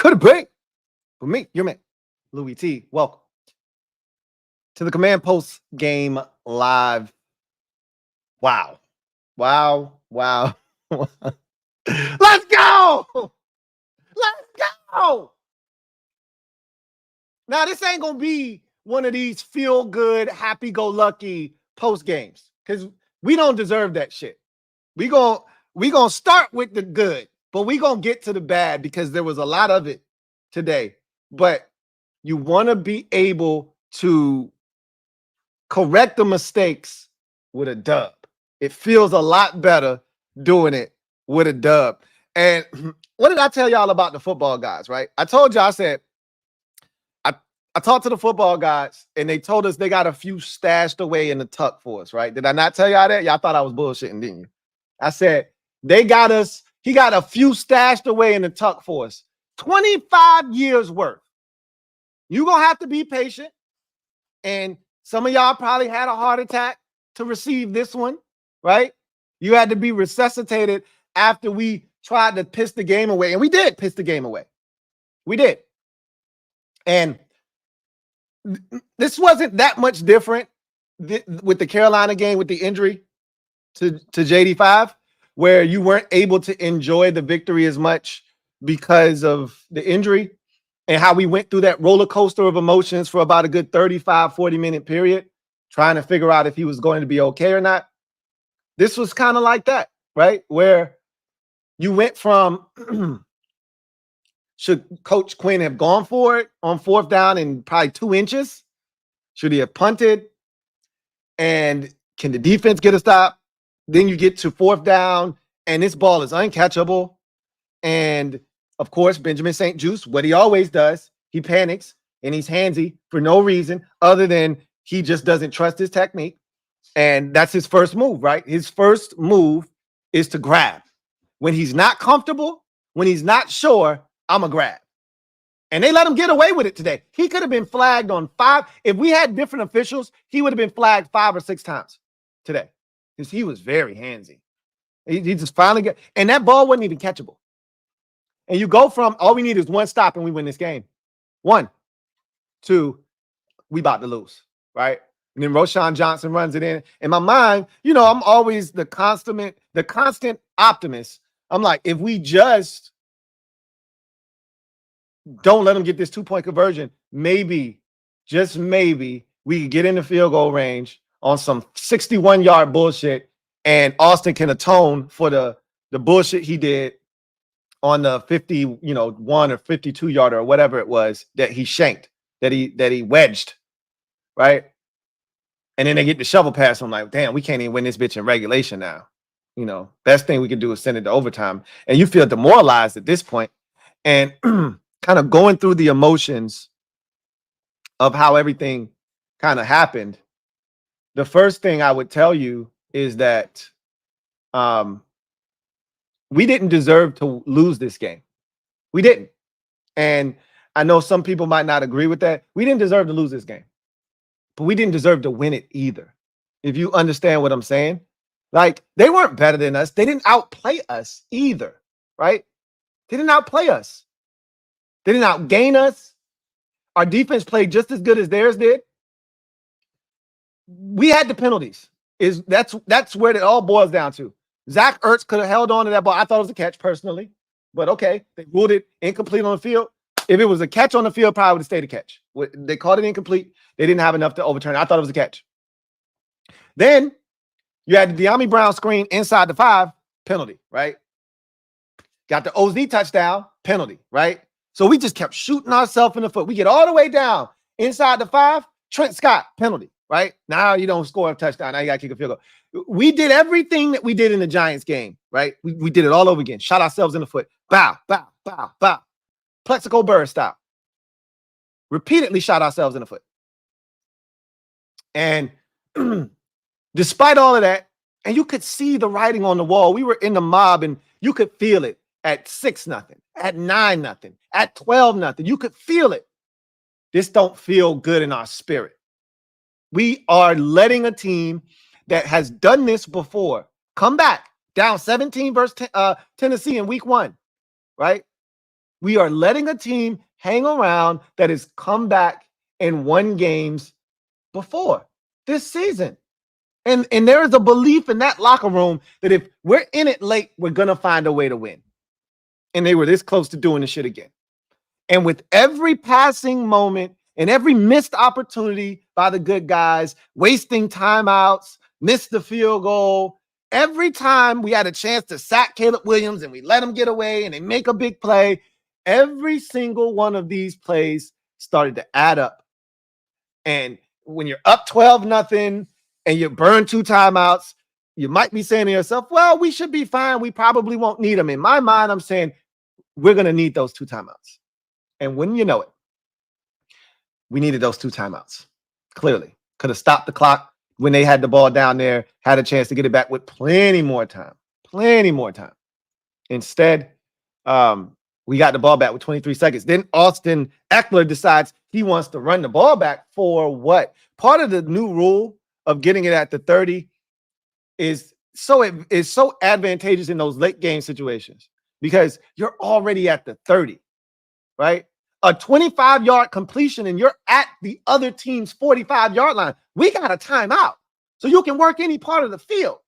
Could have been. For me, your man, Louie Tee. Welcome to the Command Post Game Live. Wow. Wow. Wow. Let's go. Let's go. Now, this ain't going to be one of these feel-good, happy-go-lucky post games because we don't deserve that shit. We gonna start with the good, but we going to get to the bad because there was a lot of it today. But you want to be able to correct the mistakes with a dub. It feels a lot better doing it with a dub. And what did I tell y'all about the football guys, right? I told you, I said, I talked to the football guys, and they told us they got a few stashed away in the tuck for us, right? Did I not tell y'all that? Y'all thought I was bullshitting, didn't you? I said, they got us, he got a few stashed away in the tuck for us. 25 years worth. You're going to have to be patient. And some of y'all probably had a heart attack to receive this one, right? You had to be resuscitated after we tried to piss the game away. And we did piss the game away. We did. And this wasn't that much different with the Carolina game with the injury to JD5, where you weren't able to enjoy the victory as much because of the injury and how we went through that roller coaster of emotions for about a good 35, 40-minute period, trying to figure out if he was going to be okay or not. This was kind of like that, right? Where you went from should Coach Quinn have gone for it on 4th down in probably 2 inches? Should he have punted? And can the defense get a stop? Then you get to 4th down, and this ball is uncatchable. And, of course, Benjamin St. Juste, what he always does, he panics, and he's handsy for no reason other than he just doesn't trust his technique. And that's his first move, right? His first move is to grab. When he's not comfortable, when he's not sure, I'm a grab. And they let him get away with it today. He could have been flagged on 5. If we had different officials, he would have been flagged 5 or 6 times today because he was very handsy. He just finally got, and that ball wasn't even catchable. And you go from, all we need is 1 stop and we win this game. 1, 2, we about to lose, right? And then Roshan Johnson runs it in. In my mind, you know, I'm always the constant optimist. I'm like, if we just don't let them get this 2-point conversion, maybe, just maybe, we could get in the field goal range on some 61-yard bullshit, and Austin can atone for the bullshit he did on the 51 or 52-yarder or whatever it was that he shanked, that he wedged, right? And then they get the shovel pass. I'm like, damn, we can't even win this bitch in regulation now. You know, best thing we can do is send it to overtime. And you feel demoralized at this point. And kind of going through the emotions of how everything kind of happened. The first thing I would tell you is that we didn't deserve to lose this game. We didn't. And I know some people might not agree with that. We didn't deserve to lose this game. But we didn't deserve to win it either. If you understand what I'm saying. Like, they weren't better than us. They didn't outplay us either, right? They didn't outplay us. They didn't outgain us. Our defense played just as good as theirs did. We had the penalties. That's where it all boils down to. Zach Ertz could have held on to that ball. I thought it was a catch personally, but okay, they ruled it incomplete on the field. If it was a catch on the field, probably would have stayed a catch. They called it incomplete. They didn't have enough to overturn it. I thought it was a catch. Then you had the De'Ami Brown screen inside the 5, penalty, right? Got the OZ touchdown, penalty, right? So we just kept shooting ourselves in the foot. We get all the way down inside the 5, Trent Scott, penalty, right? Now you don't score a touchdown. Now you got to kick a field goal. We did everything that we did in the Giants game, right? We did it all over again. Shot ourselves in the foot. Bow, bow, bow, bow. Plexico Burr style. Repeatedly shot ourselves in the foot. And despite all of that, and you could see the writing on the wall. We were in the mob, and you could feel it at 6-0, at 9-0, at 12-0. You could feel it. This don't feel good in our spirit. We are letting a team that has done this before come back down 17 versus Tennessee in week 1, right? We are letting a team hang around that has come back and won games before this season. And there is a belief in that locker room that if we're in it late, we're going to find a way to win. And they were this close to doing the shit again. And with every passing moment and every missed opportunity by the good guys, wasting timeouts, missed the field goal, every time we had a chance to sack Caleb Williams and we let him get away and they make a big play, every single one of these plays started to add up. And when you're up 12-0 and you burn 2 timeouts, you might be saying to yourself, well, we should be fine. We probably won't need them. In my mind, I'm saying we're going to need those 2 timeouts. And when you know it, we needed those 2 timeouts. Clearly. Could have stopped the clock when they had the ball down there, had a chance to get it back with plenty more time. Plenty more time. Instead, we got the ball back with 23 seconds. Then Austin Eckler decides he wants to run the ball back for what? Part of the new rule of getting it at the 30 is so advantageous in those late game situations because you're already at the 30, right? A 25-yard completion and you're at the other team's 45-yard line. We got a timeout. So you can work any part of the field.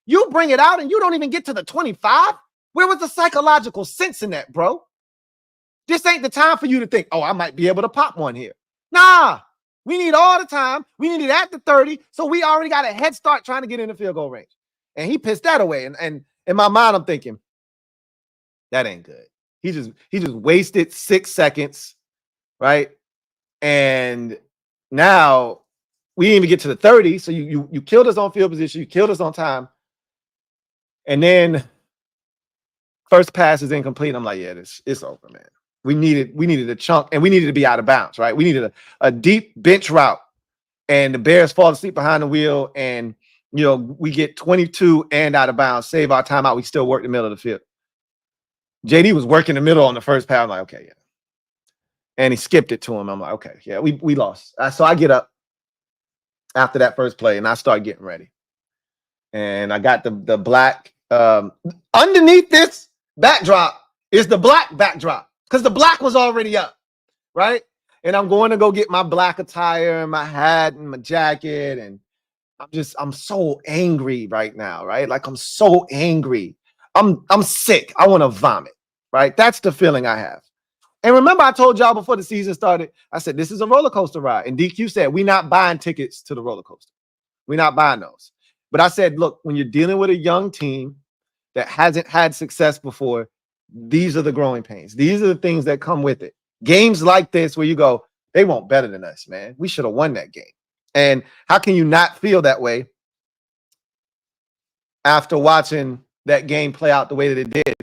You bring it out and you don't even get to the 25. Where was the psychological sense in that, bro? This ain't the time for you to think, oh, I might be able to pop one here. Nah, we need all the time. We need it at the 30. So we already got a head start trying to get in the field goal range. And he pissed that away. And in my mind, I'm thinking, that ain't good. He just wasted 6 seconds, right? And now we didn't even get to the 30. So you killed us on field position. You killed us on time. And then first pass is incomplete. I'm like, yeah, it's over, man. We needed a chunk, and we needed to be out of bounds, right? We needed a deep bench route, and the Bears fall asleep behind the wheel, and we get 22 and out of bounds, save our timeout. We still work the middle of the field. JD was working the middle on the first pass. I'm like, okay, yeah. And he skipped it to him. I'm like, okay, yeah, we lost. So I get up after that first play, and I start getting ready. And I got the black underneath this backdrop is the black backdrop because the black was already up, right? And I'm going to go get my black attire and my hat and my jacket, and I'm so angry right now, right? Like I'm so angry. I'm sick. I want to vomit, right? That's the feeling I have. And remember, I told y'all before the season started, I said, this is a roller coaster ride. And DQ said, we're not buying tickets to the roller coaster. We're not buying those. But I said, look, when you're dealing with a young team that hasn't had success before, these are the growing pains. These are the things that come with it. Games like this where you go, they won't better than us, man. We should have won that game. And how can you not feel that way after watching that game play out the way that it did?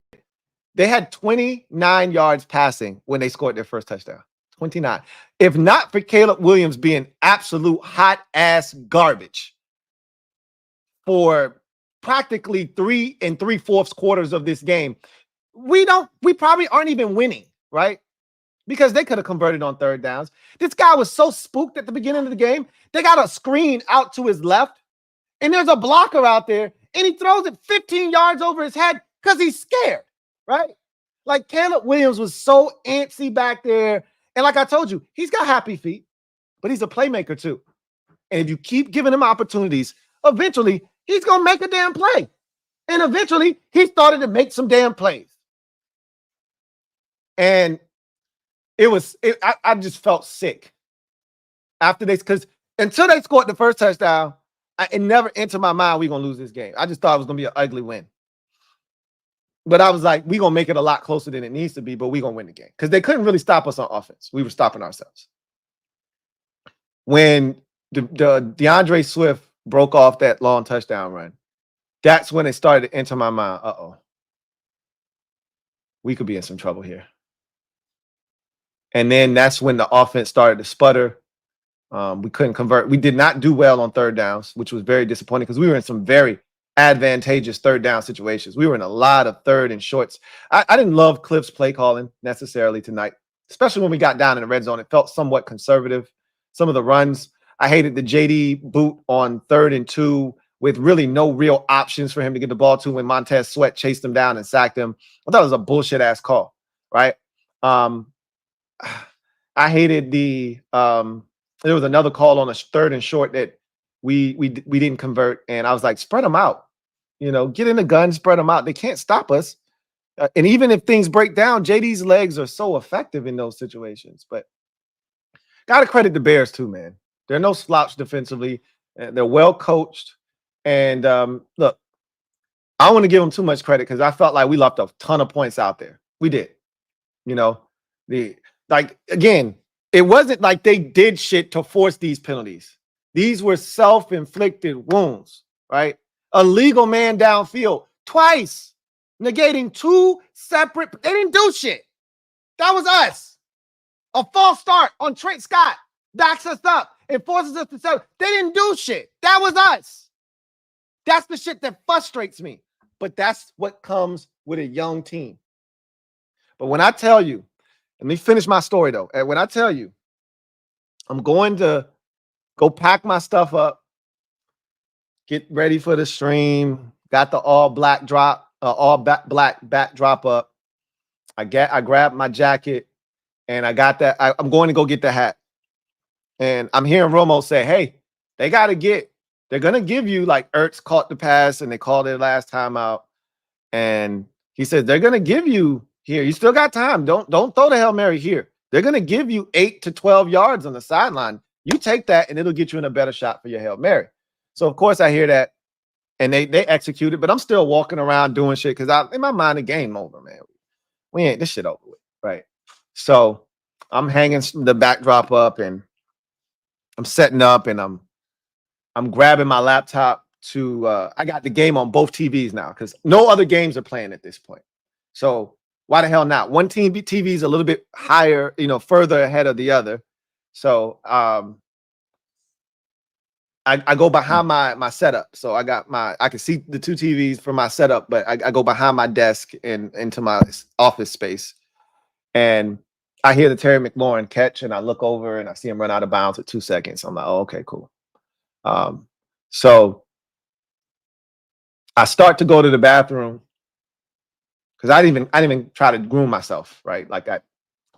They had 29 yards passing when they scored their first touchdown. 29. If not for Caleb Williams being absolute hot ass garbage for practically 3 3/4 quarters of this game, we probably aren't even winning, right? Because they could have converted on third downs. This guy was so spooked at the beginning of the game. They got a screen out to his left, and there's a blocker out there, and he throws it 15 yards over his head because he's scared, right? Like Caleb Williams was so antsy back there. And like I told you, he's got happy feet, but he's a playmaker too. And if you keep giving him opportunities, eventually he's going to make a damn play. And eventually he started to make some damn plays. And I just felt sick after this because until they scored the first touchdown, it never entered my mind we're going to lose this game. I just thought it was going to be an ugly win. But I was like, we're going to make it a lot closer than it needs to be, but we're going to win the game. Because they couldn't really stop us on offense. We were stopping ourselves. When the DeAndre Swift broke off that long touchdown run, that's when it started to enter my mind, uh-oh. We could be in some trouble here. And then that's when the offense started to sputter. We couldn't convert. We did not do well on third downs, which was very disappointing because we were in some very advantageous third down situations. We were in a lot of third and shorts. I didn't love Cliff's play calling necessarily tonight, especially when we got down in the red zone. It felt somewhat conservative. Some of the runs, I hated the JD boot on 3rd and 2 with really no real options for him to get the ball to when Montez Sweat chased him down and sacked him. I thought it was a bullshit ass call, right? I hated the there was another call on a 3rd and short that we didn't convert, and I was like, spread them out. You know, get in the gun, spread them out. They can't stop us. And even if things break down, JD's legs are so effective in those situations. But gotta credit the Bears too, man. They're no slouch defensively. They're well coached. And look, I don't want to give them too much credit because I felt like we left a ton of points out there. We did. You know, again, it wasn't like they did shit to force these penalties. These were self-inflicted wounds, right? A legal man downfield twice, negating 2 separate. They didn't do shit. That was us. A false start on Trent Scott backs us up and forces us to sell. They didn't do shit. That was us. That's the shit that frustrates me. But that's what comes with a young team. But when I tell you, let me finish my story though. And when I tell you, I'm going to go pack my stuff up, get ready for the stream, got the all black backdrop up. I grabbed my jacket and I got that. I'm going to go get the hat. And I'm hearing Romo say, hey, they're going to give you, like, Ertz caught the pass and they called it last time out. And he said, they're going to give you here. You still got time. Don't throw the Hail Mary here. They're going to give you 8 to 12 yards on the sideline. You take that and it'll get you in a better shot for your Hail Mary. So, of course, I hear that and they execute it, but I'm still walking around doing shit because in my mind, the game over, man. We ain't this shit over with, right? So I'm hanging the backdrop up and I'm setting up and I'm grabbing my laptop to I got the game on both TVs now because no other games are playing at this point. So why the hell not? One TV is a little bit higher, further ahead of the other. So I go behind my setup. So I can see the 2 TVs for my setup, but I go behind my desk and into my office space. And I hear the Terry McLaurin catch and I look over and I see him run out of bounds with 2 seconds. I'm like, oh, okay, cool. So I start to go to the bathroom because I didn't even try to groom myself, right? Like that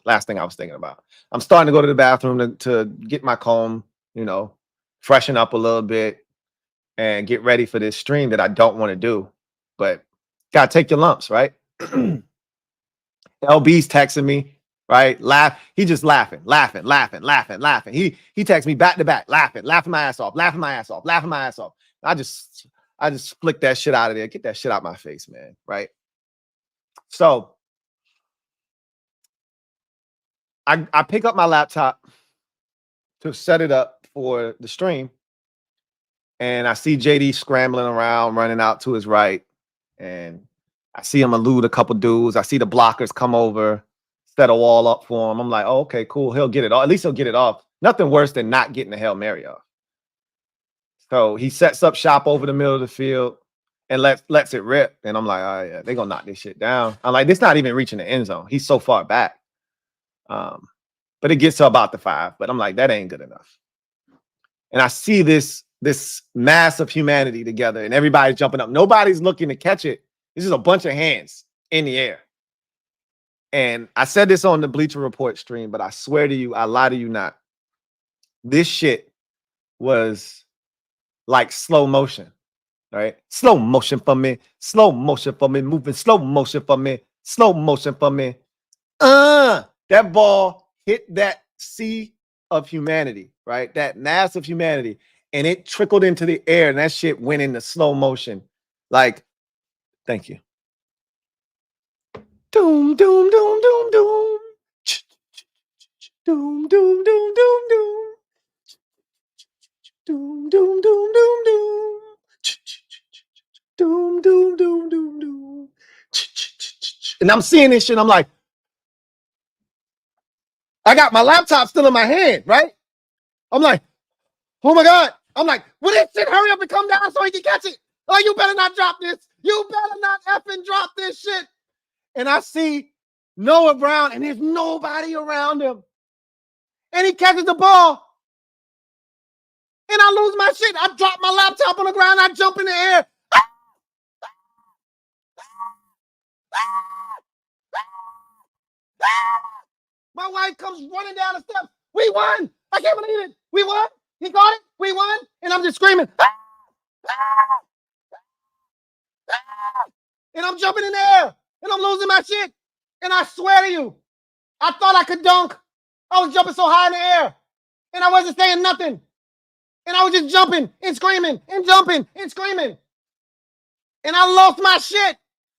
last thing I was thinking about. I'm starting to go to the bathroom to get my comb, freshen up a little bit and get ready for this stream that I don't want to do. But gotta take your lumps, right? LB's texting me, right? He just laughing. He texts me back to back, laughing my ass off. I just flick that shit out of there. Get that shit out my face, man. Right. So I pick up my laptop to set it up for the stream. And I see JD scrambling around, running out to his right. And I see him elude a couple dudes. I see the blockers come over, set a wall up for him. I'm like, oh, okay, cool. He'll get it off. At least he'll get it off. Nothing worse than not getting the Hail Mary off. So he sets up shop over the middle of the field and lets it rip. And I'm like, oh, yeah, they're going to knock this shit down. I'm like, this not even reaching the end zone. He's so far back. But it gets to about the 5. But I'm like, that ain't good enough. And I see this mass of humanity together and everybody's jumping up. Nobody's looking to catch it. This is a bunch of hands in the air. And I said this on the Bleacher Report stream, but I swear to you, I lie to you not. This shit was like slow motion, right? Slow motion for me, moving slow motion for me, slow motion for me. That ball hit that sea of humanity, right? That mass of humanity. And it trickled into the air and that shit went into slow motion. Like, thank you. Doom, doom, doom, doom, doom. Doom, doom, doom, doom, doom. Doom, doom, doom, doom, doom. Doom, doom, doom, doom, doom. And I'm seeing this shit. I'm like, I got my laptop still in my hand, right? I'm like, oh my God. I'm like, will this shit hurry up and come down so he can catch it? Oh, you better not drop this. You better not effing drop this shit. And I see Noah Brown, and there's nobody around him. And he catches the ball. And I lose my shit. I drop my laptop on the ground. I jump in the air. My wife comes running down the steps. We won. I can't believe it. We won. He got it. We won. And I'm just screaming. And I'm jumping in the air. And I'm losing my shit. And I swear to you, I thought I could dunk. I was jumping so high in the air. And I wasn't saying nothing. And I was just jumping and screaming and jumping and screaming. And I lost my shit.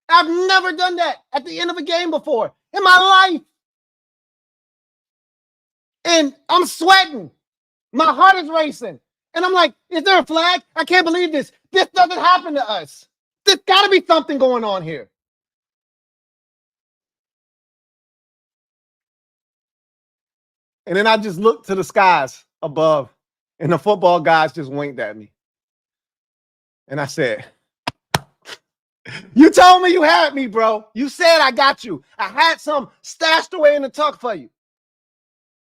I've never done that at the end of a game before in my life. And I'm sweating. My heart is racing. And I'm like, is there a flag? I can't believe this. This doesn't happen to us. There's got to be something going on here. And then I just looked to the skies above, and the football guys just winked at me. And I said, you told me you had me, bro. You said I got you. I had some stashed away in the tuck for you.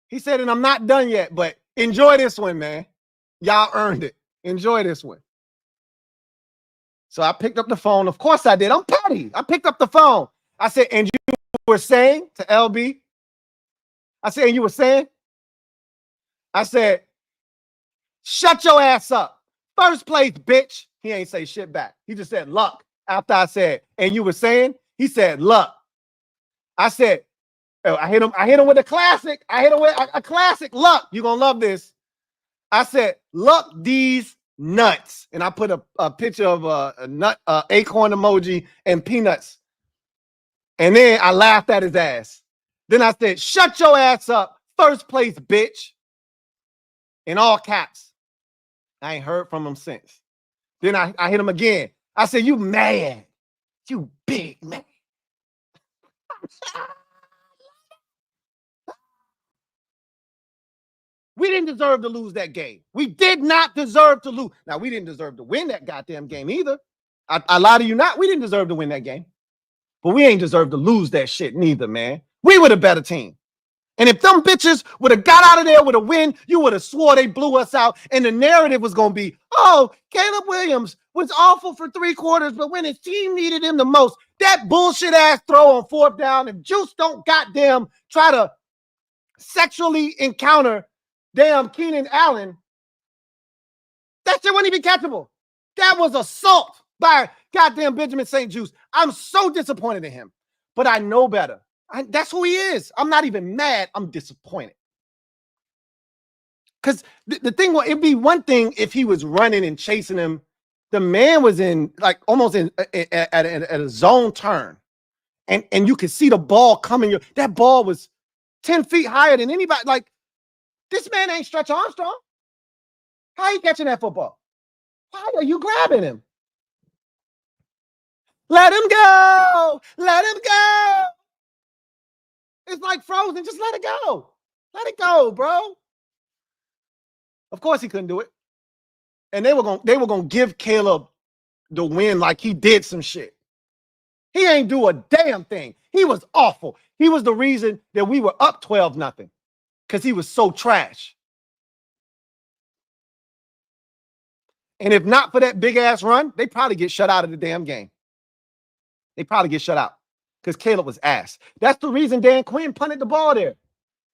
He said, and I'm not done yet, but enjoy this one, man. Y'all earned it. Enjoy this one. So I picked up the phone. Of course I did. I'm petty. I picked up the phone. I said, and you were saying to LB, I said, and you were saying, I said, shut your ass up. First place, bitch. He ain't say shit back. He just said, luck. After I said, and you were saying, he said, luck. I said, oh, I hit him with a classic. I hit him with a classic. Luck. You're going to love this. I said, luck these nuts. And I put a picture of a nut, acorn emoji and peanuts. And then I laughed at his ass. Then I said, shut your ass up. First place, bitch. In all caps. I ain't heard from him since. Then I hit him again. I said, you mad. You big man. We didn't deserve to lose that game. We did not deserve to lose. Now, we didn't deserve to win that goddamn game either. I lie to you not. We didn't deserve to win that game. But we ain't deserve to lose that shit neither, man. We were the better team. And if them bitches would have got out of there with a win, you would have swore they blew us out. And the narrative was going to be, oh, Caleb Williams was awful for 3 quarters, but when his team needed him the most, that bullshit ass throw on 4th down, if Juice don't goddamn try to sexually encounter damn Keenan Allen, that shit wasn't even catchable. That was assault by goddamn Benjamin St. Juice. I'm so disappointed in him, but I know better. That's who he is. I'm not even mad. I'm disappointed. Because the thing, it'd be one thing if he was running and chasing him. The man was in like almost at a zone turn. And you could see the ball coming. That ball was 10 feet higher than anybody. Like, this man ain't Stretch Armstrong. How are you catching that football? Why are you grabbing him? Let him go. Let him go. It's like Frozen. Just let it go. Let it go, bro. Of course he couldn't do it. And they were gonna give Caleb the win like he did some shit. He ain't do a damn thing. He was awful. He was the reason that we were up 12-0 because he was so trash. And if not for that big ass run, they probably get shut out of the damn game. They probably get shut out because Caleb was ass. That's the reason Dan Quinn punted the ball there.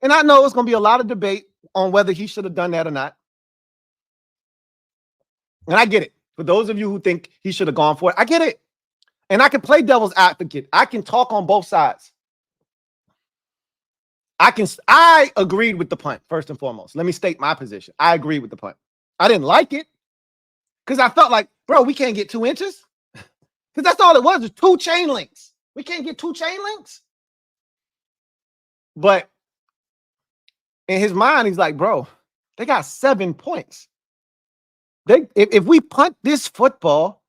And I know it's going to be a lot of debate on whether he should have done that or not. And I get it. For those of you who think he should have gone for it, I get it. And I can play devil's advocate. I can talk on both sides. I agreed with the punt, first and foremost. Let me state my position. I agree with the punt. I didn't like it because I felt like, bro, we can't get 2 inches. Because that's all it was 2 chain links. We can't get 2 chain links. But in his mind, he's like, bro, they got 7 points. If we punt this football,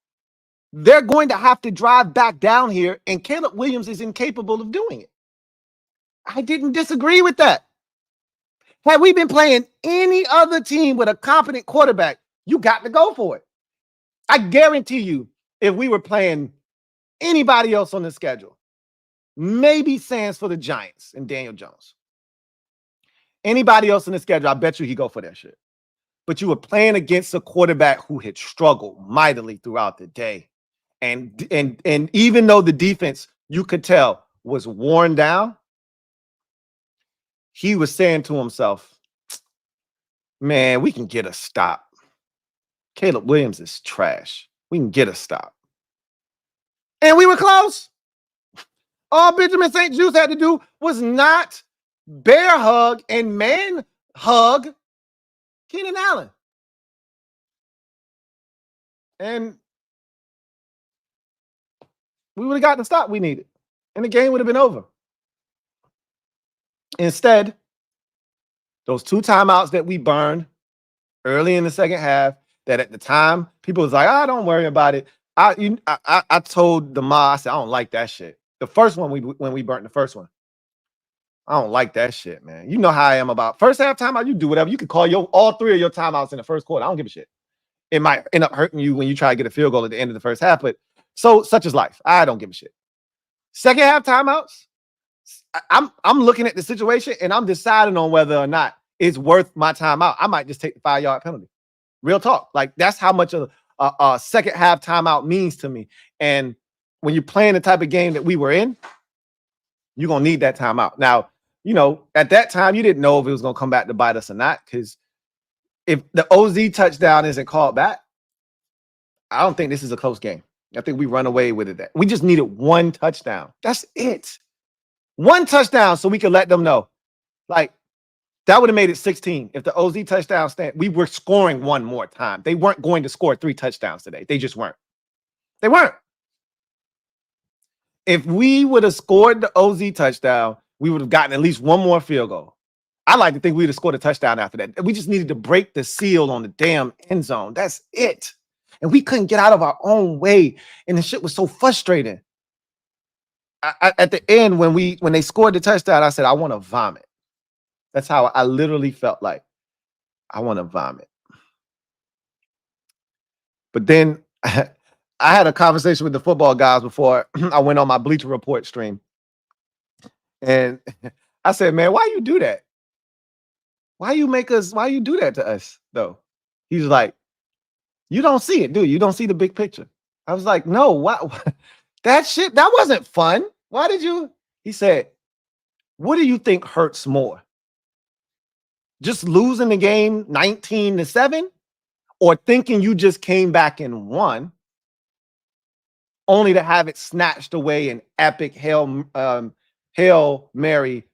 they're going to have to drive back down here, and Caleb Williams is incapable of doing it. I didn't disagree with that. Had we been playing any other team with a competent quarterback, you got to go for it. I guarantee you, if we were playing anybody else on the schedule, maybe sans for the Giants and Daniel Jones, anybody else on the schedule, I bet you he'd go for that shit. But you were playing against a quarterback who had struggled mightily throughout the day. And even though the defense, you could tell, was worn down, he was saying to himself, man, we can get a stop. Caleb Williams is trash. We can get a stop. And we were close. All Benjamin St. Juste had to do was not bear hug and man hug Keenan Allen. And we would have got the stop we needed. And the game would have been over. Instead, those 2 timeouts that we burned early in the second half, that at the time, people was like, oh, don't worry about it. I told the ma, I said, I don't like that shit. The first one, when we burnt the first one, I don't like that shit, man. You know how I am about first half timeout. You do whatever. You can call all 3 of your timeouts in the first quarter. I don't give a shit. It might end up hurting you when you try to get a field goal at the end of the first half, but such is life. I don't give a shit. Second half timeouts, I'm looking at the situation and I'm deciding on whether or not it's worth my timeout. I might just take the 5-yard penalty. Real talk. Like, that's how much of a second half timeout means to me. And when you're playing the type of game that we were in, you're going to need that timeout. Now, you know, at that time, you didn't know if it was going to come back to bite us or not, because if the OZ touchdown isn't called back, I don't think this is a close game. I think we run away with it. We just needed 1 touchdown. That's it. 1 touchdown so we could let them know. Like, that would have made it 16. If the OZ touchdown stand, we were scoring 1 more time. They weren't going to score 3 touchdowns today. They just weren't. They weren't. If we would have scored the OZ touchdown, we would have gotten at least 1 more field goal. I like to think we would have scored a touchdown after that. We just needed to break the seal on the damn end zone. That's it. And we couldn't get out of our own way. And the shit was so frustrating. At the end, when they scored the touchdown, I said, I want to vomit. That's how I literally felt like. I want to vomit. But then I had a conversation with the football guys before I went on my Bleacher Report stream. And I said, man, why you do that? Why you do that to us, though? He's like, you don't see it, do you? You don't see the big picture. I was like, no, what? That shit, that wasn't fun. Why did you? He said, what do you think hurts more? Just losing the game 19-7, or thinking you just came back and won, only to have it snatched away in epic Hail Mary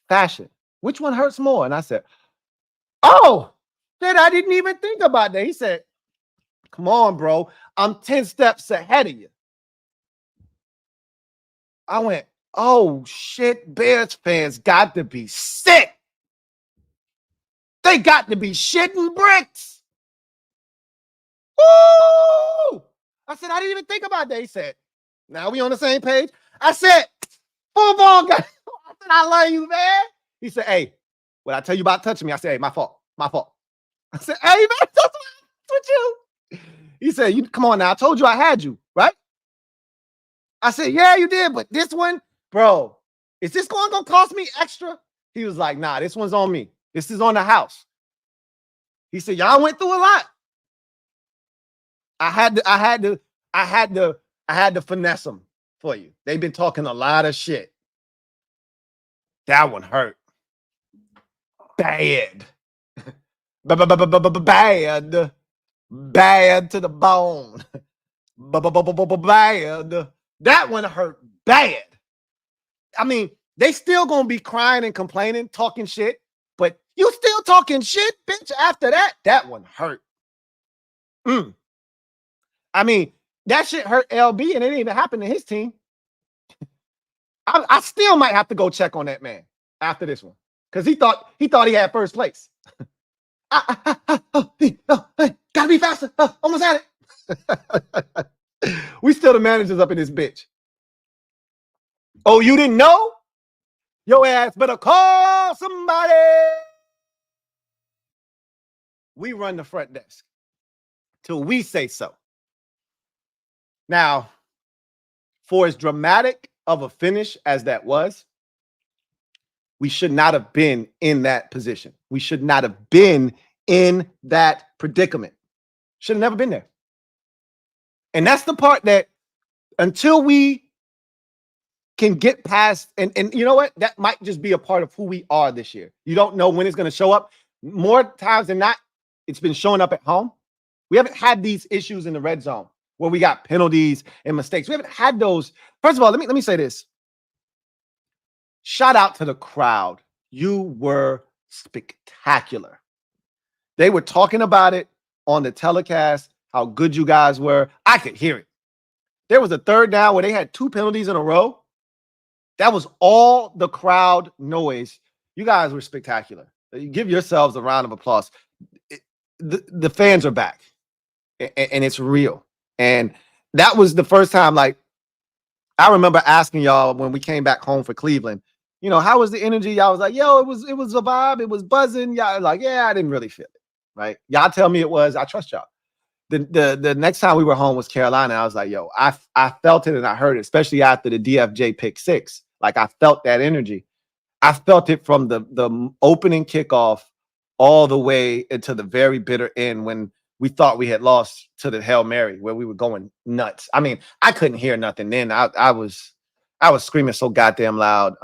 fashion? Which one hurts more? And I said, oh, shit, I didn't even think about that. He said, come on, bro. I'm 10 steps ahead of you. I went, oh, shit, Bears fans got to be sick. They got to be shitting bricks. Woo! I said, I didn't even think about that. He said, now we on the same page. I said, football guy. I said, I love you, man. He said, hey, what I tell you about touching me? I said, hey, my fault. My fault. I said, hey, man, that's what you. He said, come on now. I told you I had you, right? I said, yeah, you did. But this one, bro, is this going to cost me extra? He was like, nah, this one's on me. This is on the house. He said, y'all went through a lot. I had to finesse them for you. They've been talking a lot of shit. That one hurt. Bad. Bad. Bad to the bone. Bad. That one hurt bad. I mean, they still gonna be crying and complaining, talking shit, but you still talking shit, bitch. After that, that one hurt. I mean, that shit hurt LB, and it didn't even happen to his team. I still might have to go check on that man after this one, because he thought he had first place. Gotta be faster. Almost had it. We still the managers up in this bitch. Oh, you didn't know? Your ass better call somebody. We run the front desk till we say so. Now, for as dramatic of a finish as that was, we should not have been in that position. We should not have been in that predicament. Should have never been there. And that's the part that until we can get past, and you know what? That might just be a part of who we are this year. You don't know when it's going to show up. More times than not, it's been showing up at home. We haven't had these issues in the red zone where we got penalties and mistakes. We haven't had those. First of all, let me say this. Shout out to the crowd. You were spectacular. They were talking about it on the telecast, how good you guys were. I could hear it. There was a third down where they had 2 penalties in a row. That was all the crowd noise. You guys were spectacular. You give yourselves a round of applause. The fans are back, and it's real. And that was the first time, like, I remember asking y'all when we came back home for Cleveland, you know, how was the energy? Y'all was like, yo, it was a vibe. It was buzzing. Y'all like, yeah, I didn't really feel it, right? Y'all tell me it was. I trust y'all. The next time we were home was Carolina. I was like, yo, I felt it and I heard it, especially after the DFJ pick 6. Like, I felt that energy. I felt it from the opening kickoff all the way into the very bitter end when we thought we had lost to the Hail Mary, where we were going nuts. I mean, I couldn't hear nothing then. I was screaming so goddamn loud.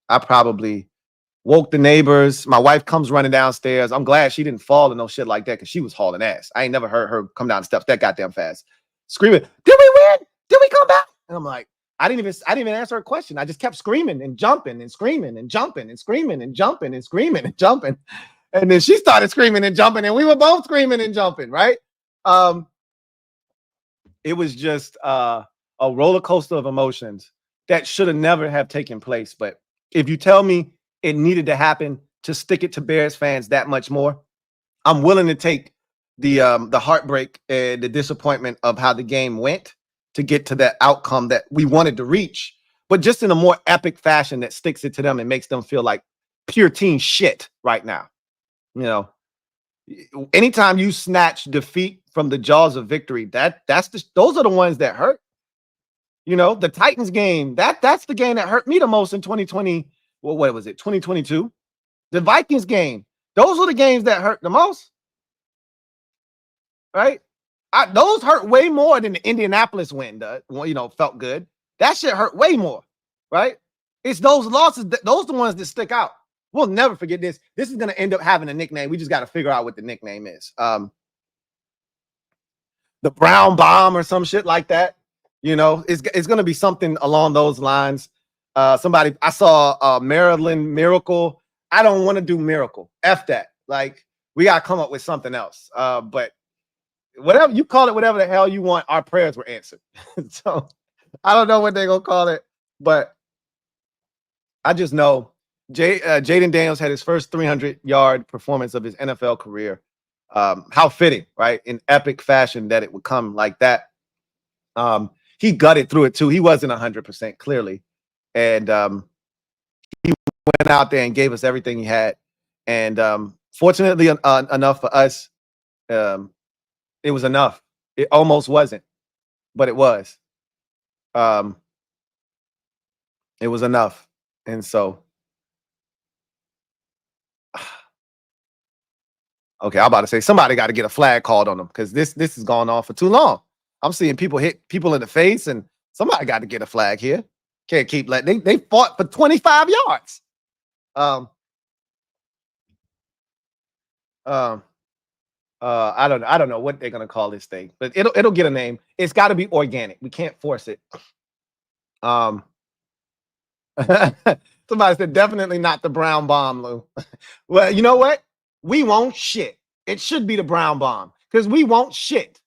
I probably woke the neighbors. My wife comes running downstairs. I'm glad she didn't fall and no shit like that, because she was hauling ass. I ain't never heard her come down the steps that goddamn fast, screaming, "Did we win? Did we come back?" And I'm like, I didn't even answer her question. I just kept screaming and jumping and screaming and jumping and screaming and jumping and screaming and jumping. And then she started screaming and jumping, and we were both screaming and jumping, right? It was just a roller coaster of emotions that should have never have taken place. But if you tell me it needed to happen to stick it to Bears fans that much more, I'm willing to take the heartbreak and the disappointment of how the game went to get to that outcome that we wanted to reach, but just in a more epic fashion that sticks it to them and makes them feel like pure team shit right now. You know, anytime you snatch defeat from the jaws of victory, those are the ones that hurt. You know, the Titans game, that's the game that hurt me the most in 2020. Well, what was it? 2022. The Vikings game. Those were the games that hurt the most. Right? Those hurt way more than the Indianapolis win. You know, felt good. That shit hurt way more. Right? It's those losses, those are the ones that stick out. We'll never forget this. This is going to end up having a nickname. We just got to figure out what the nickname is. The Brown Bomb or some shit like that. You know, it's going to be something along those lines. Somebody, I saw Maryland Miracle. I don't want to do Miracle. F that. Like, we got to come up with something else. But whatever you call it, whatever the hell you want, our prayers were answered. So I don't know what they're going to call it, but I just know Jaden Daniels had his first 300-yard performance of his NFL career. How fitting, right? In epic fashion that it would come like that. He gutted through it too. He wasn't 100% clearly. And he went out there and gave us everything he had. And fortunately enough for us, it was enough. It almost wasn't, but it was. It was enough. And so, okay, I'm about to say somebody got to get a flag called on them, because this has gone on for too long. I'm seeing people hit people in the face, and somebody got to get a flag here. Can't keep letting they fought for 25 yards. I don't know what they're gonna call this thing, but it'll get a name. It's got to be organic. We can't force it. Somebody said definitely not the Brown Bomb, Lou. Well, you know what? We won't shit. It should be the Brown Bomb, because we won't shit.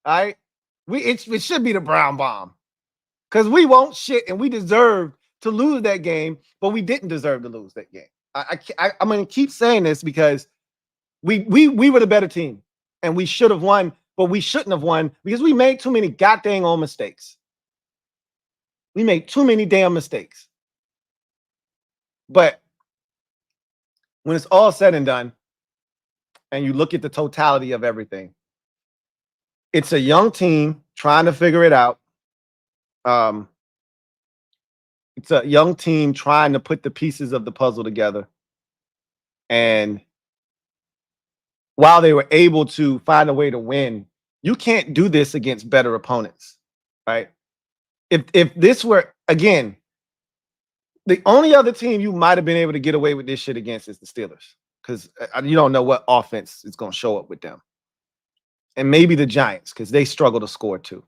All right? It should be the Brown Bomb, because we won't shit, and we deserve to lose that game, but we didn't deserve to lose that game. I'm going to keep saying this because we were the better team, and we should have won, but we shouldn't have won because we made too many goddamn old mistakes. We made too many damn mistakes. But when it's all said and done, and you look at the totality of everything, it's a young team trying to figure it out. It's a young team trying to put the pieces of the puzzle together. And while they were able to find a way to win, you can't do this against better opponents, right? If this were, again, the only other team you might have been able to get away with this shit against is the Steelers, because you don't know what offense is going to show up with them. And maybe the Giants, because they struggle to score too.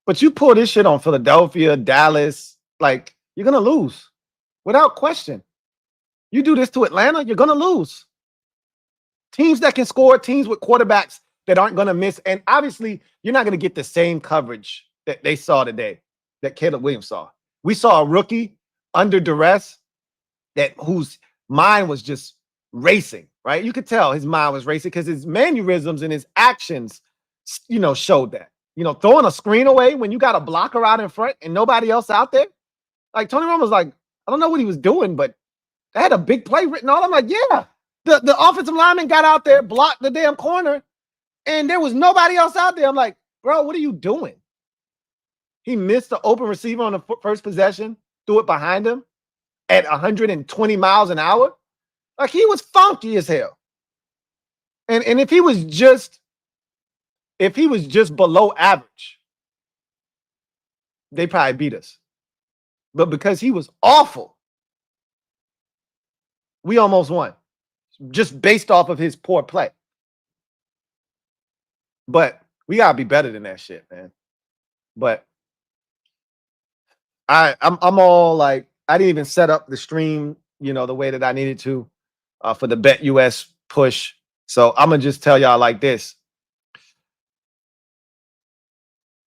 But you pull this shit on Philadelphia, Dallas, like, you're going to lose without question. You do this to Atlanta, you're going to lose. Teams that can score, teams with quarterbacks that aren't going to miss. And obviously, you're not going to get the same coverage that they saw today, that Caleb Williams saw. We saw a rookie under duress whose mind was just racing, right? You could tell his mind was racing because his mannerisms and his actions, showed that. Throwing a screen away when you got a blocker out in front and nobody else out there. Like, Tony Romo was like, I don't know what he was doing, but they had a big play written on. I'm like, yeah. The offensive lineman got out there, blocked the damn corner, and there was nobody else out there. I'm like, bro, what are you doing? He missed the open receiver on the first possession, threw it behind him at 120 miles an hour. Like, he was funky as hell. And if he was just below average, they probably beat us. But because he was awful, we almost won, just based off of his poor play. But we gotta be better than that shit, man. But I'm all like, I didn't even set up the stream, the way that I needed to for the BetUS push. So I'm gonna just tell y'all like this.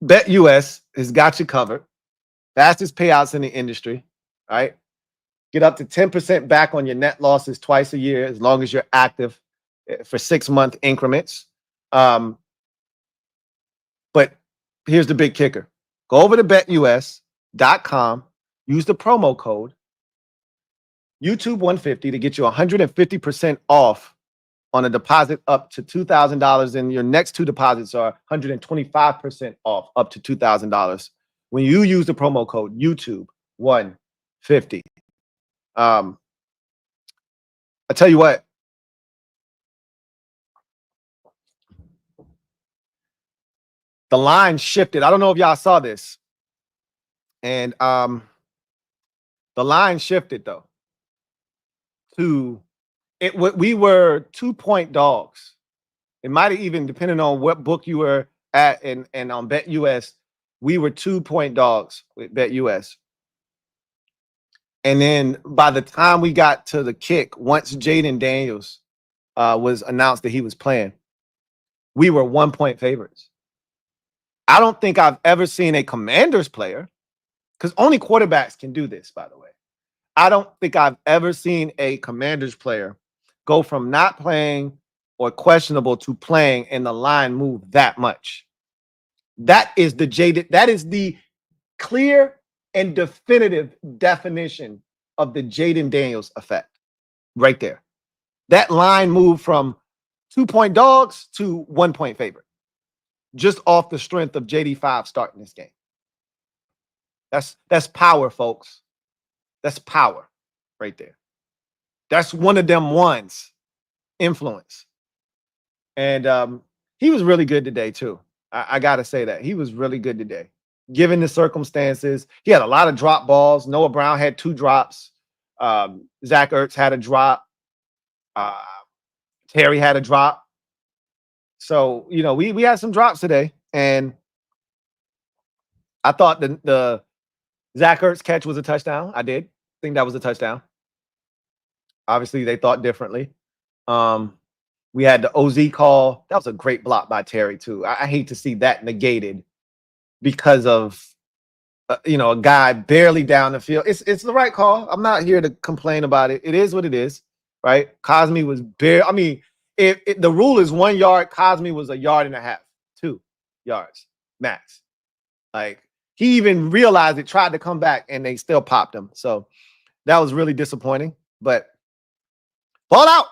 BetUS has got you covered. Fastest payouts in the industry, right? Get up to 10% back on your net losses twice a year as long as you're active for 6-month increments. But here's the big kicker. Go over to betus.com, use the promo code YouTube150 to get you 150% off on a deposit up to $2,000, and your next two deposits are 125% off up to $2,000 when you use the promo code YouTube150. I tell you what, the line shifted. I don't know if y'all saw this, and the line shifted though to it. We were 2-point dogs. It might have even, depending on what book you were at, and on BetUS, we were 2-point dogs with BetUS. And then by the time we got to the kick, once Jaden Daniels was announced that he was playing, we were 1-point favorites. I don't think I've ever seen a Commanders player, because only quarterbacks can do this, by the way. I don't think I've ever seen a Commanders player go from not playing or questionable to playing and the line move that much. That is the clear and definitive definition of the Jaden Daniels effect right there. That line moved from 2-point dogs to 1-point favorite, just off the strength of JD5 starting this game. That's power, folks. That's power right there. That's one of them ones, influence. And he was really good today too. I got to say that. He was really good today, given the circumstances. He had a lot of drop balls. Noah Brown had 2 drops. Zach Ertz had a drop. Terry had a drop. So, we had some drops today. And I thought the Zach Ertz catch was a touchdown. I did think that was a touchdown. Obviously, they thought differently. We had the OZ call. That was a great block by Terry, too. I hate to see that negated because of, a guy barely down the field. It's the right call. I'm not here to complain about it. It is what it is, right? Cosme was if the rule is 1 yard, Cosme was 1.5 yards, 2 yards max. Like, he even realized it, tried to come back, and they still popped him. So that was really disappointing. But ball out.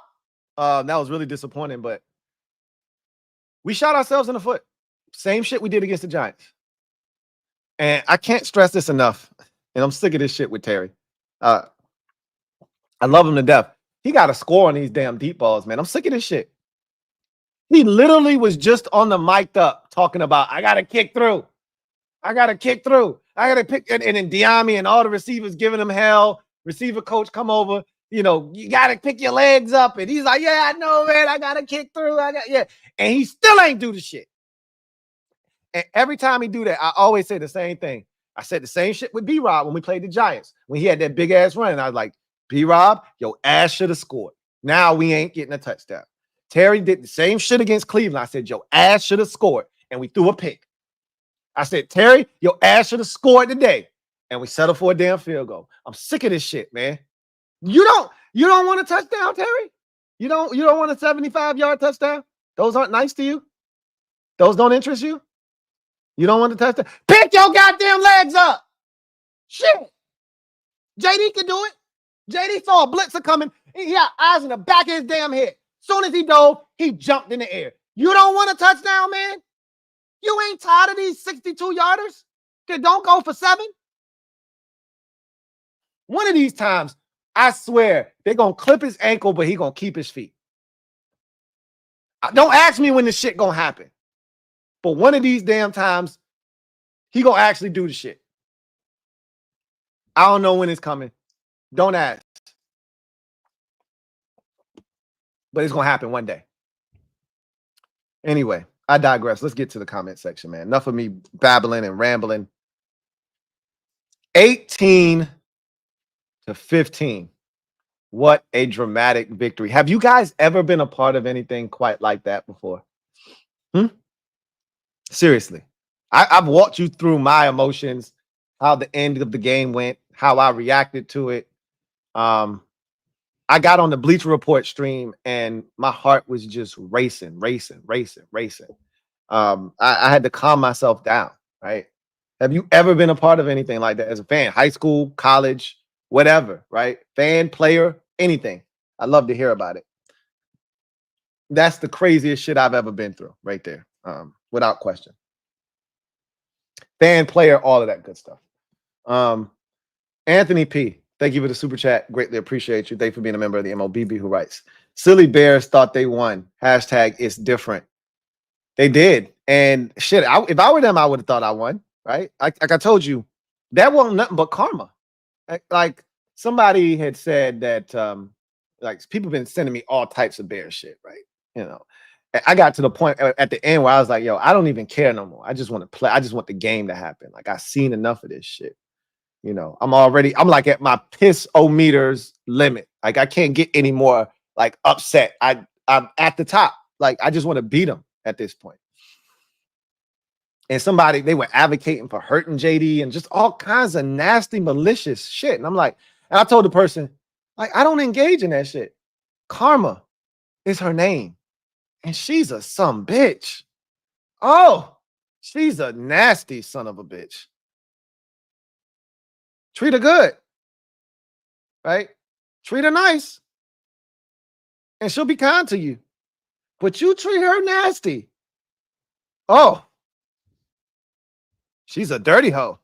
That was really disappointing, but we shot ourselves in the foot. Same shit we did against the Giants. And I can't stress this enough. And I'm sick of this shit with Terry. I love him to death. He got to score on these damn deep balls, man. I'm sick of this shit. He literally was just on the mic'd up talking about, I got to kick through. I got to kick through. I got to pick. And then Diami and all the receivers giving him hell. Receiver coach come over. You know, you got to pick your legs up. And he's like, yeah, I know, man. I got to kick through. Yeah. And he still ain't do the shit. And every time he do that, I always say the same thing. I said the same shit with B-Rob when we played the Giants. When he had that big-ass run, and I was like, B-Rob, your ass should have scored. Now we ain't getting a touchdown. Terry did the same shit against Cleveland. I said, your ass should have scored. And we threw a pick. I said, Terry, your ass should have scored today. And we settled for a damn field goal. I'm sick of this shit, man. You don't want a touchdown, Terry? You don't want a 75-yard touchdown? Those aren't nice to you? Those don't interest you? You don't want to touch that? Pick your goddamn legs up. Shit. JD can do it. JD saw a blitzer coming. He had eyes in the back of his damn head. Soon as he dove, he jumped in the air. You don't want a touchdown, man? You ain't tired of these 62-yarders that don't go for 7? One of these times, I swear, they're going to clip his ankle, but he going to keep his feet. Don't ask me when this shit going to happen. But one of these damn times, he gonna actually do the shit. I don't know when it's coming. Don't ask. But it's gonna happen one day. Anyway, I digress. Let's get to the comment section, man. Enough of me babbling and rambling. 18-15. What a dramatic victory. Have you guys ever been a part of anything quite like that before? Seriously. I've walked you through my emotions, how the end of the game went, how I reacted to it. I got on the Bleacher Report stream and my heart was just racing. I had to calm myself down, right? Have you ever been a part of anything like that as a fan? High school, college, whatever, right? Fan, player, anything. I'd love to hear about it. That's the craziest shit I've ever been through right there, without question. Fan, player, all of that good stuff. Anthony P, thank you for the super chat. Greatly appreciate you. Thank you for being a member of the MOBB, who writes, Silly Bears thought they won. Hashtag it's different. They did. And shit, if I were them, I would have thought I won, right? Like I told you, that wasn't nothing but karma. Like somebody had said that like people been sending me all types of bear shit, right? You know, I got to the point at the end where I was like, yo, I don't even care no more. I just want to play. I just want the game to happen. Like I've seen enough of this shit. You know, I'm like at my piss-o-meters limit. Like I can't get any more like upset. I'm at the top. Like I just want to beat them at this point. And they were advocating for hurting JD and just all kinds of nasty, malicious shit. And I'm like, and I told the person, like, I don't engage in that shit. Karma is her name. And she's a some bitch. Oh, she's a nasty son of a bitch. Treat her good. Right? Treat her nice. And she'll be kind to you. But you treat her nasty. Oh. She's a dirty hoe.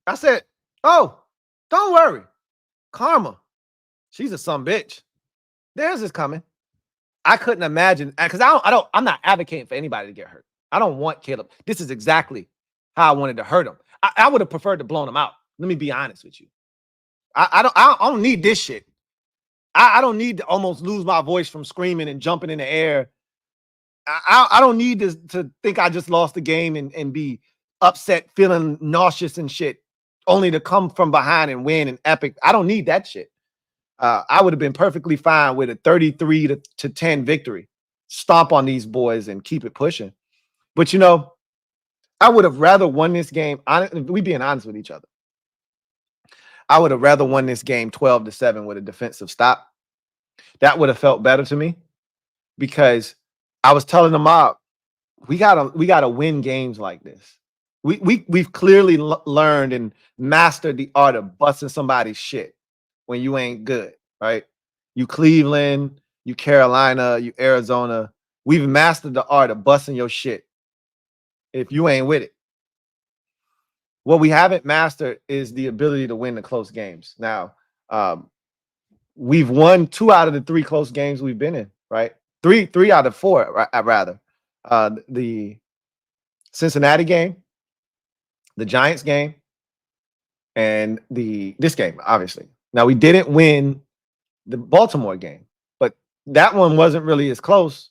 I said, oh, don't worry. Karma. She's a some bitch. Theirs is coming. I couldn't imagine, because I'm not advocating for anybody to get hurt. I don't want Caleb. This is exactly how I wanted to hurt him. I would have preferred to blow him out. Let me be honest with you. I don't need this shit. I don't need to almost lose my voice from screaming and jumping in the air. I don't need to think I just lost the game and be upset, feeling nauseous and shit, only to come from behind and win an epic. I don't need that shit. I would have been perfectly fine with a 33-10 victory. Stomp on these boys and keep it pushing. But, you know, I would have rather won this game. We being honest with each other. I would have rather won this game 12-7 with a defensive stop. That would have felt better to me, because I was telling the mob, we gotta win games like this. We've clearly learned and mastered the art of busting somebody's shit when you ain't good, right? You Cleveland, you Carolina, you Arizona. We've mastered the art of busting your shit if you ain't with it. What we haven't mastered is the ability to win the close games. Now, we've won 2 out of the 3 close games we've been in, right? Three out of 4, rather. The Cincinnati game, the Giants game, and this game, obviously. Now, we didn't win the Baltimore game, but that one wasn't really as close.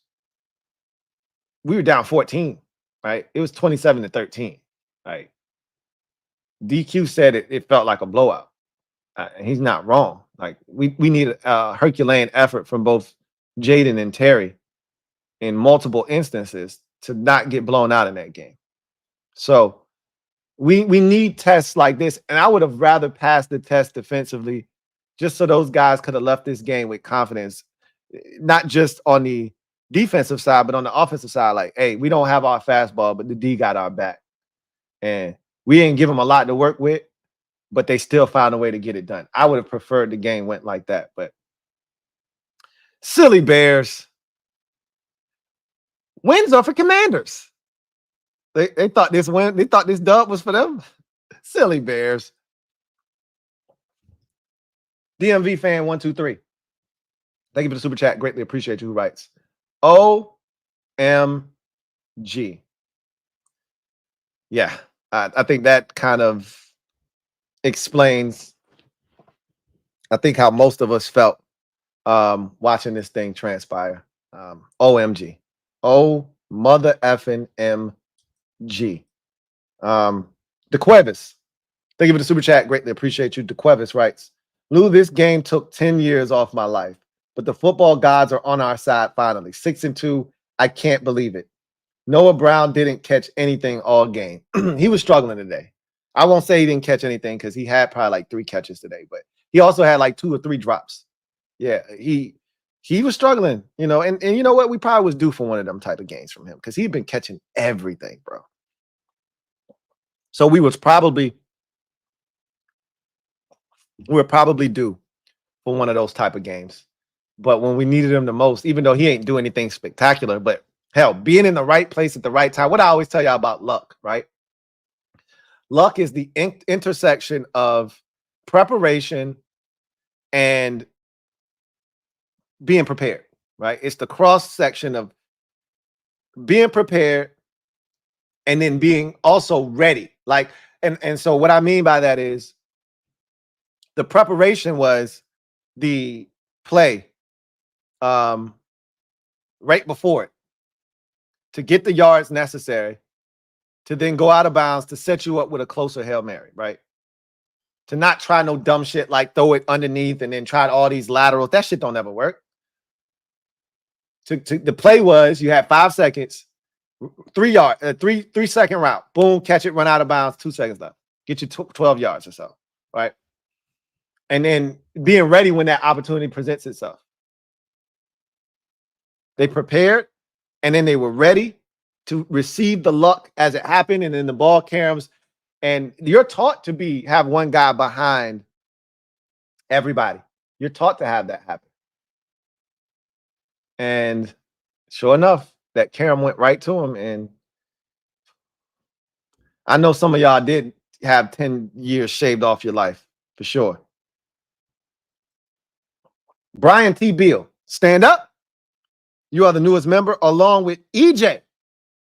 We were down 14, right? It was 27-13, right? DQ said it felt like a blowout. He's not wrong. Like we need a Herculean effort from both Jaden and Terry in multiple instances to not get blown out in that game. So we need tests like this, and I would have rather passed the test defensively, just so those guys could have left this game with confidence, not just on the defensive side, but on the offensive side. Like, hey, we don't have our fastball, but the D got our back, and we didn't give them a lot to work with, but they still found a way to get it done. I would have preferred the game went like that, but silly Bears. Wins are for Commanders. They thought this win, they thought this dub was for them. Silly Bears. DMV fan 123. Thank you for the super chat. Greatly appreciate you. Who writes OMG. Yeah, I think that kind of explains, I think, how most of us felt watching this thing transpire. OMG. Oh, mother effing MG. DeQuevis. Thank you for the super chat. Greatly appreciate you. DeQuevis writes, Lou, this game took 10 years off my life, but the football gods are on our side finally. 6-2. I can't believe it. Noah Brown didn't catch anything all game. He was struggling today. I won't say he didn't catch anything because he had probably like 3 catches today, but he also had like 2 or 3 drops. Yeah, he was struggling, you know, and you know what? We probably was due for one of them type of games from him because he'd been catching everything, bro. So we were probably due for one of those type of games. But when we needed him the most, even though he ain't do anything spectacular, but hell, being in the right place at the right time. What I always tell y'all about luck, right? Luck is the intersection of preparation and being prepared, right? It's the cross section of being prepared and then being also ready. Like, and so what I mean by that is the preparation was the play right before it to get the yards necessary to then go out of bounds to set you up with a closer Hail Mary, right? To not try no dumb shit like throw it underneath and then try all these laterals. That shit don't ever work. The play was you had 5 seconds, 3 yard, 3-second route. Boom, catch it, run out of bounds, 2 seconds left. Get you 12 yards or so, right? And then being ready when that opportunity presents itself. They prepared, and then they were ready to receive the luck as it happened, and then the ball caroms. And you're taught to have one guy behind everybody. You're taught to have that happen. And sure enough, that carom went right to him. And I know some of y'all did have 10 years shaved off your life, for sure. Brian T. Beal, stand up. You are the newest member, along with EJ.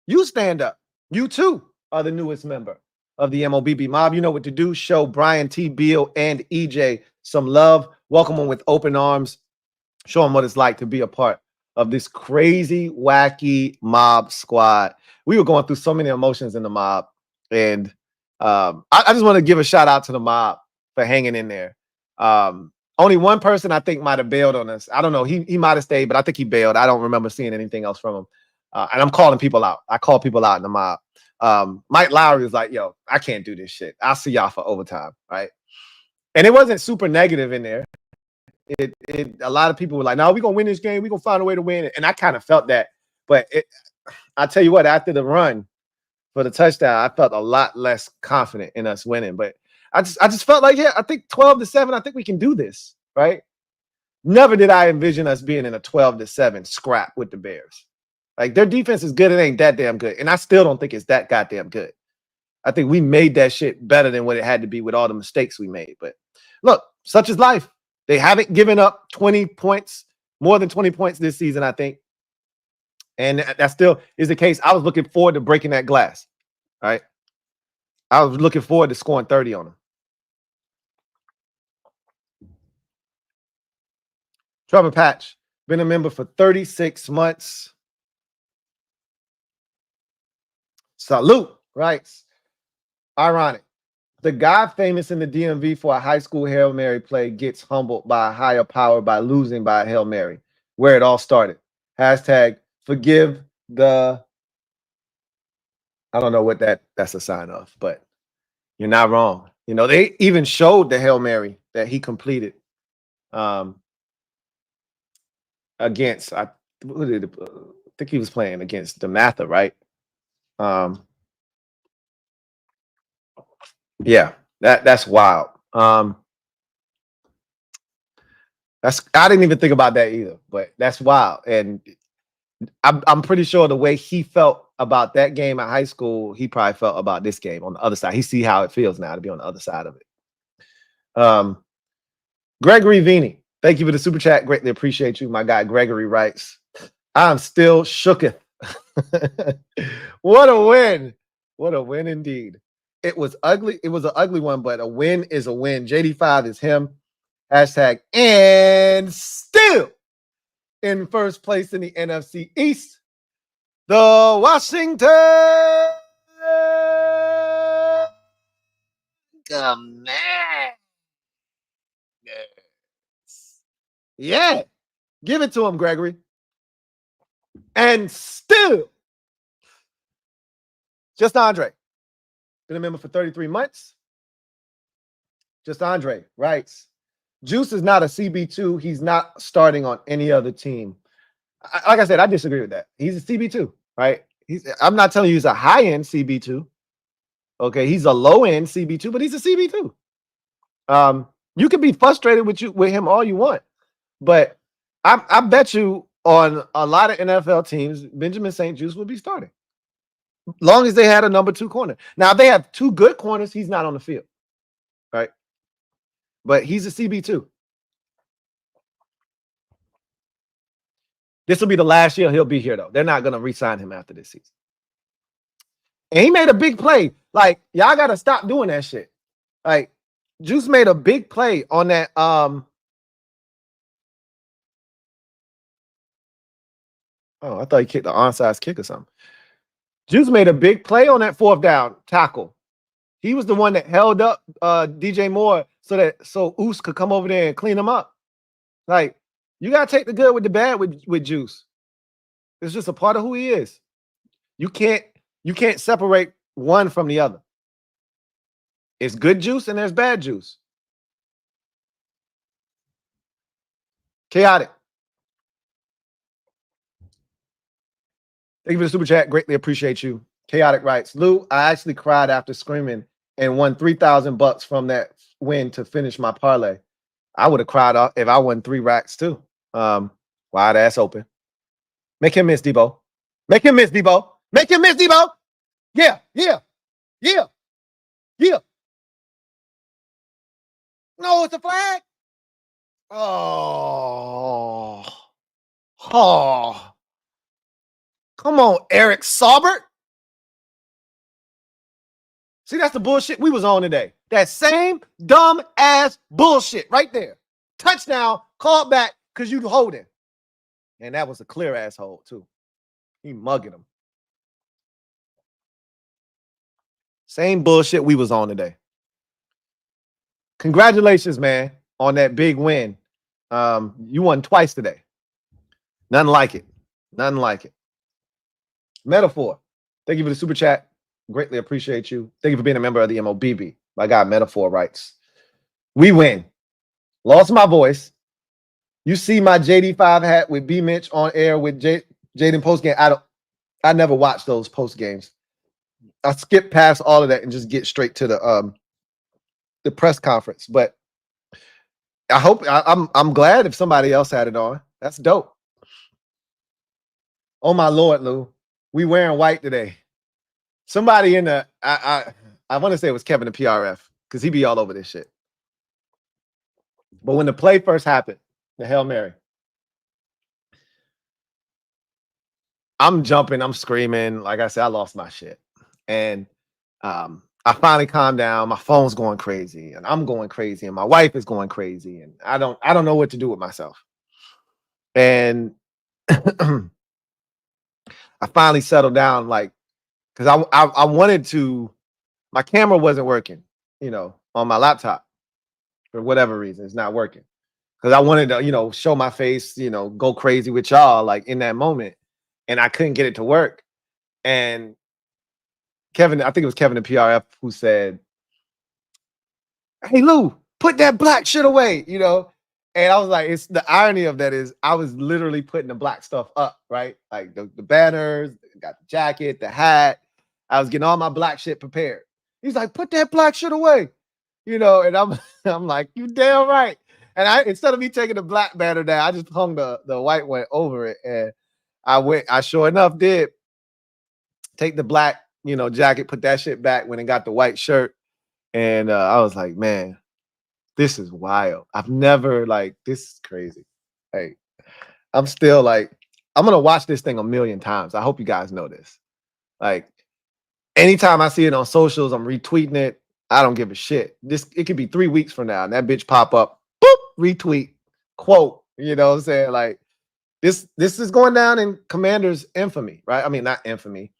You stand up. You too are the newest member of the MOBB mob. You know what to do. Show Brian T. Beal and EJ some love. Welcome them with open arms. Show them what it's like to be a part of this crazy, wacky mob squad. We were going through so many emotions in the mob. And I just want to give a shout out to the mob for hanging in there. Only one person I think might have bailed on us. I don't know. He might have stayed, but I think he bailed. I don't remember seeing anything else from him. And I'm calling people out. I call people out in the mob. Mike Lowry was like, yo, I can't do this shit. I'll see y'all for overtime, right? And it wasn't super negative in there. A lot of people were like, no, we're going to win this game. We're going to find a way to win it. And I kind of felt that. But I tell you what, after the run for the touchdown, I felt a lot less confident in us winning. But I just felt like, yeah, I think 12-7, I think we can do this, right? Never did I envision us being in a 12-7 scrap with the Bears. Like, their defense is good. It ain't that damn good. And I still don't think it's that goddamn good. I think we made that shit better than what it had to be with all the mistakes we made. But look, such is life. They haven't given up 20 points, more than 20 points this season, I think. And that still is the case. I was looking forward to breaking that glass. right? I was looking forward to scoring 30 on him. Trevor Patch, been a member for 36 months. Salute, writes. Ironic. The guy famous in the DMV for a high school Hail Mary play gets humbled by a higher power by losing by a Hail Mary. Where it all started. Hashtag forgive the... I don't know what that's a sign of, but you're not wrong. You know, they even showed the Hail Mary that he completed against, I think he was playing against DeMatha, right? Yeah, that's wild. I didn't even think about that either, but that's wild. And I'm pretty sure the way he felt about that game at high school, he probably felt about this game on the other side. He see how it feels now to be on the other side of it. Gregory Vini, thank you for the super chat. Greatly appreciate you. My guy Gregory writes, I'm still shooketh. What a win. What a win indeed. It was ugly. It was an ugly one, but a win is a win. JD5 is him. Hashtag and still in first place in the NFC East, the Washington Commanders. Yeah. Give it to him, Gregory. And still, Just Andre. Been a member for 33 months. Just Andre writes, Juice is not a CB2. He's not starting on any other team. Like I said, I disagree with that. He's a CB2, right? I'm not telling you he's a high-end CB2. Okay, he's a low-end CB2, but he's a CB2. You can be frustrated with him all you want, but I bet you on a lot of NFL teams, Benjamin St. Juice will be starting. Long as they had a number 2 corner. Now, if they have 2 good corners, he's not on the field, right? But he's a CB2. This will be the last year he'll be here, though. They're not going to re-sign him after this season. And he made a big play. Like, y'all got to stop doing that shit. Like, Juice made a big play on that. Oh, I thought he kicked the onside kick or something. Juice made a big play on that 4th down tackle. He was the one that held up DJ Moore so Oos could come over there and clean him up. Like, you got to take the good with the bad with Juice. It's just a part of who he is. You can't separate one from the other. It's good Juice and there's bad Juice. Chaotic. Thank you for the super chat. Greatly appreciate you. Chaotic writes, Lou, I actually cried after screaming and won $3,000 from that win to finish my parlay. I would have cried if I won 3 racks too. Wide ass open. Make him miss, Debo. Make him miss, Debo. Make him miss, Debo. Yeah. No, it's a flag. Oh. Come on, Eric Saubert. See, that's the bullshit we was on today. That same dumb ass bullshit right there. Touchdown, called back because you holding. And that was a clear ass hold, too. He mugging him. Same bullshit we was on today. Congratulations, man, on that big win. You won twice today. Nothing like it. Nothing like it. Metaphor. Thank you for the super chat. Greatly appreciate you. Thank you for being a member of the MOBB. My guy Metaphor writes, we win. Lost my voice. You see my JD5 hat with B Mitch on air with Jaden postgame. I never watch those post games. I skip past all of that and just get straight to the press conference. But I hope I'm glad if somebody else had it on. That's dope. Oh my Lord, Lou. We wearing white today. Somebody in the I want to say it was Kevin the PRF because he be all over this shit. But when the play first happened, the Hail Mary, I'm jumping, I'm screaming. Like I said, I lost my shit. And I finally calmed down. My phone's going crazy, and I'm going crazy, and my wife is going crazy, and I don't know what to do with myself. And I finally settled down, like, because I wanted to. My camera wasn't working, on my laptop for whatever reason. It's not working because I wanted to, show my face, go crazy with y'all, like in that moment, and I couldn't get it to work. And Kevin, I think it was Kevin in PRF who said, "Hey Lou, put that black shit away," And I was like, it's the irony of that is I was literally putting the black stuff up, right? Like the banners, got the jacket, the hat. I was getting all my black shit prepared. He's like, put that black shit away, and I'm I'm like, you damn right. And I, instead of me taking the black banner down, I just hung the white one over it. And I sure enough did take the black, jacket, put that shit back when it got the white shirt. And I was like, man, this is wild. I've never, like, this is crazy. Hey, I'm still like, I'm gonna watch this thing a million times. I hope you guys know this. Like, anytime I see it on socials, I'm retweeting it. I don't give a shit. It could be 3 weeks from now, and that bitch pop up, boop, retweet, quote. You know what I'm saying? Like, this is going down in Commander's infamy, right? I mean, not infamy,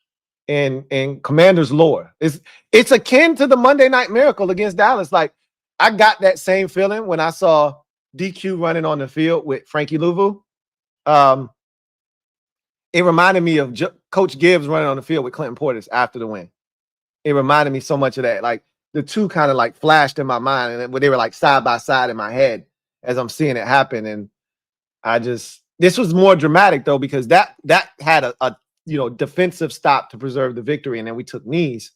in Commander's lore. It's akin to the Monday Night Miracle against Dallas. Like, I got that same feeling when I saw DQ running on the field with Frankie Louvu. It reminded me of Coach Gibbs running on the field with Clinton Portis after the win. It reminded me so much of that. Like, the two kind of like flashed in my mind, and they were like side by side in my head as I'm seeing it happen. And this was more dramatic though, because that had a defensive stop to preserve the victory, and then we took knees.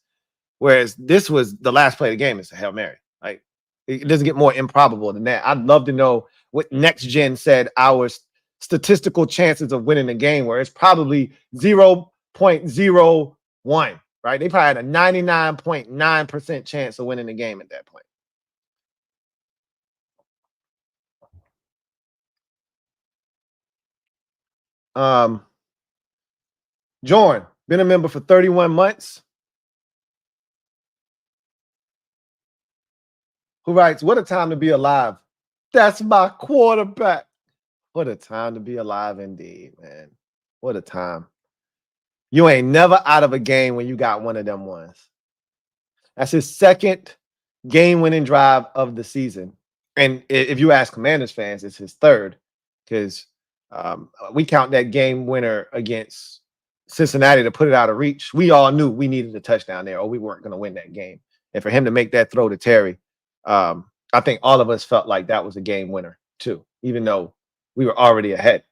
Whereas this was the last play of the game. It's a Hail Mary. Like, it doesn't get more improbable than that. I'd love to know what Next Gen said our statistical chances of winning the game were. It's probably 0.01, right? They probably had a 99.9% chance of winning the game at that point. Jorn, been a member for 31 months. Who writes, what a time to be alive. That's my quarterback. What a time to be alive indeed, man. What a time. You ain't never out of a game when you got one of them ones. That's his second game-winning drive of the season. And if you ask Commanders fans, it's his third, because we count that game winner against Cincinnati to put it out of reach. We all knew we needed a touchdown there or we weren't going to win that game. And for him to make that throw to Terry, I think all of us felt like that was a game winner too, even though we were already ahead.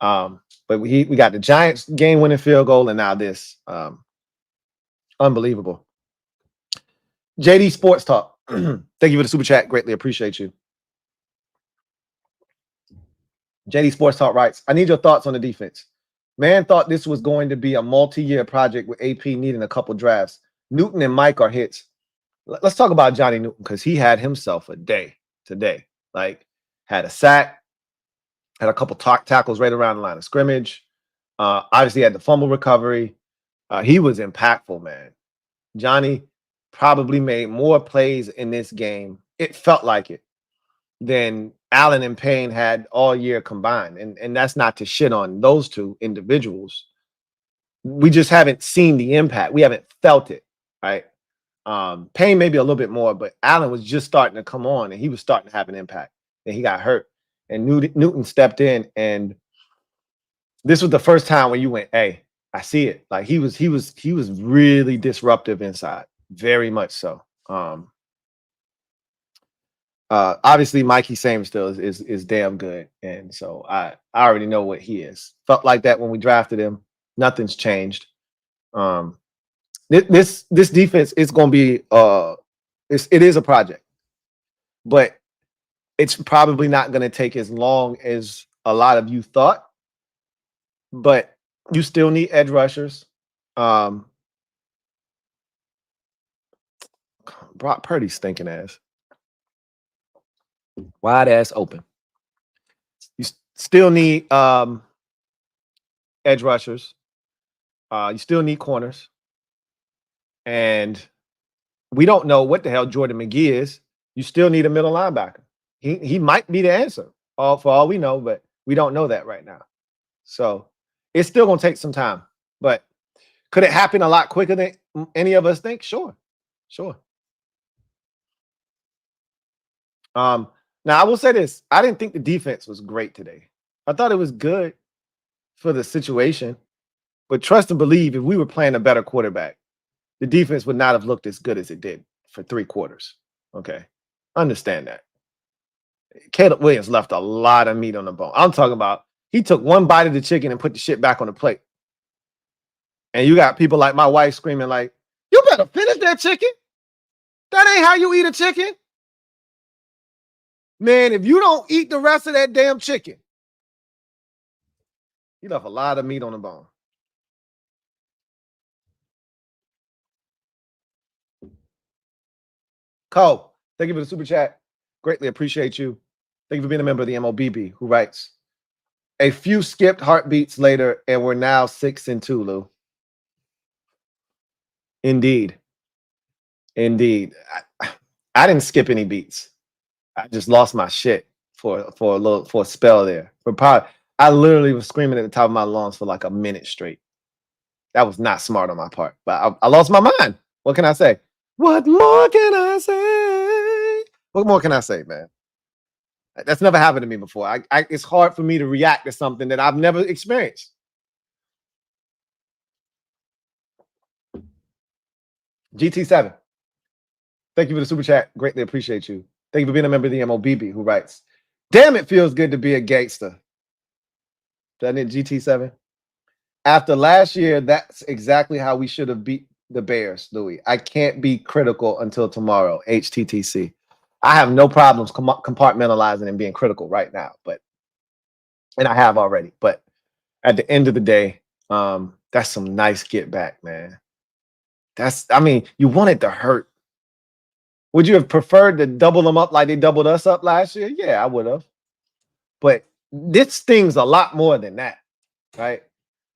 But we got the Giants game-winning field goal, and now this. Unbelievable. JD Sports Talk. Thank you for the super chat. Greatly appreciate you. JD Sports Talk writes, I need your thoughts on the defense. Man thought this was going to be a multi-year project with AP needing a couple drafts. Newton and Mike are hits. Let's talk about Johnny Newton, because he had himself a day today. Like, had a sack, had a couple tackles right around the line of scrimmage. Obviously had the fumble recovery. He was impactful, man. Johnny probably made more plays in this game, it felt like it, than Allen and Payne had all year combined. And that's not to shit on those two individuals. We just haven't seen the impact. We haven't felt it, right? Payne maybe a little bit more, but Allen was just starting to come on, and he was starting to have an impact. And he got hurt. And Newton stepped in, and this was the first time when you went, hey, I see it. Like, he was really disruptive inside, very much so. Obviously Mikey Sainristil is damn good, and so I already know what he is. Felt like that when we drafted him. Nothing's changed. This defense is going to be it is a project, but it's probably not going to take as long as a lot of you thought. But you still need edge rushers. Brock Purdy's stinking ass. Wide ass open. You still need edge rushers. You still need corners. And We don't know what the hell Jordan McGee is. You still need a middle linebacker. He might be the answer, for all we know, but we don't know that right now. So it's still going to take some time. But could it happen a lot quicker than any of us think? Sure. Now I will say this. I didn't think the defense was great today. I thought it was good for the situation. But trust and believe, if we were playing a better quarterback, the defense would not have looked as good as it did for 3 quarters. Okay. Understand that. Caleb Williams left a lot of meat on the bone. I'm talking about he took one bite of the chicken and put the shit back on the plate. And you got people like my wife screaming like, you better finish that chicken. That ain't how you eat a chicken. Man, if you don't eat the rest of that damn chicken, you left a lot of meat on the bone. Cole, thank you for the super chat. Greatly appreciate you. Thank you for being a member of the MOBB, who writes, a few skipped heartbeats later, and we're now 6-2, Lou. Indeed. I didn't skip any beats. I just lost my shit for a spell there. I literally was screaming at the top of my lungs for like a minute straight. That was not smart on my part, but I lost my mind. What can I say? What more can I say? What more can I say, man? That's never happened to me before. It's hard for me to react to something that I've never experienced. GT7. Thank you for the super chat. Greatly appreciate you. Thank you for being a member of the MOBB, who writes, damn, it feels good to be a gangster. Doesn't it, GT7? After last year, that's exactly how we should have beat the Bears, Louie. I can't be critical until tomorrow, HTTC. I have no problems compartmentalizing and being critical right now, and I have already. But at the end of the day, that's some nice get back, man. You want it to hurt. Would you have preferred to double them up like they doubled us up last year? Yeah, I would have. But this stings a lot more than that, right?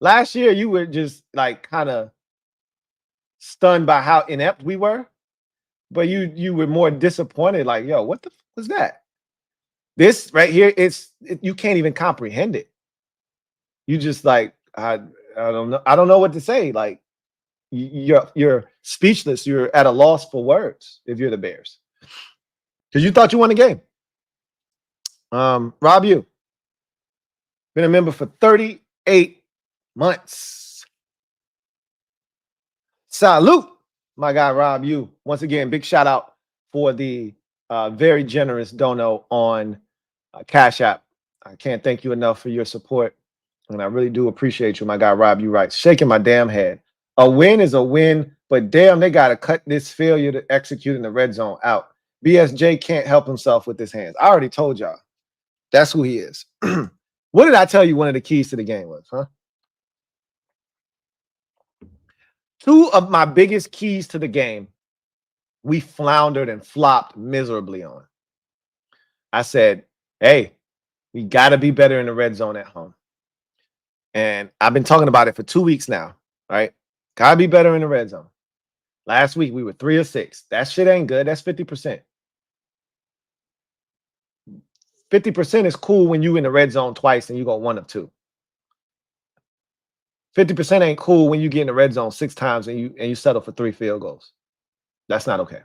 Last year, you were just like kind of stunned by how inept we were, but you were more disappointed. Like, yo, what the fuck was that? This right here, you can't even comprehend it. You just like, I don't know. I don't know what to say. Like, you're speechless. You're at a loss for words if you're the Bears, because you thought you won the game. Rob, you been a member for 38 months. Salute, my guy Rob. You once again, big shout out for the very generous dono on Cash App. I can't thank you enough for your support, and I really do appreciate you, my guy Rob. You right, shaking my damn head. A win is a win, but damn, they got to cut this failure to execute in the red zone out. BSJ can't help himself with his hands. I already told y'all. That's who he is. What did I tell you one of the keys to the game was, huh? 2 of my biggest keys to the game, we floundered and flopped miserably on. I said, hey, we got to be better in the red zone at home. And I've been talking about it for 2 weeks now, right? Got to be better in the red zone. Last week, we were 3 of 6. That shit ain't good. That's 50%. 50% is cool when you in the red zone twice and you go 1 of 2. 50% ain't cool when you get in the red zone 6 times and you settle for 3 field goals. That's not okay.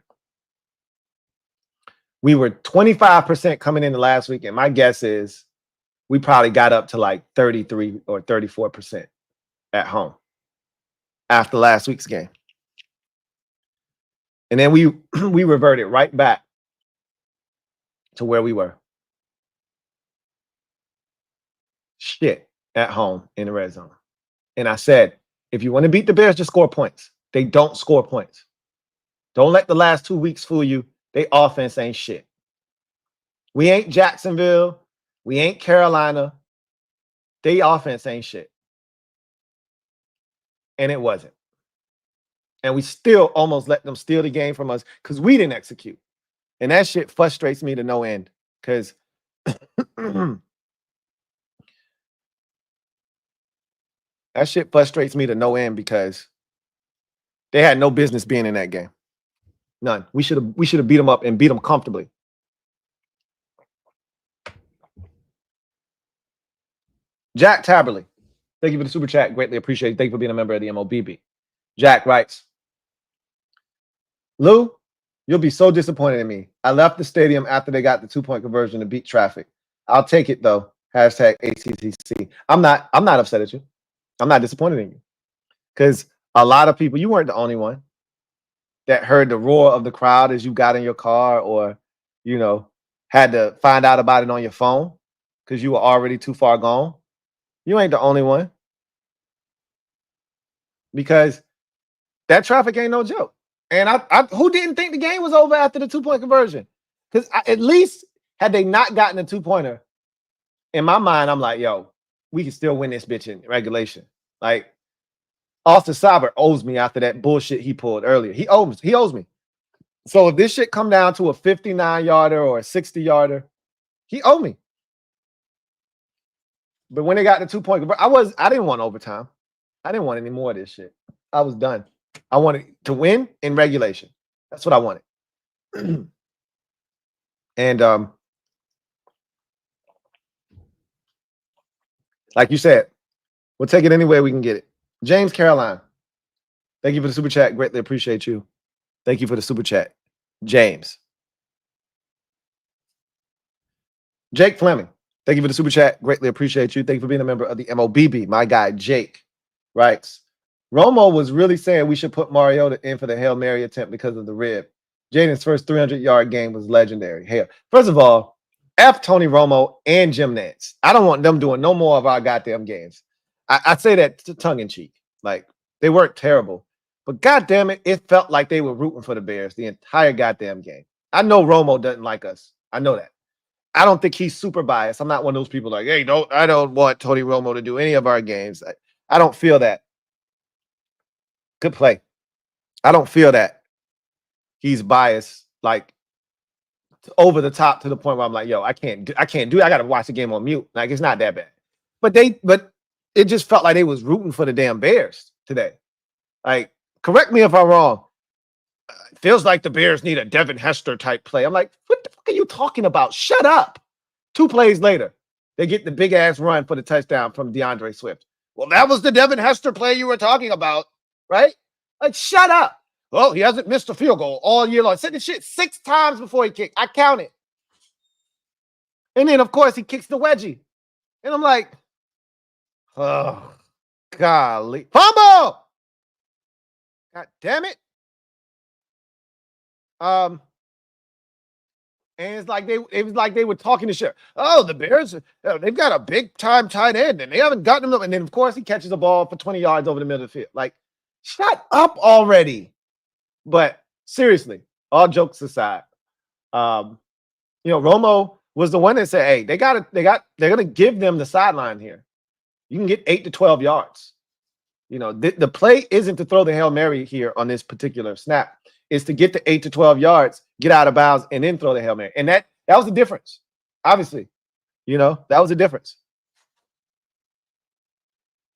We were 25% coming into last week, and my guess is we probably got up to like 33 or 34% at home after last week's game. And then we reverted right back to where we were. Shit at home in the red zone. And I said, if you want to beat the Bears, just score points. They don't score points. Don't let the last 2 weeks fool you. They offense ain't shit. We ain't Jacksonville. We ain't Carolina. They offense ain't shit. And it wasn't. And we still almost let them steal the game from us because we didn't execute. And that shit frustrates me to no end because that shit frustrates me to no end because they had no business being in that game. None. We should have beat them up and beat them comfortably. Jack Taberley, thank you for the super chat. Greatly appreciate it. Thank you for being a member of the MOBB. Jack writes, Lou, you'll be so disappointed in me. I left the stadium after they got the 2-point conversion to beat traffic. I'll take it though. Hashtag ATTC. I'm not upset at you. I'm not disappointed in you. Because a lot of people, you weren't the only one that heard the roar of the crowd as you got in your car, or, you know, had to find out about it on your phone because you were already too far gone. You ain't the only one. Because that traffic ain't no joke. And I who didn't think the game was over after the 2-point conversion? Because at least had they not gotten a 2-pointer, in my mind, I'm like, yo, we can still win this bitch in regulation. Like, Austin Sauber owes me after that bullshit he pulled earlier. He owes me. So if this shit come down to a 59-yarder or a 60-yarder, he owed me. But when they got the 2-point, I didn't want overtime. I didn't want any more of this shit. I was done. I wanted to win in regulation. That's what I wanted. And like you said, we'll take it any way we can get it. James Caroline, thank you for the super chat. Greatly appreciate you. Thank you for the super chat. James. Jake Fleming, thank you for the super chat. Greatly appreciate you. Thank you for being a member of the MOBB. My guy, Jake, writes, Romo was really saying we should put Mariota in for the Hail Mary attempt because of the rib. Jaden's first 300-yard game was legendary. Hell, first of all, F Tony Romo and Jim Nantz. I don't want them doing no more of our goddamn games. I say that tongue in cheek. Like, they weren't terrible. But goddamn it, it felt like they were rooting for the Bears the entire goddamn game. I know Romo doesn't like us. I know that. I don't think he's super biased. I'm not one of those people like, hey, I don't want Tony Romo to do any of our games. I don't feel that. Good play. I don't feel that he's biased, like, over the top to the point where I'm like, yo, I can't do it. I got to watch the game on mute. Like, it's not that bad. But it just felt like they was rooting for the damn Bears today. Like, correct me if I'm wrong. It feels like the Bears need a Devin Hester type play. I'm like, what the fuck are you talking about? Shut up. 2 plays later, they get the big ass run for the touchdown from DeAndre Swift. Well, that was the Devin Hester play you were talking about, right? Like, shut up. Well, he hasn't missed a field goal all year long. I said this shit 6 times before he kicked. I counted. And then, of course, he kicks the wedgie. And I'm like, oh, golly. Fumble! God damn it. And it was like they were talking to shit. Oh, the Bears, they've got a big time tight end, and they haven't gotten him. And then, of course, he catches the ball for 20 yards over the middle of the field. Like, shut up already. But seriously, all jokes aside, Romo was the one that said, hey, they're gonna give them the sideline here. You can get 8 to 12 yards. The play isn't to throw the Hail Mary here on this particular snap. It's to get to 8 to 12 yards, get out of bounds, and then throw the Hail Mary. And that was the difference. Obviously, that was the difference.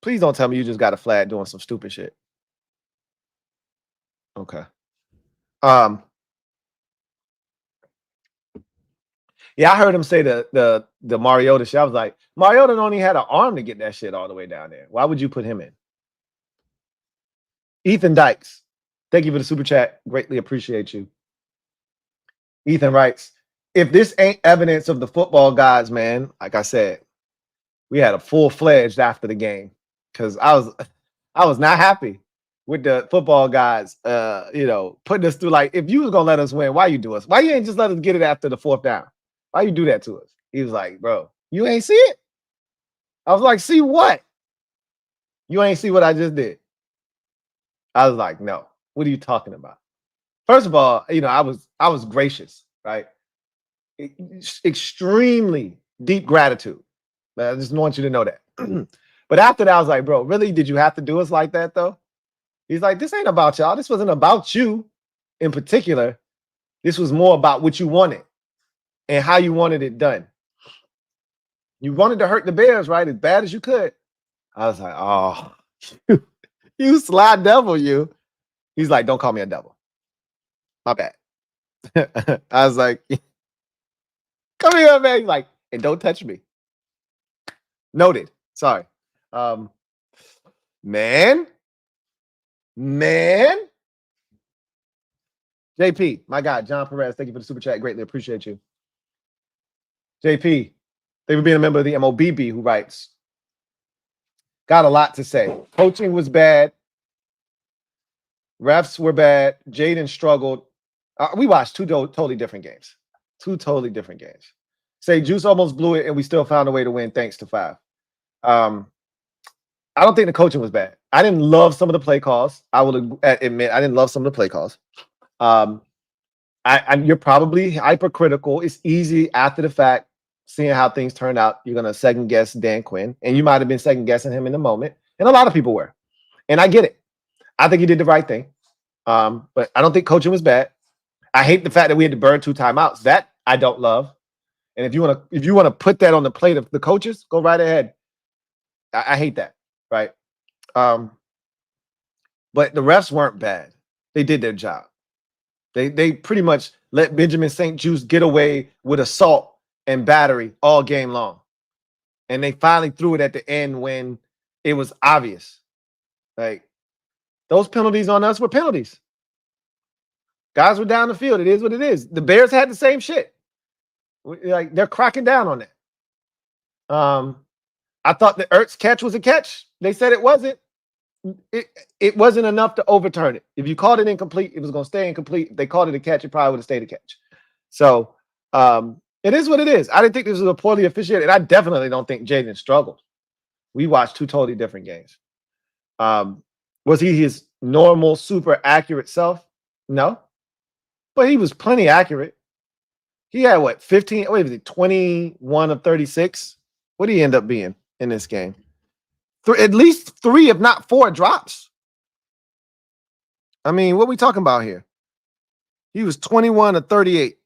Please don't tell me you just got a flag doing some stupid shit. Okay. Yeah, I heard him say the Mariota shit. I was like, Mariota only had an arm to get that shit all the way down there. Why would you put him in? Ethan Dykes, thank you for the super chat. Greatly appreciate you. Ethan writes, if this ain't evidence of the football gods, man, like I said, we had a full-fledged after the game because I was not happy with the football guys, putting us through. Like, if you was gonna let us win, why you do us? Why you ain't just let us get it after the 4th down? Why you do that to us? He was like, bro, you ain't see it? I was like, see what? You ain't see what I just did? I was like, no. What are you talking about? First of all, I was gracious, right? Extremely deep gratitude. I just want you to know that. But after that, I was like, bro, really? Did you have to do us like that, though? He's like, this ain't about y'all. This wasn't about you in particular. This was more about what you wanted and how you wanted it done. You wanted to hurt the Bears, right? As bad as you could. I was like, oh, you sly devil, you. He's like, don't call me a devil. My bad. I was like, come here, man. He's like, and don't touch me. Noted. Sorry. Man. JP, my guy, John Perez, thank you for the super chat. Greatly appreciate you. JP, thank you for being a member of the MOBB who writes, got a lot to say. Coaching was bad. Refs were bad. Jaden struggled. We watched two totally different games. Two totally different games. Say Juice almost blew it, and we still found a way to win thanks to 5. I don't think the coaching was bad. I didn't love some of the play calls. I will admit I didn't love some of the play calls. You're probably hypercritical. It's easy after the fact, seeing how things turned out. You're going to second guess Dan Quinn, and you might have been second guessing him in the moment. And a lot of people were. And I get it. I think he did the right thing. But I don't think coaching was bad. I hate the fact that we had to burn 2 timeouts. That I don't love. And if you want to put that on the plate of the coaches, go right ahead. I hate that. Right. But the refs weren't bad. They did their job. They pretty much let Benjamin St. Juste get away with assault and battery all game long. And they finally threw it at the end when it was obvious. Like, those penalties on us were penalties. Guys were down the field. It is what it is. The Bears had the same shit. Like, they're cracking down on it. I thought the Ertz catch was a catch. They said it wasn't. It wasn't enough to overturn it. If you called it incomplete, it was going to stay incomplete. If they called it a catch, it probably would have stayed a catch. So it is what it is. I didn't think this was a poorly officiated. I definitely don't think Jaden struggled. We watched 2 totally different games. Was he his normal, super accurate self? No. But he was plenty accurate. He had what, 15? Wait, was it 21 of 36? What did he end up being in this game? At least 3, if not 4 drops. I mean, what are we talking about here? He was 21 of 38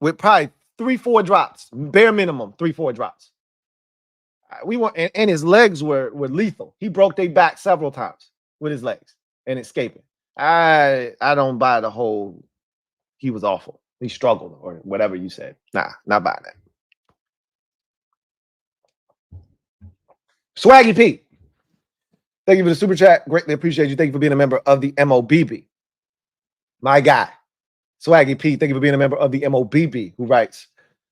with probably 3-4 drops, bare minimum 3-4 drops. We want, and his legs were lethal. He broke their back several times with his legs and escaping. I don't buy the whole he was awful. He struggled or whatever you said. Nah, not buying that. Swaggy Pete, thank you for the super chat. Greatly appreciate you. Thank you for being a member of the MOBB. My guy, Swaggy Pete, thank you for being a member of the MOBB, who writes,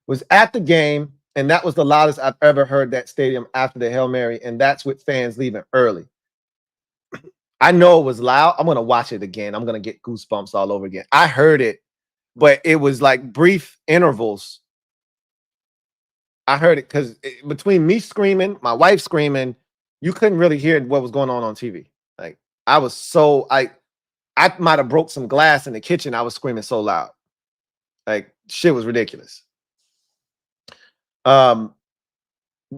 was at the game, and that was the loudest I've ever heard that stadium after the Hail Mary, and that's with fans leaving early. I know it was loud. I'm going to watch it again. I'm going to get goosebumps all over again. I heard it, but it was like brief intervals. I heard it because between me screaming, my wife screaming, you couldn't really hear what was going on TV. Like, I was so, I might have broke some glass in the kitchen. I was screaming so loud. Like, shit was ridiculous.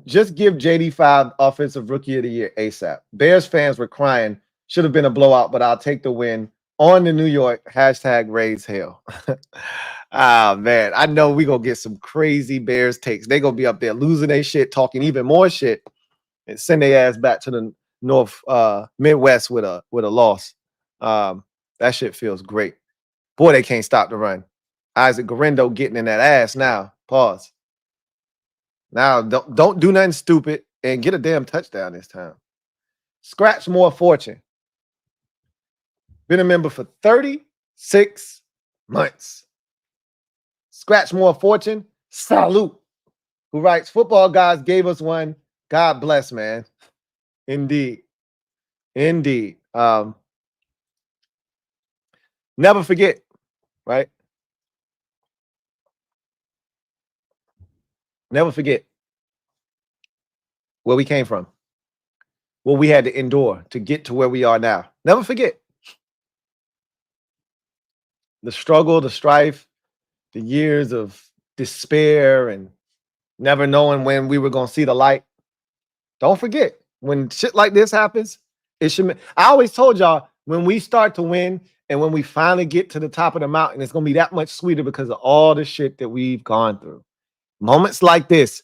Just give JD5 Offensive Rookie of the Year ASAP. Bears fans were crying. Should have been a blowout, but I'll take the win on the New York. # raise hell. Ah, man, I know we're going to get some crazy Bears takes. They're going to be up there losing their shit, talking even more shit, and send their ass back to the North Midwest with a loss. That shit feels great. Boy, they can't stop the run. Isaac Garendo getting in that ass now. Pause. Now, don't do nothing stupid and get a damn touchdown this time. Scratch More Fortune. Been a member for 36 months. Scratch More Fortune, salute. Who writes, football guys gave us one. God bless, man. Indeed. Indeed. Never forget, right? Never forget where we came from, what we had to endure to get to where we are now. Never forget the struggle, the strife, the years of despair and never knowing when we were going to see the light. Don't forget, when shit like this happens, it should. I always told y'all, when we start to win and when we finally get to the top of the mountain, it's going to be that much sweeter because of all the shit that we've gone through. Moments like this,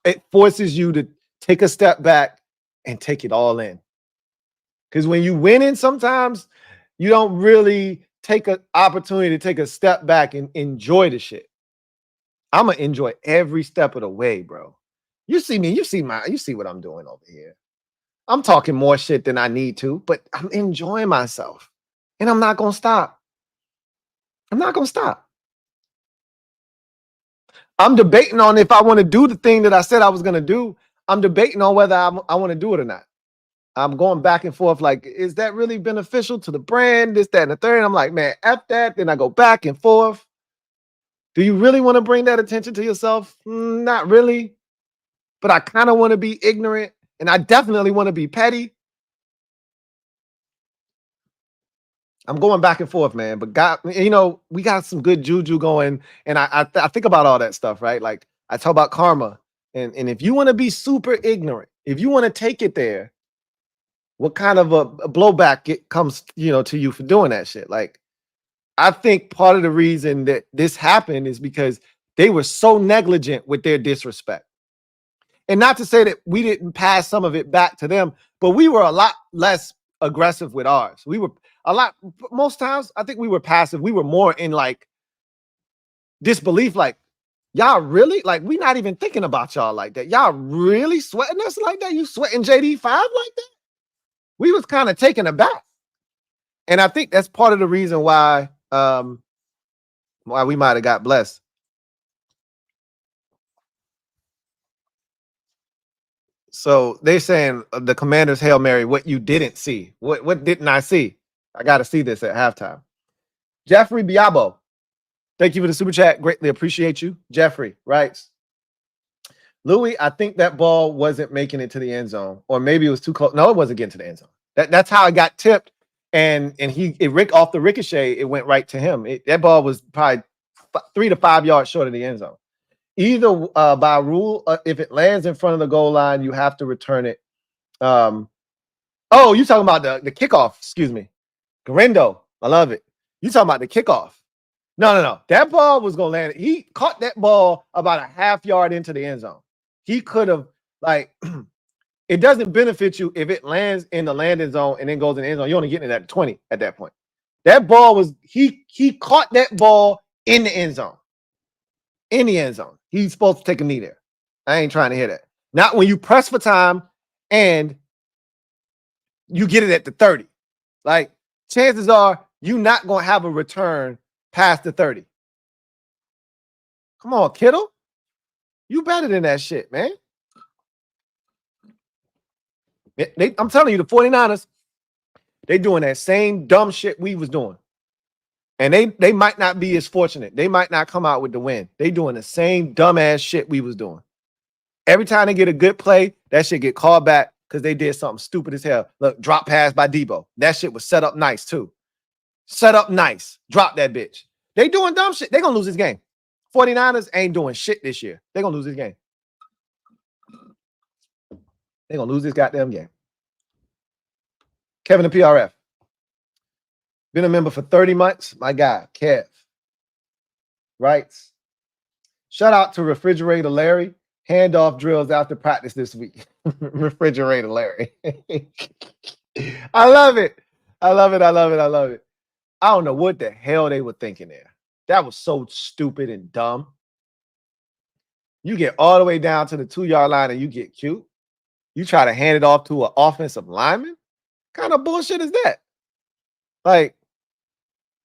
it forces you to take a step back and take it all in. Because when you winning, sometimes you don't really take an opportunity to take a step back and enjoy the shit. I'm gonna enjoy every step of the way, bro. You see me, you see what I'm doing over here. I'm talking more shit than I need to, but I'm enjoying myself. And I'm not gonna stop. I'm not gonna stop. I'm debating on if I want to do the thing that I said I was gonna do. I'm debating on whether I want to do it or not. I'm going back and forth, like, is that really beneficial to the brand? This, that, and the third. And I'm like, man, F that. Then I go back and forth. Do you really want to bring that attention to yourself? Not really. But I kind of want to be ignorant, and I definitely want to be petty. I'm going back and forth, man. But God, you know, we got some good juju going, and I think about all that stuff, right? Like I talk about karma, and if you want to be super ignorant, if you want to take it there, what kind of a blowback it comes, you know, to you for doing that shit? Like, I think part of the reason that this happened is because they were so negligent with their disrespect. And not to say that we didn't pass some of it back to them, but we were a lot less aggressive with ours. We were a lot, most times, I think we were passive. We were more in like disbelief, like, y'all really, like, we not even thinking about y'all like that. Y'all really sweating us like that? You sweating JD5 like that? We was kind of taken aback. And I think that's part of the reason why we might have got blessed. So they're saying the Commanders Hail Mary, what you didn't see. What didn't I see? I got to see this at halftime. Jeffrey Biabo, thank you for the super chat. Greatly appreciate you. Jeffrey writes, Louie, I think that ball wasn't making it to the end zone, or maybe it was too close. No, it wasn't getting to the end zone. That's how it got tipped, and off the ricochet, it went right to him. That ball was probably 3 to 5 yards short of the end zone. Either by rule, if it lands in front of the goal line, you have to return it. Oh, you talking about the kickoff? Excuse me, Garindo. I love it. You talking about the kickoff? No. That ball was gonna land. He caught that ball about a half yard into the end zone. He could have, like, it doesn't benefit you if it lands in the landing zone and then goes in the end zone. You're only getting it at 20 at that point. That ball was, he caught that ball in the end zone. In the end zone. He's supposed to take a knee there. I ain't trying to hear that. Not when you press for time and you get it at the 30. Like, chances are you're not going to have a return past the 30. Come on, Kittle. You better than that shit, man. I'm telling you, the 49ers, they doing that same dumb shit we was doing. And they might not be as fortunate. They might not come out with the win. They doing the same dumbass shit we was doing. Every time they get a good play, that shit get called back because they did something stupid as hell. Look, drop pass by Debo. That shit was set up nice too. Set up nice. Drop that bitch. They doing dumb shit. They gonna lose this game. 49ers ain't doing shit this year. They gonna lose this game. They gonna lose this goddamn game. Kevin the PRF. Been a member for 30 months. My guy, Kev, writes, shout out to Refrigerator Larry. Handoff drills after practice this week. Refrigerator Larry. I love it. I love it. I don't know what the hell they were thinking there. That was so stupid and dumb. You get all the way down to the 2-yard line and you get cute. You try to hand it off to an offensive lineman? What kind of bullshit is that? Like,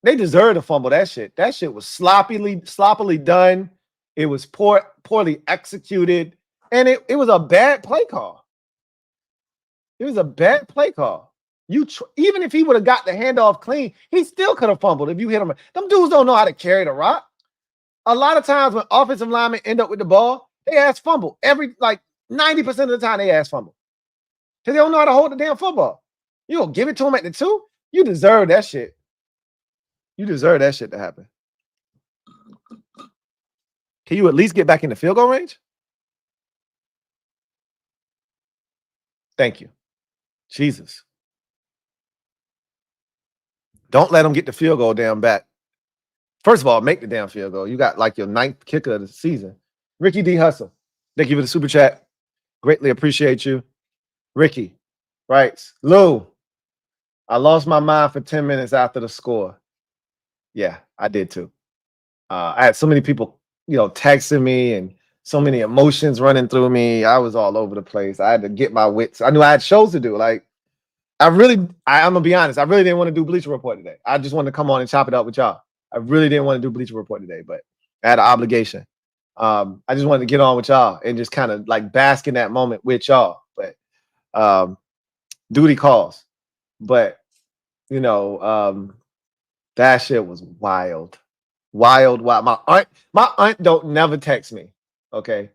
they deserve to fumble that shit. That shit was sloppily done. It was poorly executed. And it was a bad play call. It was a bad play call. Even if he would have got the handoff clean, he still could have fumbled if you hit him. Them dudes don't know how to carry the rock. A lot of times when offensive linemen end up with the ball, they ask fumble. 90% of the time they ask fumble. Because they don't know how to hold the damn football. You don't give it to them at the 2? You deserve that shit. You deserve that shit to happen. Can you at least get back in the field goal range? Thank you. Jesus. Don't let them get the field goal down back. First of all, make the damn field goal. You got like your 9th kicker of the season. Ricky D. Hustle. Thank you for the super chat. Greatly appreciate you. Ricky writes, Lou, I lost my mind for 10 minutes after the score. Yeah, I did too. I had so many people, texting me and so many emotions running through me. I was all over the place. I had to get my wits. I knew I had shows to do. Like, I'm gonna be honest. I really didn't want to do Bleacher Report today. I just wanted to come on and chop it up with y'all. I really didn't want to do Bleacher Report today, but I had an obligation. I just wanted to get on with y'all and just kind of like bask in that moment with y'all. But duty calls. But that shit was wild. Wild. My aunt don't never text me. Okay.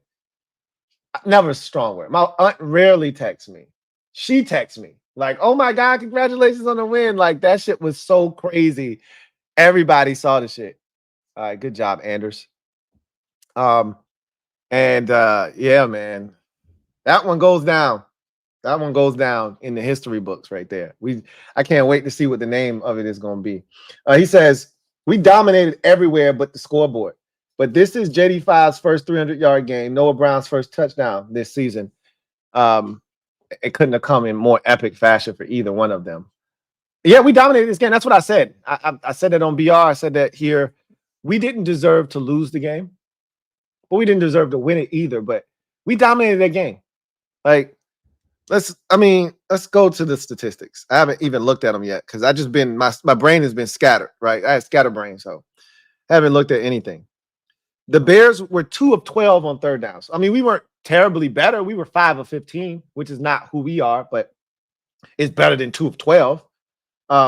Never a strong word. My aunt rarely texts me. She texts me like, "Oh my God, congratulations on the win." Like, that shit was so crazy. Everybody saw the shit. All right, good job, Anders. And yeah, man. That one goes down. That one goes down in the history books right there. I can't wait to see what the name of it is going to be. He says, "We dominated everywhere but the scoreboard. But this is JD5's first 300-yard game, Noah Brown's first touchdown this season. It couldn't have come in more epic fashion for either one of them." Yeah, we dominated this game. That's what I said. I said that on BR. I said that here. We didn't deserve to lose the game, but we didn't deserve to win it either. But we dominated that game. Like, let's go to the statistics. I haven't even looked at them yet because I just been my brain has been scattered, right? I had scatterbrain, so I haven't looked at anything. The Bears were 2 of 12 on third downs. I mean, we weren't terribly better. We were 5 of 15, which is not who we are, but it's better than 2 of 12.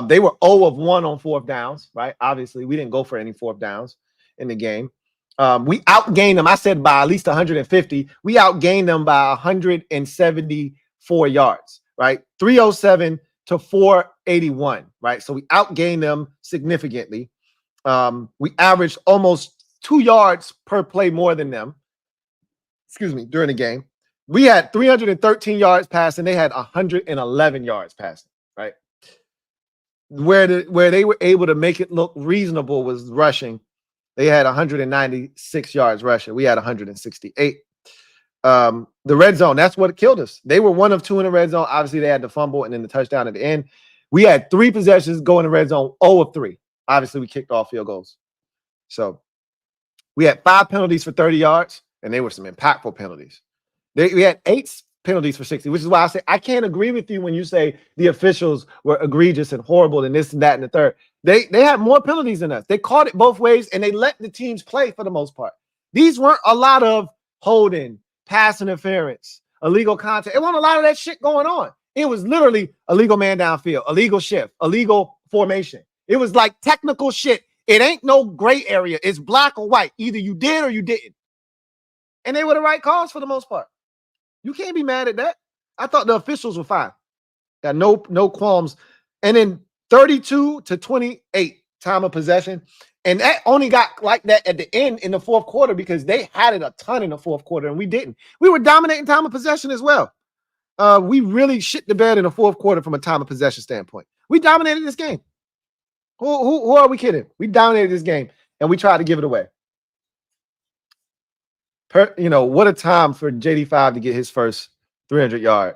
They were 0 of 1 on fourth downs, right? Obviously, we didn't go for any fourth downs in the game. We outgained them. I said by at least 150. We outgained them by 174 yards, right? 307 to 481, right? So we outgained them significantly. We averaged almost 2 yards per play more than them, during the game. We had 313 yards passing. They had 111 yards passing, right? Where they were able to make it look reasonable was rushing. They had 196 yards rushing. We had 168. The red zone, that's what killed us. They were 1 of 2 in the red zone. Obviously, they had the fumble and then the touchdown at the end. We had 3 possessions go in the red zone, 0 of 3. Obviously, we kicked off field goals. So we had 5 penalties for 30 yards, and they were some impactful penalties. We had 8 penalties for 60, which is why I say I can't agree with you when you say the officials were egregious and horrible and this and that and the third. They had more penalties than us. They caught it both ways, and they let the teams play for the most part. These weren't a lot of holding, pass interference, illegal contact. It wasn't a lot of that shit going on. It was literally illegal man downfield, illegal shift, illegal formation. It was like technical shit. It ain't no gray area. It's black or white. Either you did or you didn't. And they were the right calls for the most part. You can't be mad at that. I thought the officials were fine. Got no qualms. And then 32 to 28 time of possession. And that only got like that at the end in the fourth quarter because they had it a ton in the fourth quarter and we didn't. We were dominating time of possession as well. We really shit the bed in the fourth quarter from a time of possession standpoint. We dominated this game. Who are we kidding? We dominated this game and we tried to give it away. What a time for JD5 to get his first 300-yard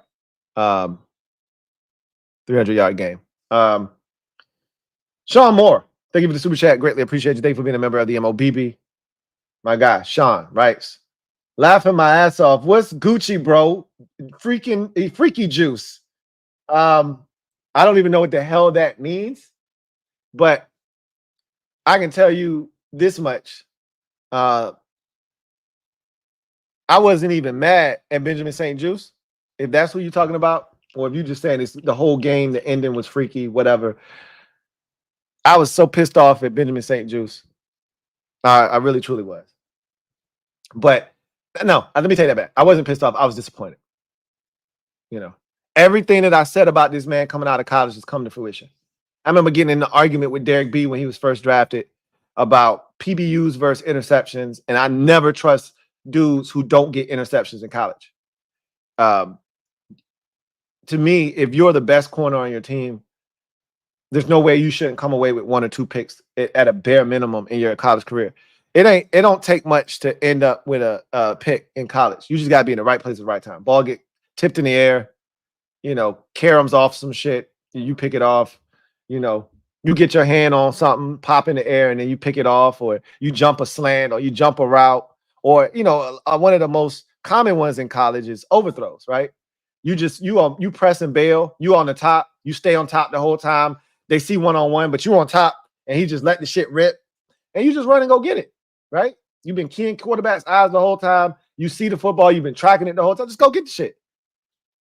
game. Sean Moore, thank you for the super chat. Greatly appreciate you. Thank you for being a member of the MOBB. My guy, Sean writes, laughing my ass off. What's Gucci, bro? Freaky juice. I don't even know what the hell that means, but I can tell you this much. I wasn't even mad at Benjamin St. Juice, if that's what you're talking about, or if you're just saying it's the whole game, the ending was freaky, whatever. I was so pissed off at Benjamin St. Juice. I really, truly was. But no, let me take that back. I wasn't pissed off. I was disappointed. Everything that I said about this man coming out of college has come to fruition. I remember getting in an argument with Derek B when he was first drafted about PBUs versus interceptions, and I never trust dudes who don't get interceptions in college. To me, if you're the best corner on your team, there's no way you shouldn't come away with 1 or 2 picks at a bare minimum in your college career. It don't take much to end up with a pick in college. You just got to be in the right place at the right time. Ball get tipped in the air, caroms off some shit. You pick it off, You get your hand on something, pop in the air, and then you pick it off, or you jump a slant, or you jump a route, or one of the most common ones in college is overthrows, right? You press and bail, you on the top, you stay on top the whole time. They see one-on-one, but you on top, and he just let the shit rip, and you just run and go get it, right? You've been keying quarterback's eyes the whole time. You see the football, you've been tracking it the whole time. Just go get the shit.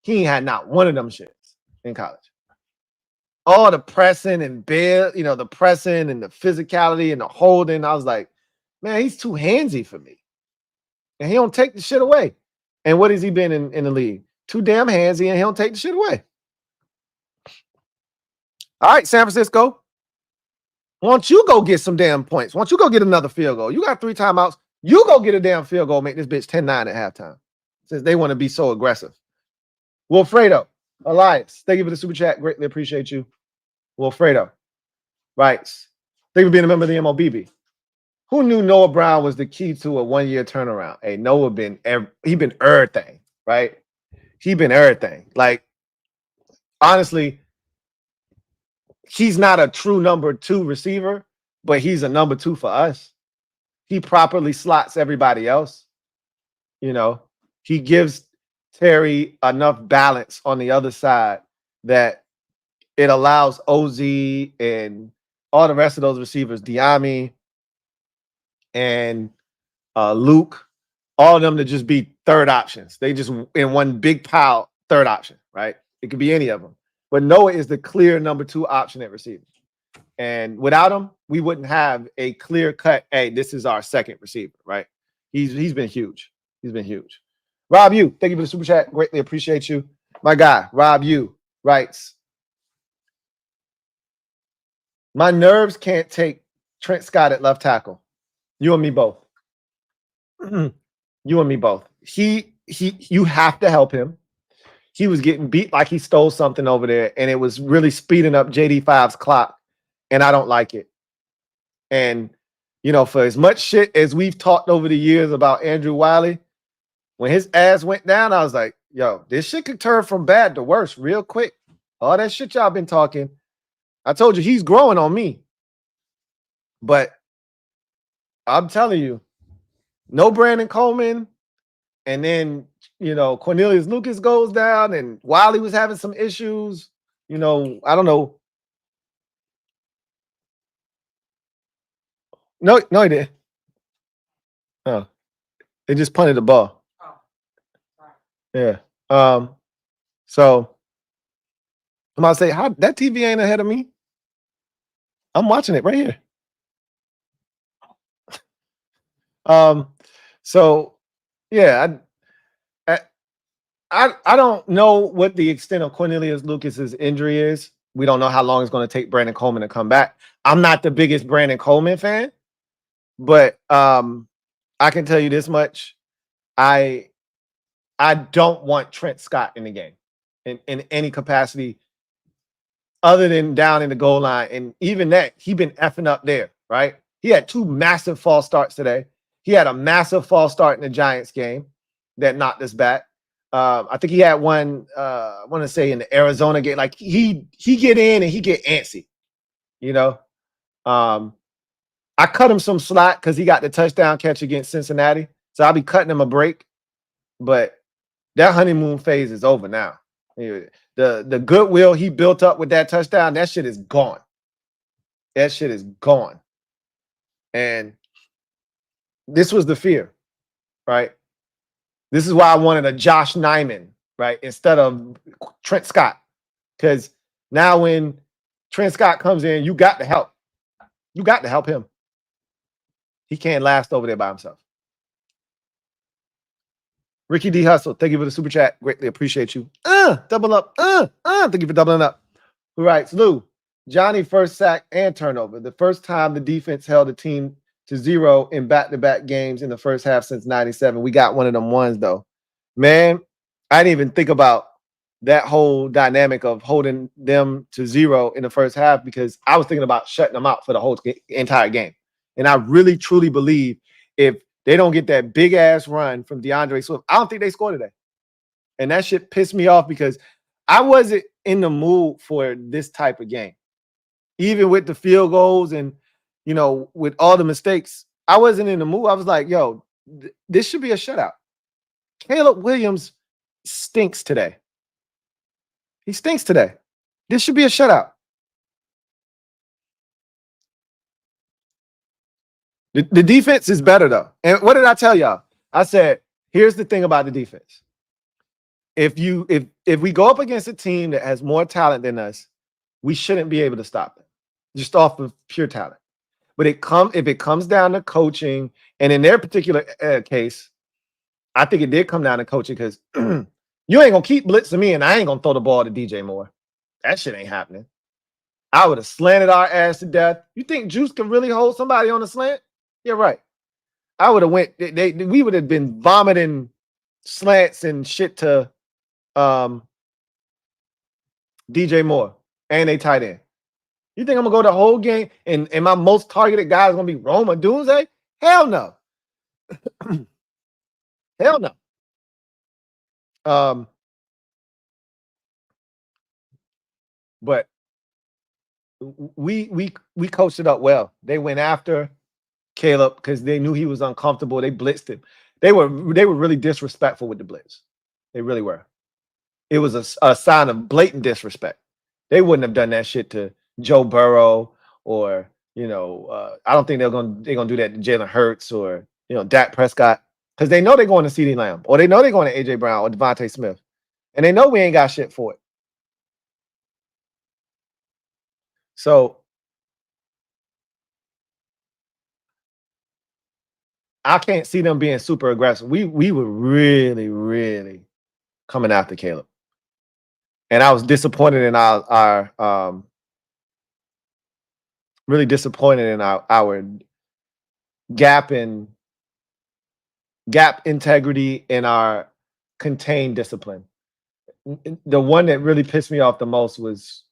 He ain't had not one of them shits in college. All the pressing and bail, the pressing and the physicality and the holding. I was like, man, he's too handsy for me. And he don't take the shit away. And what has he been in the league? Too damn handsy, and he don't take the shit away. All right, San Francisco. Why don't you go get some damn points? Why don't you go get another field goal? You got 3 timeouts. You go get a damn field goal, make this bitch 10-9 at halftime. Since they want to be so aggressive. Wilfredo, Elias, thank you for the super chat. Greatly appreciate you. Wilfredo writes, thank you for being a member of the MOBB. Who knew Noah Brown was the key to a 1-year turnaround? Hey, Noah been everything, right? He been everything. Like, honestly, he's not a true number 2 receiver, but he's a number 2 for us. He properly slots everybody else. He gives Terry enough balance on the other side that it allows OZ and all the rest of those receivers, Diami and Luke, all of them to just be third options. They just in one big pile, third option, right? It could be any of them. But Noah is the clear number 2 option at receiver. And without him, we wouldn't have a clear cut, hey, this is our second receiver, right? He's been huge. He's been huge. Rob Yu, thank you for the super chat. Greatly appreciate you. My guy, Rob Yu, writes, my nerves can't take Trent Scott at left tackle. You and me both. You and me both. You have to help him. He was getting beat like he stole something over there, and it was really speeding up JD5's clock, and I don't like it. And, for as much shit as we've talked over the years about Andrew Wiley, when his ass went down, I was like, yo, this shit could turn from bad to worse real quick. All that shit y'all been talking. I told you he's growing on me. But I'm telling you, no Brandon Coleman, and then, Cornelius Lucas goes down, and Wiley was having some issues. I don't know. No, he didn't. Oh, they just punted the ball. Yeah. So I'm about to say, how that TV ain't ahead of me. I'm watching it right here. So yeah, I don't know what the extent of Cornelius Lucas's injury is. We don't know how long it's going to take Brandon Coleman to come back. I'm not the biggest Brandon Coleman fan, but I can tell you this much. I don't want Trent Scott in the game in any capacity other than down in the goal line. And even that, he been effing up there, right? He had 2 massive false starts today. He had a massive false start in the Giants game that knocked us back. I think he had one, I want to say in the Arizona game. Like he get in and he get antsy, I cut him some slack because he got the touchdown catch against Cincinnati. So I'll be cutting him a break. But that honeymoon phase is over now. The goodwill he built up with that touchdown, that shit is gone. That shit is gone. And this was the fear, right? This is why I wanted a Josh Nyman, right, instead of Trent Scott. Because now when Trent Scott comes in, you got to help. You got to help him. He can't last over there by himself. Ricky D. Hustle, thank you for the super chat. Greatly appreciate you. Double up. Thank you for doubling up. Who writes, Lou, Johnny first sack and turnover. The first time the defense held a team to 0 in back-to-back games in the first half since 97. We got one of them ones, though. Man, I didn't even think about that whole dynamic of holding them to 0 in the first half because I was thinking about shutting them out for the whole entire game. And I really, truly believe if they don't get that big-ass run from DeAndre Swift, I don't think they score today. And that shit pissed me off because I wasn't in the mood for this type of game. even with the field goals and, you know, with all the mistakes, I wasn't in the mood. I was like, yo, this should be a shutout. Caleb Williams stinks today. He stinks today. This should be a shutout. The defense is better, though. And what did I tell y'all? I said, here's the thing about the defense. If we go up against a team that has more talent than us, we shouldn't be able to stop them just off of pure talent. But if it comes down to coaching, and in their particular case, I think it did come down to coaching because you ain't gonna keep blitzing me, and I ain't gonna throw the ball to DJ Moore. That shit ain't happening. I would have slanted our ass to death. You think Juice can really hold somebody on a slant? Yeah, right. I would have went. We would have been vomiting slants and shit to DJ Moore and they tight end. You think I'm gonna go the whole game and my most targeted guy is gonna be Roma Dunze? Hell no. Hell no. But we coached it up well. They went after Caleb because they knew he was uncomfortable. They blitzed him. They were really disrespectful with the blitz. They really were. It was a sign of blatant disrespect. They wouldn't have done that shit to Joe Burrow or, you know, I don't think they're gonna do that to Jalen Hurts or, you know, Dak Prescott, because they know they're going to CeeDee Lamb or they know they're going to AJ Brown or Devontae Smith, and they know we ain't got shit for it. So I can't see them being super aggressive. We were really, really coming after Caleb, and I was disappointed in our really disappointed in our gap integrity and our contained discipline. The one that really pissed me off the most was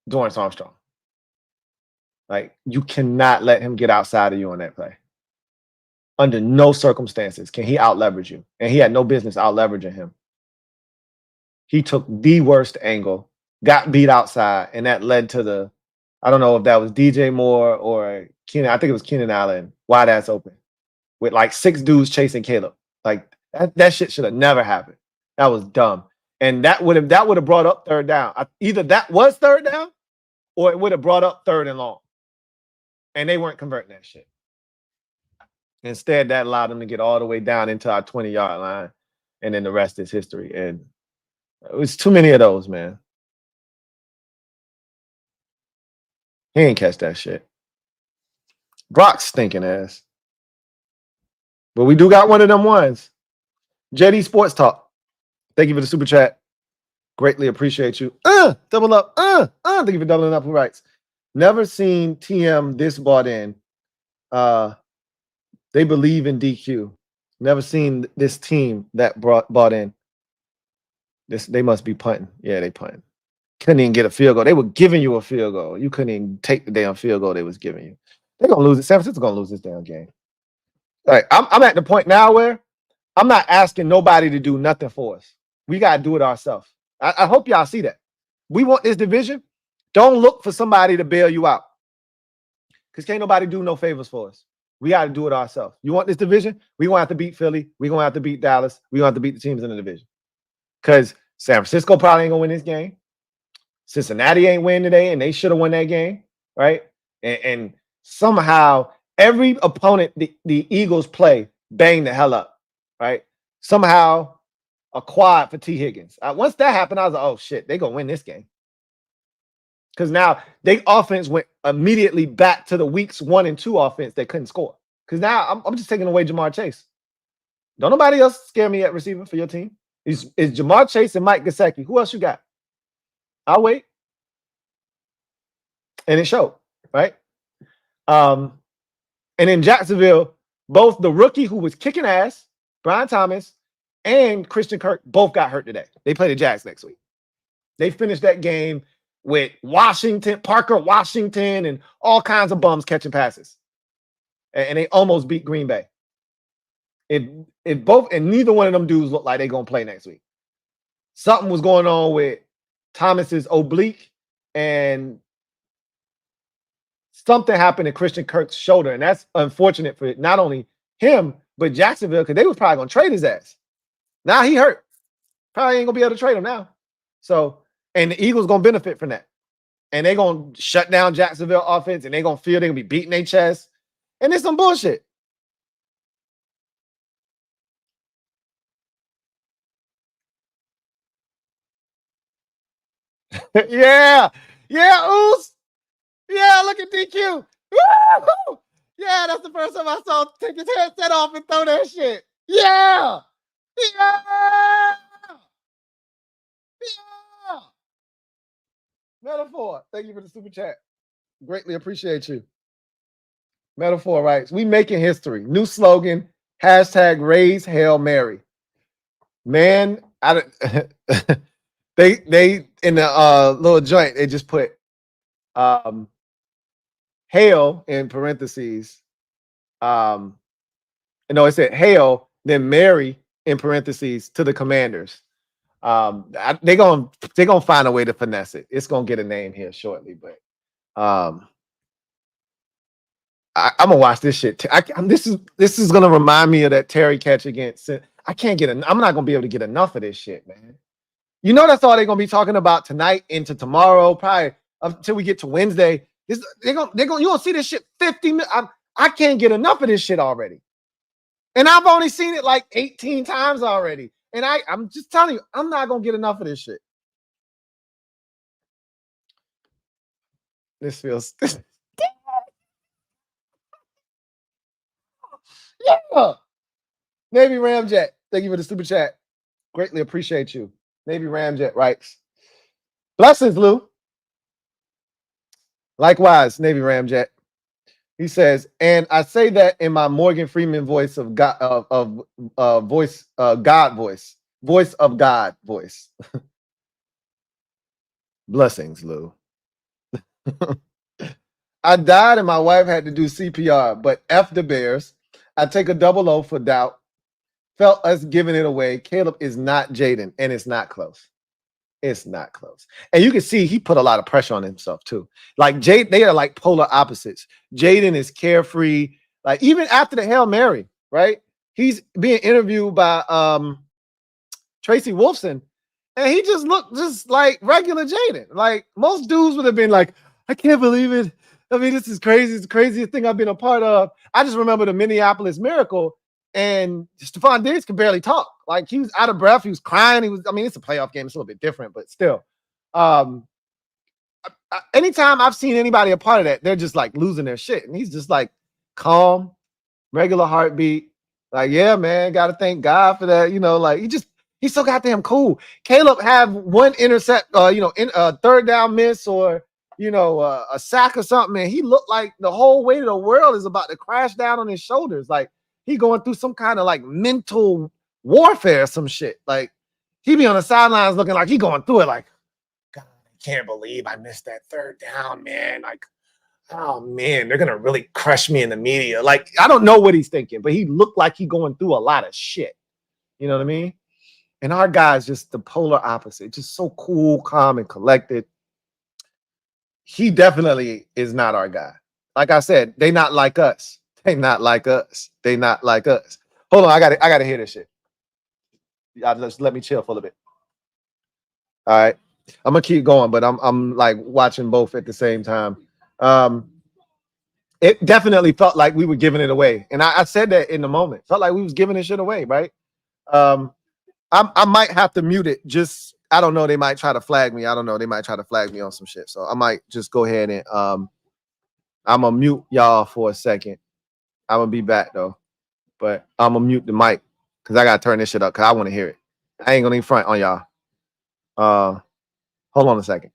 Dorrance Armstrong. Like, you cannot let him get outside of you on that play. Under no circumstances can he out-leverage you. And he had no business out-leveraging him. He took the worst angle, got beat outside, and that led to the, I don't know if that was DJ Moore or Keenan. I think it was Keenan Allen, wide ass open, with like 6 dudes chasing Caleb. Like, that shit should have never happened. That was dumb. And that would have brought up third down. Either that was third down or it would have brought up third and long. And they weren't converting that shit. Instead, that allowed them to get all the way down into our 20-yard line. And then the rest is history. And it was too many of those, man. He ain't catch that shit. Brock's stinking ass. But we do got one of them ones. JD Sports Talk. Thank you for the super chat. Greatly appreciate you. Double up. Thank you for doubling up. Who writes? Never seen TM this bought in. They believe in DQ. Never seen this team that bought in. They must be punting. Yeah, they punting. Couldn't even get a field goal. They were giving you a field goal. You couldn't even take the damn field goal they was giving you. They're gonna lose it. San Francisco's gonna lose this damn game. All right, I'm at the point now where I'm not asking nobody to do nothing for us. We gotta do it ourselves. I hope y'all see that. We want this division. Don't look for somebody to bail you out, because can't nobody do no favors for us. We got to do it ourselves. You want this division? We're going to have to beat Philly. We're going to have to beat Dallas. We're going to have to beat the teams in the division. Because San Francisco probably ain't going to win this game. Cincinnati ain't winning today, and they should have won that game, right? And somehow every opponent the Eagles play bang the hell up, right? Somehow a quad for T. Higgins. Once that happened, I was like, oh, shit, they're going to win this game. Because now their offense went immediately back to the weeks 1 and 2 offense that couldn't score. Because now I'm just taking away Jamar Chase. Don't nobody else scare me at receiver for your team. It's Jamar Chase and Mike Gesicki. Who else you got? I'll wait. And it showed, right? And in Jacksonville, both the rookie who was kicking ass, Brian Thomas, and Christian Kirk both got hurt today. They play the Jags next week. They finished that game with Parker Washington, and all kinds of bums catching passes. And they almost beat Green Bay. And neither one of them dudes look like they're going to play next week. Something was going on with Thomas's oblique, and something happened to Christian Kirk's shoulder, and that's unfortunate for not only him but Jacksonville, because they was probably gonna trade his ass. Now he hurt. Probably ain't gonna be able to trade him now. So, and the Eagles gonna benefit from that. And they're gonna shut down Jacksonville offense, and they're gonna feel they're gonna be beating their chest. And it's some bullshit. Yeah. Yeah, Oos. Yeah, look at DQ. Woo! Yeah, that's the first time I saw him take his headset off and throw that shit. Yeah. Yeah. Yeah. Metaphor. Thank you for the super chat. Greatly appreciate you. Metaphor writes, we making history. New slogan, hashtag raise Hail Mary. Man, they in the little joint, they just put hail in parentheses. No, it said hail, then Mary in parentheses to the Commanders. They're gonna find a way to finesse it. It's gonna get a name here shortly, but I'm gonna watch this shit. This is gonna remind me of that Terry catch against. I can't get. I'm not gonna be able to get enough of this shit, man. You know that's all they're gonna be talking about tonight into tomorrow, probably until we get to Wednesday. They're gonna you gonna see this shit 50 minutes. I can't get enough of this shit already. And I've only seen it like 18 times already. And I'm just telling you, I'm not gonna get enough of this shit. This feels yeah. Navy Ramjet, thank you for the super chat. Greatly appreciate you. Navy Ramjet writes, blessings, Lou. Likewise, Navy Ramjet. He says, and I say that in my Morgan Freeman voice of God, voice, God voice, voice of God voice. Blessings, Lou. I died and my wife had to do CPR, but F the Bears. I take a double O for doubt. Felt us giving it away. Caleb is not Jaden, and it's not close. It's not close. And you can see he put a lot of pressure on himself too. Like Jaden, they are like polar opposites. Jaden is carefree. Like even after the Hail Mary, right? He's being interviewed by Tracy Wolfson, and he just looked just like regular Jaden. Like most dudes would have been like, I can't believe it. I mean, this is crazy. It's the craziest thing I've been a part of. I just remember the Minneapolis Miracle, and Stephon Diggs could barely talk. Like he was out of breath. He was crying. I mean, it's a playoff game. It's a little bit different, but still. Anytime I've seen anybody a part of that, they're just like losing their shit. And he's just like calm, regular heartbeat. Like, yeah, man, got to thank God for that. You know, like he's so goddamn cool. Caleb have one intercept, in a third down miss or, a sack or something. And he looked like the whole weight of the world is about to crash down on his shoulders. Like he going through some kind of like mental warfare, some shit. Like he be on the sidelines looking like he going through it. Like, God, I can't believe I missed that third down, man. Like, oh man, they're gonna really crush me in the media. Like, I don't know what he's thinking, but he looked like he going through a lot of shit. You know what I mean? And our guy's just the polar opposite, just so cool, calm, and collected. He definitely is not our guy. Like I said, they not like us. They not like us. They not like us. Hold on, I gotta hear this shit. Just let me chill for a little bit. All right. I'm gonna keep going, but I'm like watching both at the same time. It definitely felt like we were giving it away. And I said that in the moment. Felt like we was giving this shit away, right? I might have to mute it. Just I don't know. They might try to flag me. I don't know. They might try to flag me on some shit. So I might just go ahead and I'm gonna mute y'all for a second. I'm gonna be back though, but I'm gonna mute the mic because I gotta turn this shit up because I want to hear it. I ain't gonna even front on y'all. Hold on a second.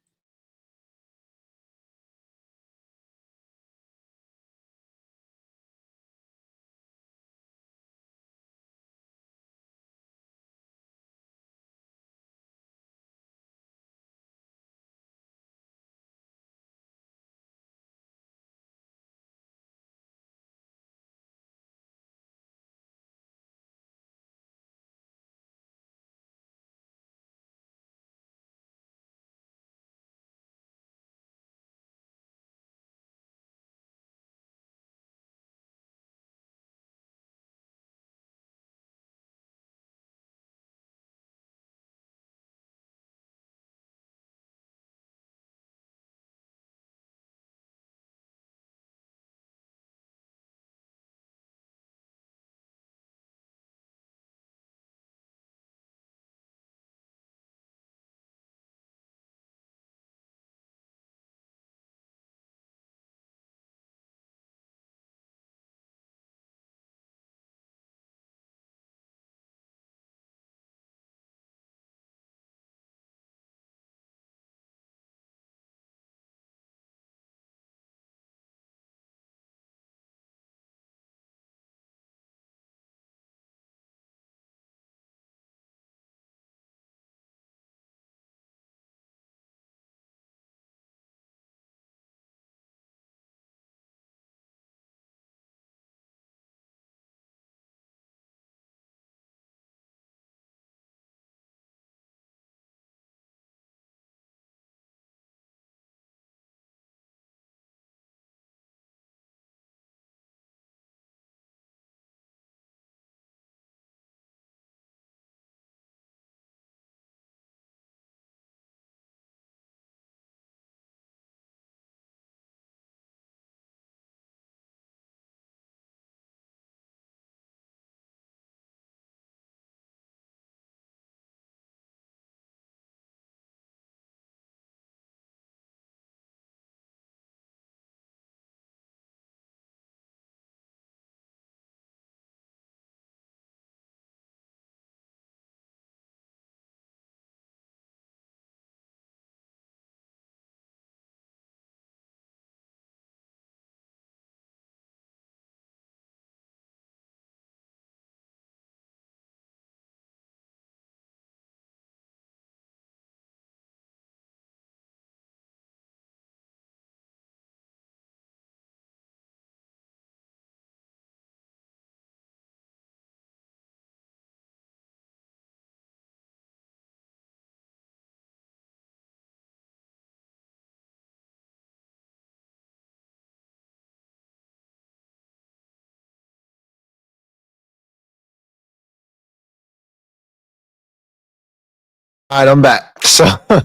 All right, I'm back. So, all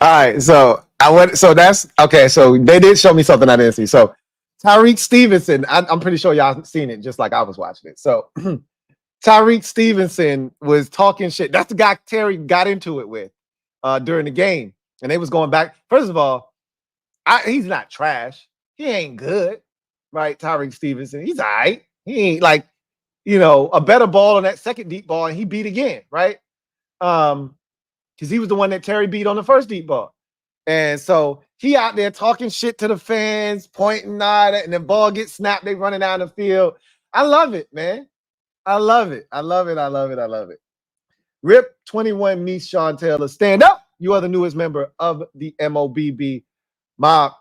right, so I went. So that's okay. So they did show me something I didn't see. So Tyreek Stevenson, I'm pretty sure y'all seen it just like I was watching it. So Tyreek Stevenson was talking shit. That's the guy Terry got into it with during the game, and they was going back. First of all, he's not trash. He ain't good, right? Tyreek Stevenson, he's all right. He ain't like a better ball on that second deep ball, and he beat again, right? Because he was the one that Terry beat on the first deep ball. And so he out there talking shit to the fans, pointing at it, and the ball gets snapped, they running down the field. I love it, man. I love it. I love it. I love it. I love it. Rip 21 me, Sean Taylor. Stand up. You are the newest member of the MOBB mob.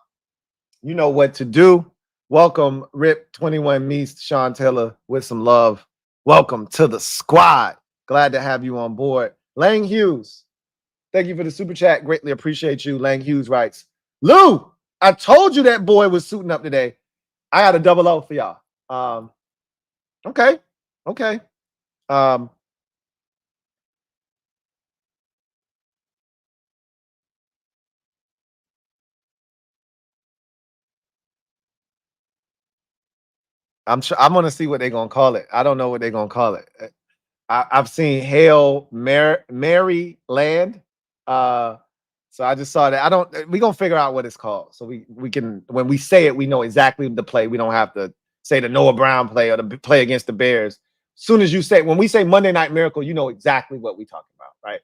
You know what to do. Welcome, Rip 21 me, Sean Taylor, with some love. Welcome to the squad. Glad to have you on board. Lang Hughes. Thank you for the super chat. Greatly appreciate you. Lang Hughes writes, Lou, I told you that boy was suiting up today. I got a double O for y'all. Okay. Okay. I'm sure I'm gonna see what they're gonna call it. I don't know what they're gonna call it. I've seen Hail Mary Land. So I just saw that. We're gonna figure out what it's called. So we can, when we say it, we know exactly the play. We don't have to say the Noah Brown play or the play against the Bears. As soon as you say, when we say Monday Night Miracle, you know exactly what we're talking about, right?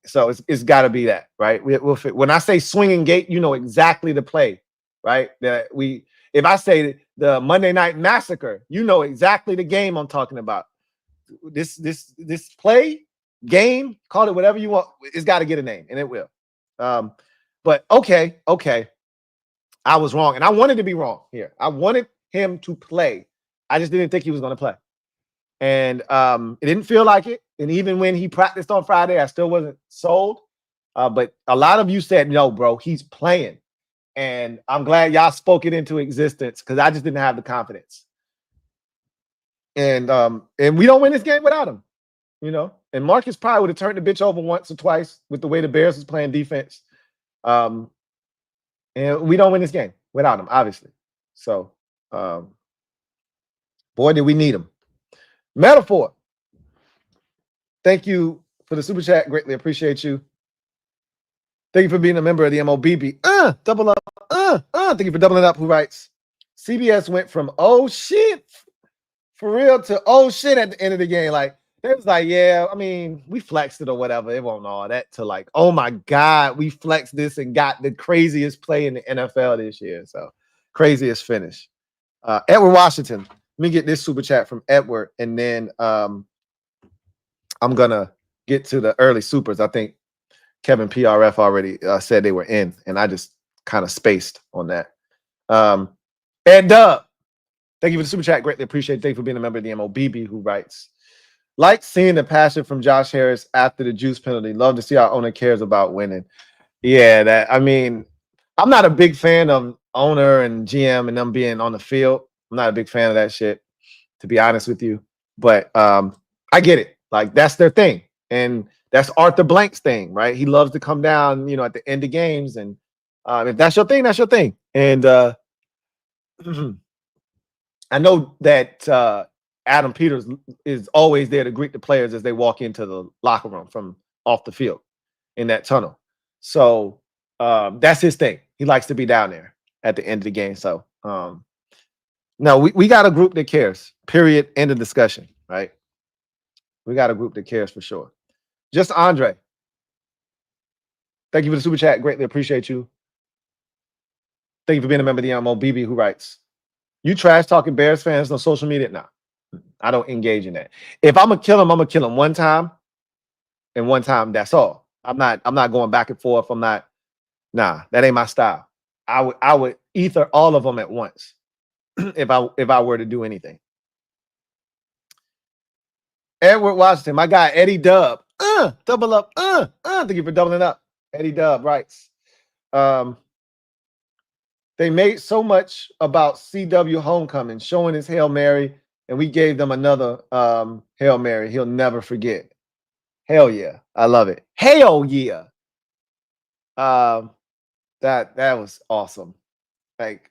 So it's got to be that, right? We'll fit. When I say swinging gate, you know exactly the play, right? If I say the Monday Night Massacre, you know exactly the game I'm talking about. This play game, call it whatever you want. It's got to get a name, and it will. But okay. I was wrong, and I wanted to be wrong here. I wanted him to play. I just didn't think he was going to play, and it didn't feel like it. And even when he practiced on Friday, I still wasn't sold. But a lot of you said, no, bro, he's playing. And I'm glad y'all spoke it into existence because I just didn't have the confidence. And we don't win this game without him, And Marcus probably would have turned the bitch over once or twice with the way the Bears was playing defense. And we don't win this game without him, obviously. So, boy, did we need him. Metaphor. Thank you for the super chat. Greatly appreciate you. Thank you for being a member of the MOBB. Double up. Thank you for doubling up. Who writes? CBS went from oh shit for real to oh shit at the end of the game. Like they was like, yeah, I mean, we flexed it or whatever. It wasn't all that to like, oh my God, we flexed this and got the craziest play in the NFL this year. So craziest finish. Edward Washington. Let me get this super chat from Edward, and then I'm gonna get to the early supers. I think Kevin PRF already said they were in, and I just kind of spaced on that. Ed Dub, thank you for the super chat. Greatly appreciate it. Thank you for being a member of the MOBB, who writes, like seeing the passion from Josh Harris after the juice penalty. Love to see our owner cares about winning. Yeah, I'm not a big fan of owner and GM and them being on the field. I'm not a big fan of that shit, to be honest with you. But I get it. Like, that's their thing. And that's Arthur Blank's thing, right? He loves to come down, at the end of games. And if that's your thing, that's your thing. And I know that Adam Peters is always there to greet the players as they walk into the locker room from off the field in that tunnel. So that's his thing. He likes to be down there at the end of the game. So no, we got a group that cares. Period. End of discussion. Right. We got a group that cares for sure. Just Andre. Thank you for the super chat. Greatly appreciate you. Thank you for being a member of the MOBB, who writes, you trash talking Bears fans on social media? No, I don't engage in that. If I'm gonna kill him, I'm gonna kill him one time, and one time that's all. I'm not going back and forth. Nah, that ain't my style. I would ether all of them at once if I were to do anything. Edward Washington, my guy Eddie Dub. Double up. Thank you for doubling up. Eddie Dub writes, they made so much about CW Homecoming, showing his Hail Mary, and we gave them another Hail Mary he'll never forget. Hell yeah. I love it. Hell yeah. That was awesome. Like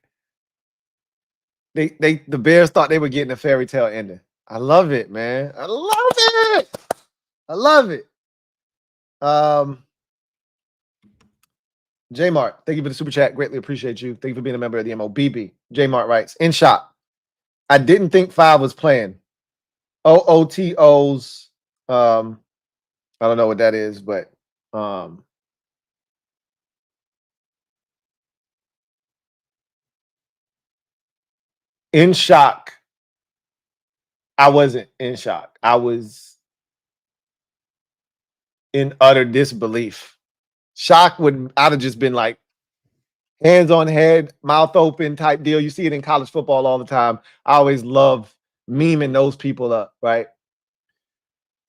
the Bears thought they were getting a fairy tale ending. I love it, man. I love it. I love it. J Mart, thank you for the super chat. Greatly appreciate you. Thank you for being a member of the MOBB. J Mart writes, in shop. I didn't think 5 was playing. OOTOs. I don't know what that is, but in shock. I wasn't in shock. I was in utter disbelief. Shock I'd have just been like hands on head, mouth open type deal. You see it in college football all the time. I always love memeing those people up, right?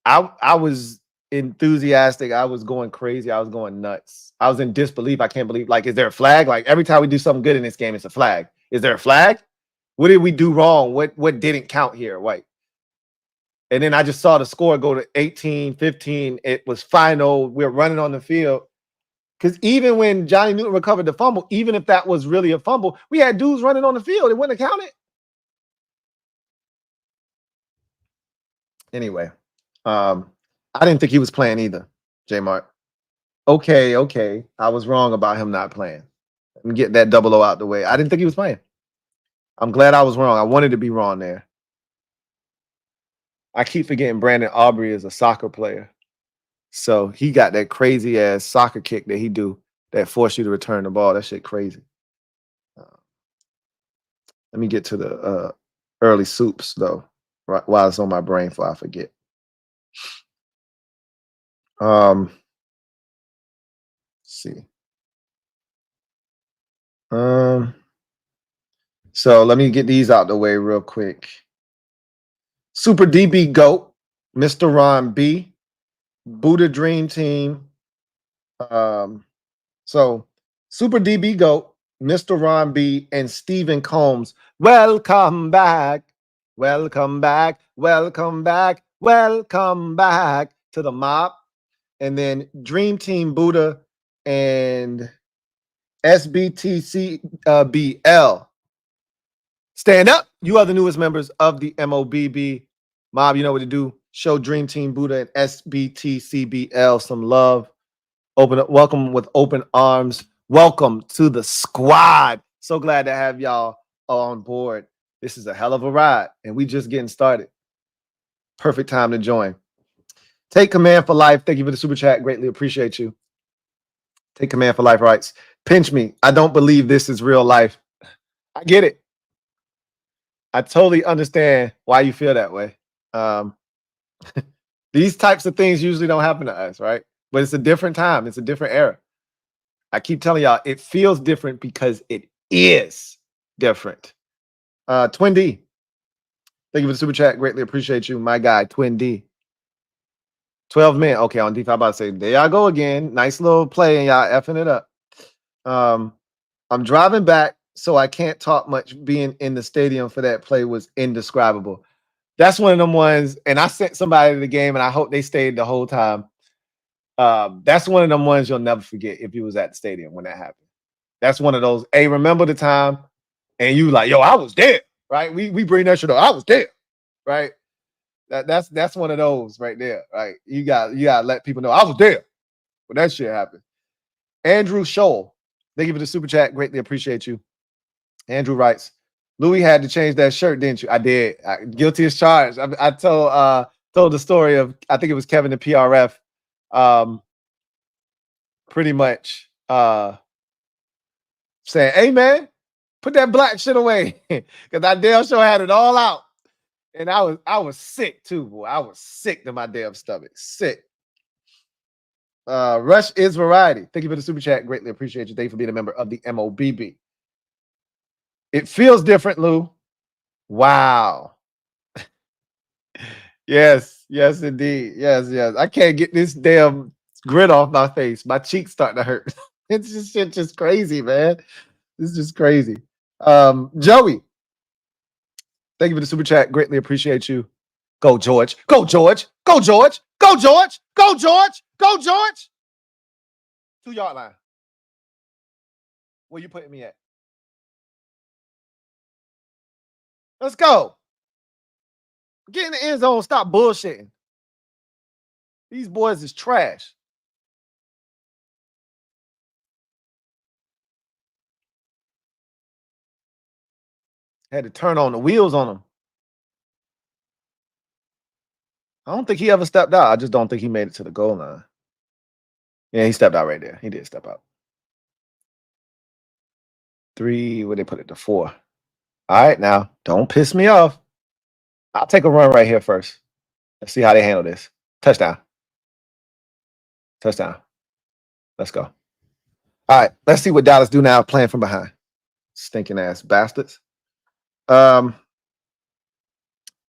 I was enthusiastic. I was going crazy. I was going nuts. I was in disbelief. I can't believe, like, is there a flag? Like every time we do something good in this game, it's a flag. Is there a flag? What did we do wrong? What didn't count here? Right. And then I just saw the score go to 18-15. It was final. We're running on the field. Because even when Johnny Newton recovered the fumble, even if that was really a fumble, we had dudes running on the field. It wouldn't have counted. Anyway, I didn't think he was playing either, J Mart. Okay. I was wrong about him not playing. Let me get that 00 out the way. I didn't think he was playing. I'm glad I was wrong. I wanted to be wrong there. I keep forgetting Brandon Aubrey is a soccer player. So he got that crazy ass soccer kick that he do that force you to return the ball. That shit crazy. Let me get to the early soups though, right while it's on my brain before I forget. Let's see. So let me get these out the way real quick. Super DB GOAT, Mr. Ron B, Buddha Dream Team. So Super DB GOAT, Mr. Ron B, and Stephen Combs. Welcome back. Welcome back. Welcome back. Welcome back to the mob. And then Dream Team Buddha and SBTCBL. Stand up. You are the newest members of the MOBB. Mob, you know what to do. Show Dream Team Buddha and SBTCBL some love. Open up, welcome with open arms. Welcome to the squad. So glad to have y'all on board. This is a hell of a ride, and we just getting started. Perfect time to join. Take command for life. Thank you for the super chat. Greatly appreciate you. Take command for life writes, pinch me. I don't believe this is real life. I get it. I totally understand why you feel that way. These types of things usually don't happen to us, right? But it's a different time. It's a different era. I keep telling y'all, it feels different because it is different. Twin D. Thank you for the super chat. Greatly appreciate you, my guy, Twin D. 12 men. Okay, on defense, I'm about to say, there y'all go again. Nice little play, and y'all effing it up. I'm driving back, so I can't talk much. Being in the stadium for that play was indescribable. That's one of them ones, and I sent somebody to the game, and I hope they stayed the whole time. That's one of them ones you'll never forget if you was at the stadium when that happened. That's one of those, hey, remember the time? And you like, yo, I was there, right? We bring that shit up. I was there, right? That's one of those right there, right? You gotta let people know I was there when that shit happened. Andrew Scholl, thank you for the super chat. Greatly appreciate you. Andrew writes, Louie had to change that shirt, didn't you? I did. Guilty as charged. I told the story of, I think it was Kevin the PRF. Pretty much saying, hey man, put that black shit away. Because I damn sure had it all out. And I was sick too, boy. I was sick to my damn stomach. Sick. Rush is variety. Thank you for the super chat. Greatly appreciate you. Thank you for being a member of the MOBB. It feels different, Lou. Wow. Yes, indeed. Yes. I can't get this damn grin off my face. My cheeks starting to hurt. It's just crazy, man. It's just crazy. Joey, thank you for the super chat. Greatly appreciate you. Go, George. Go, George. Go, George. Go, George. Go, George. Go, George. 2-yard line. Where you putting me at? Let's go. Get in the end zone. Stop bullshitting. These boys is trash. Had to turn on the wheels on him. I don't think he ever stepped out. I just don't think he made it to the goal line. Yeah, he stepped out right there. He did step out. 3, where they put it to 4. All right, now, don't piss me off. I'll take a run right here first. Let's see how they handle this. Touchdown. Touchdown. Let's go. All right, let's see what Dallas do now playing from behind. Stinking ass bastards.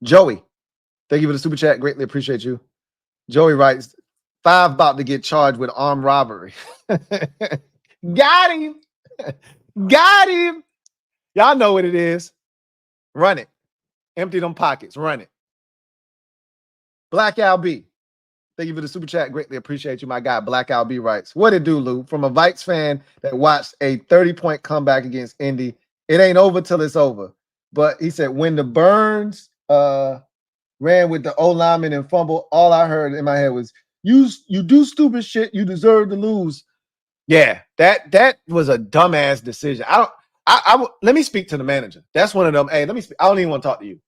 Joey, thank you for the super chat. Greatly appreciate you. Joey writes, 5 about to get charged with armed robbery. Got him. Got him. Y'all know what it is. Run it. Empty them pockets. Run it. Black Al B. Thank you for the super chat. Greatly appreciate you. My guy, Black Al B writes, what it do, Lou? From a Vikes fan that watched a 30-point comeback against Indy, it ain't over till it's over. But he said, when the Burns ran with the O-lineman and fumble, all I heard in my head was, you do stupid shit, you deserve to lose. Yeah, that was a dumbass decision. Let me speak to the manager. That's one of them. Hey, let me speak. I don't even want to talk to you.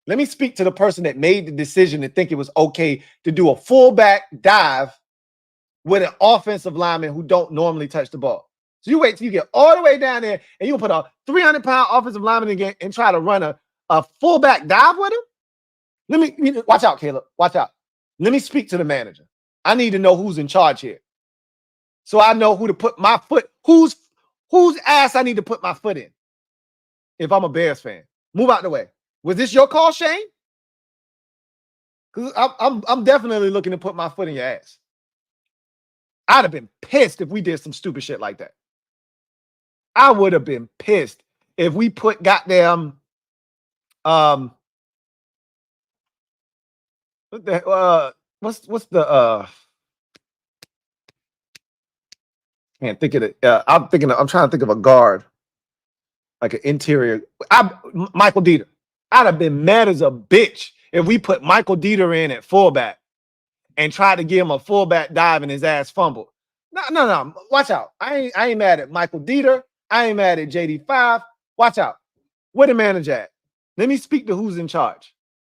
Let me speak to the person that made the decision to think it was okay to do a fullback dive with an offensive lineman who don't normally touch the ball. So you wait till you get all the way down there and you put a 300-pound offensive lineman again and try to run a fullback dive with him? Let me watch out, Caleb. Watch out. Let me speak to the manager. I need to know who's in charge here, so I know who to put my foot. Whose ass I need to put my foot in. If I'm a Bears fan, move out the way. Was this your call, Shane? Because I'm definitely looking to put my foot in your ass. I'd have been pissed if we did some stupid shit like that. I would have been pissed if we put goddamn what's the can't think of it. I'm trying to think of a guard, like an interior. Michael Dieter. I'd have been mad as a bitch if we put Michael Dieter in at fullback and tried to give him a fullback dive and his ass fumbled. No. Watch out. I ain't mad at Michael Dieter. I ain't mad at JD5. Watch out. Where the manager at? Let me speak to who's in charge.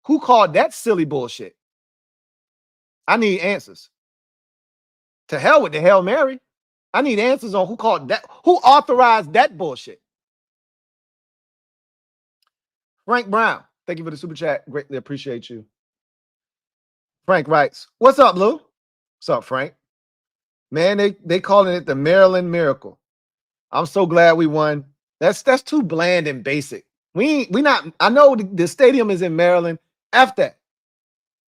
Who called that silly bullshit? I need answers. To hell with the Hail Mary. I need answers on who called that, who authorized that bullshit. Frank Brown, thank you for the super chat. Greatly appreciate you. Frank writes, what's up, Lou? What's up, Frank? Man, they calling it the Maryland Miracle. I'm so glad we won. That's too bland and basic. We not. I know the stadium is in Maryland. F that.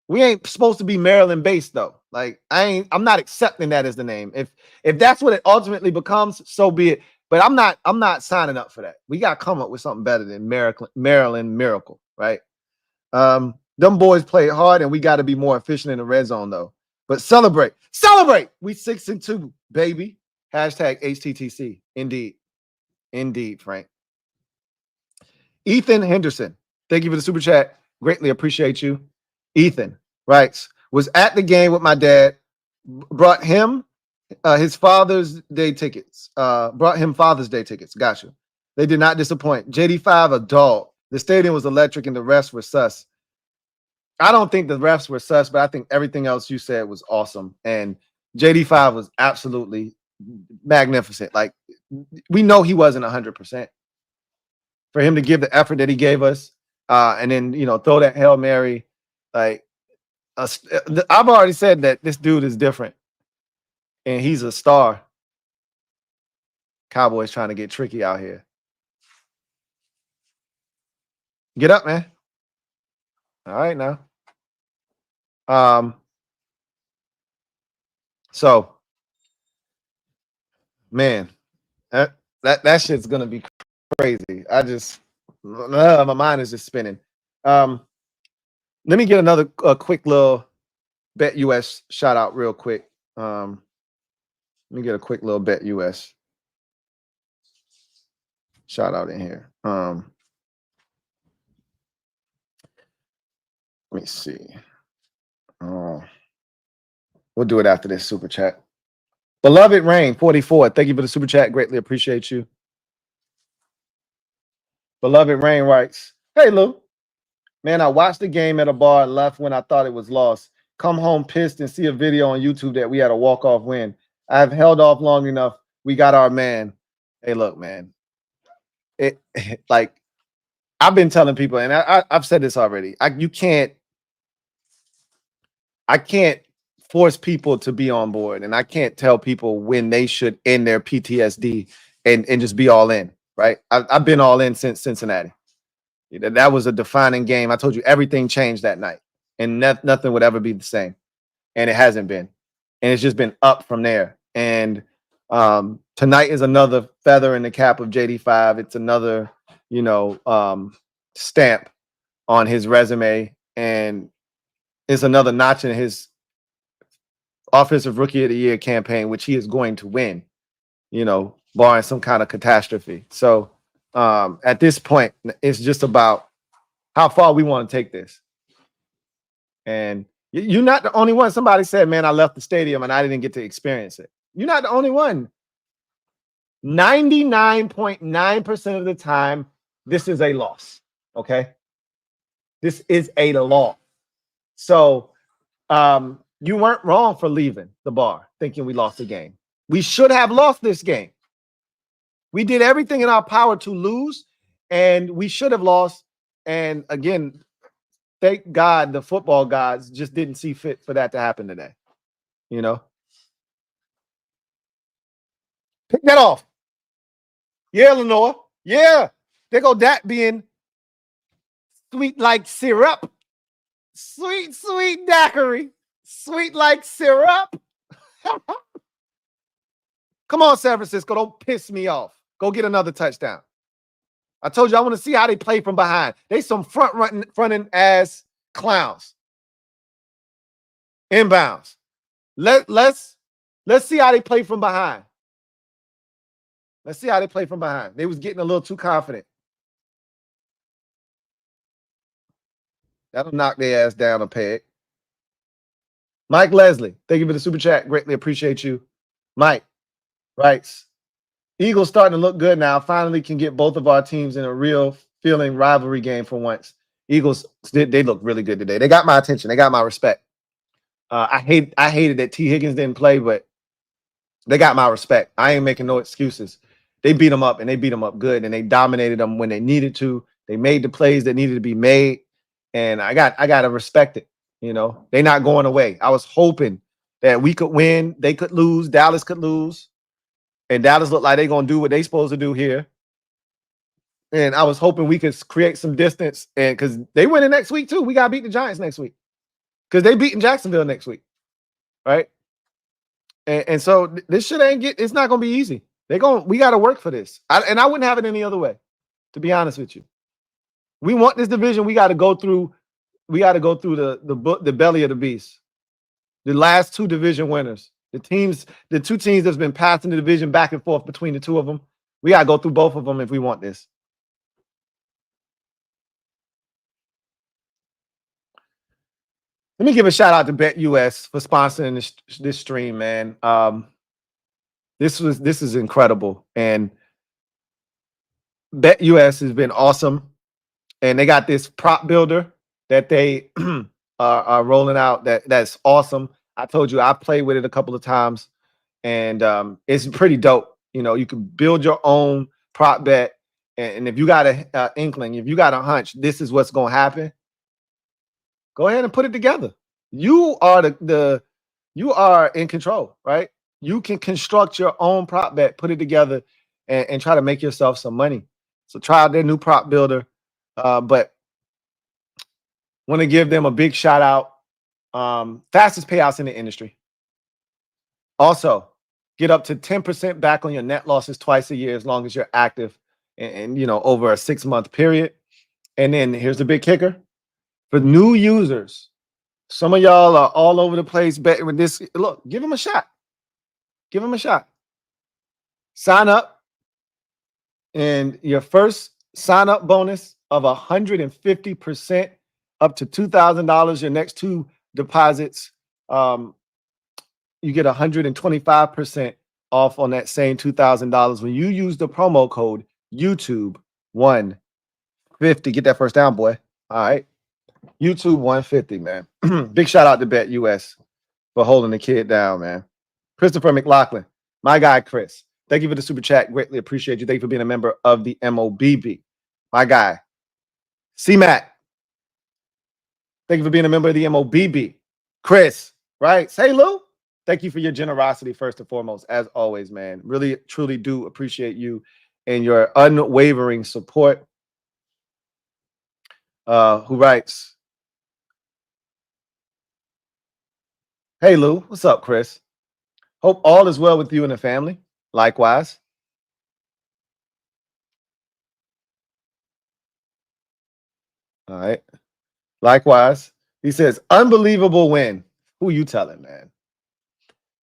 We ain't supposed to be Maryland based though. Like I'm not accepting that as the name. If that's what it ultimately becomes, so be it. But I'm not signing up for that. We got to come up with something better than Maryland Miracle, right? Them boys played hard, and we got to be more efficient in the red zone though. But celebrate. We 6-2, baby. Hashtag HTTC. Indeed, Frank. Ethan Henderson, thank you for the super chat. Greatly appreciate you. Ethan writes, was at the game with my dad, brought him his Father's Day tickets. Brought him Father's Day tickets. Gotcha. They did not disappoint. JD5, a dog. The stadium was electric and the refs were sus. I don't think the refs were sus, but I think everything else you said was awesome. And JD5 was absolutely magnificent. Like, we know he wasn't 100%. For him to give the effort that he gave us, and then, throw that Hail Mary, like, I've already said that this dude is different, and he's a star. Cowboys trying to get tricky out here. Get up, man. All right, now. So, man, that shit's gonna be crazy. My mind is just spinning. Let me get another quick little Bet US shout out real quick. Let me get a quick little Bet US shout out in here. Let me see. We'll do it after this super chat. Beloved Rain 44. Thank you for the super chat. Greatly appreciate you. Beloved Rain writes, hey Lou, man, I watched the game at a bar and left when I thought it was lost. Come home pissed and see a video on YouTube that we had a walk-off win. I've held off long enough. We got our man. Hey, look, man. Like I've been telling people, and I've said this already. I can't force people to be on board, and I can't tell people when they should end their PTSD and just be all in. Right? I've been all in since Cincinnati. That was a defining game. I told you everything changed that night, and nothing would ever be the same, and it hasn't been, and it's just been up from there. And tonight is another feather in the cap of JD5. It's another, stamp on his resume, and it's another notch in his Offensive Rookie of the Year campaign, which he is going to win, barring some kind of catastrophe. So at this point, it's just about how far we want to take this. And you're not the only one. Somebody said, man, I left the stadium and I didn't get to experience it. You're not the only one. 99.9% of the time, this is a loss. Okay? This is a loss. So you weren't wrong for leaving the bar thinking we lost the game. We should have lost this game. We did everything in our power to lose, and we should have lost. And again, thank God the football gods just didn't see fit for that to happen today. Pick that off. Yeah, Lenore. Yeah. There go that being sweet like syrup. Sweet, sweet daiquiri. Sweet like syrup. Come on, San Francisco. Don't piss me off. Go get another touchdown. I told you I want to see how they play from behind. They some front-running ass clowns. Inbounds. Let's see how they play from behind. Let's see how they play from behind. They was getting a little too confident. That'll knock their ass down a peg. Mike Leslie, thank you for the super chat. Greatly appreciate you. Mike writes, Eagles starting to look good now. Finally can get both of our teams in a real feeling rivalry game for once. Eagles, they look really good today. They got my attention. They got my respect. I hated that T. Higgins didn't play, but they got my respect. I ain't making no excuses. They beat them up, and they beat them up good, and they dominated them when they needed to. They made the plays that needed to be made, and I got to respect it. They're not going away. I was hoping that we could win. They could lose. Dallas could lose. And Dallas looked like they're going to do what they're supposed to do here. And I was hoping we could create some distance. And because they win it next week, too. We got to beat the Giants next week. Because they beating Jacksonville next week. Right? And so this shit it's not going to be easy. We got to work for this. And I wouldn't have it any other way, to be honest with you. We want this division. We got to go through. We got to go through the belly of the beast. The last two division winners. The two teams that's been passing the division back and forth between the two of them. We got to go through both of them if we want this. Let me give a shout out to Bet US for sponsoring this stream, man. This is incredible. And Bet US has been awesome. And they got this prop builder that they are rolling out that's awesome. I told you I played with it a couple of times, and it's pretty dope. You can build your own prop bet, and if you got an inkling, if you got a hunch, this is what's going to happen. Go ahead and put it together. You are you are in control, right? You can construct your own prop bet, put it together, and try to make yourself some money. So try out their new prop builder, but want to give them a big shout out. Fastest payouts in the industry. Also, get up to 10% back on your net losses twice a year as long as you're active and over a 6-month period. And then here's the big kicker. For new users, Some of y'all are all over the place betting with this. Look, give him a shot. Give him a shot. Sign up, and your first sign up bonus of 150% up to $2,000. Your next two deposits, you get 125% off on that same $2,000 when you use the promo code YouTube150. Get that first down, boy. All right. YouTube 150, man. Big shout out to Bet US for holding the kid down, man. Christopher McLaughlin, my guy, Chris. Thank you for the super chat. Greatly appreciate you. Thank you for being a member of the MOBB. My guy, C-Mac. Thank you for being a member of the MOBB. Chris, right? Say, Lou. Thank you for your generosity, first and foremost, as always, man. Really, truly do appreciate you and your unwavering support. Who writes, hey, Lou. What's up, Chris? Hope all is well with you and the family. Likewise. All right. Likewise. He says, unbelievable win. Who you telling, man?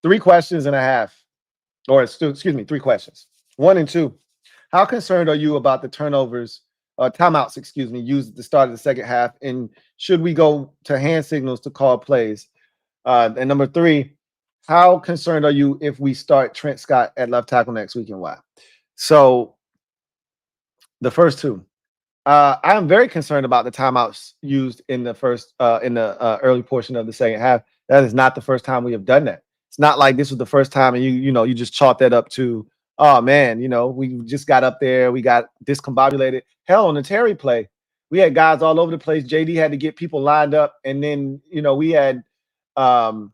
3 questions and a half. Or excuse me, 3 questions. 1 and 2. How concerned are you about the turnovers, timeouts, excuse me, used at the start of the second half? And should we go to hand signals to call plays? And number 3, how concerned are you if we start Trent Scott at left tackle next week and why? So the first 2. I'm very concerned about the timeouts used in the first early portion of the second half. That is not the first time we have done that. It's not like this was the first time and you just chalk that up to, oh man, we just got up there, we got discombobulated. Hell, on the Terry play, we had guys all over the place. JD had to get people lined up, and then we had Jeremy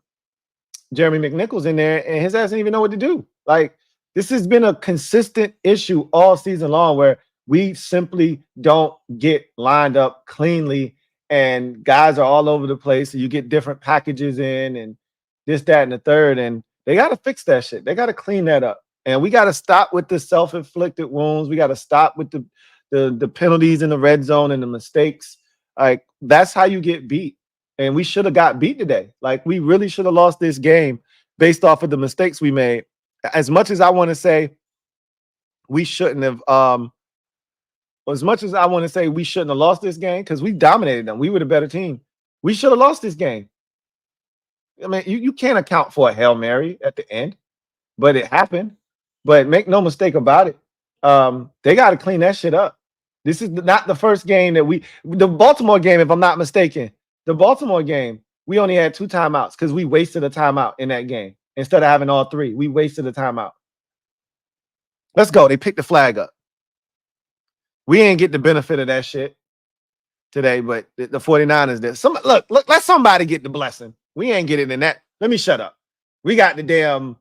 McNichols in there, and his ass didn't even know what to do. Like, this has been a consistent issue all season long where we simply don't get lined up cleanly, and guys are all over the place. So you get different packages in and this, that, and the third, and they got to fix that shit. They got to clean that up. And we got to stop with the self-inflicted wounds. We got to stop with the penalties in the red zone and the mistakes. Like, that's how you get beat. And we should have got beat today. Like, we really should have lost this game based off of the mistakes we made. As much as I want to say we shouldn't have, as much as I want to say we shouldn't have lost this game because we dominated them, we were the better team. We should have lost this game. I mean, you can't account for a Hail Mary at the end, but it happened. But make no mistake about it, they got to clean that shit up. This is not the first game that the Baltimore game, if I'm not mistaken, the Baltimore game, we only had 2 timeouts because we wasted a timeout in that game. Instead of having all 3, we wasted a timeout. Let's go. They picked the flag up. We ain't get the benefit of that shit today, but the 49ers did. Look, let somebody get the blessing. We ain't getting in that. Let me shut up. We got the damn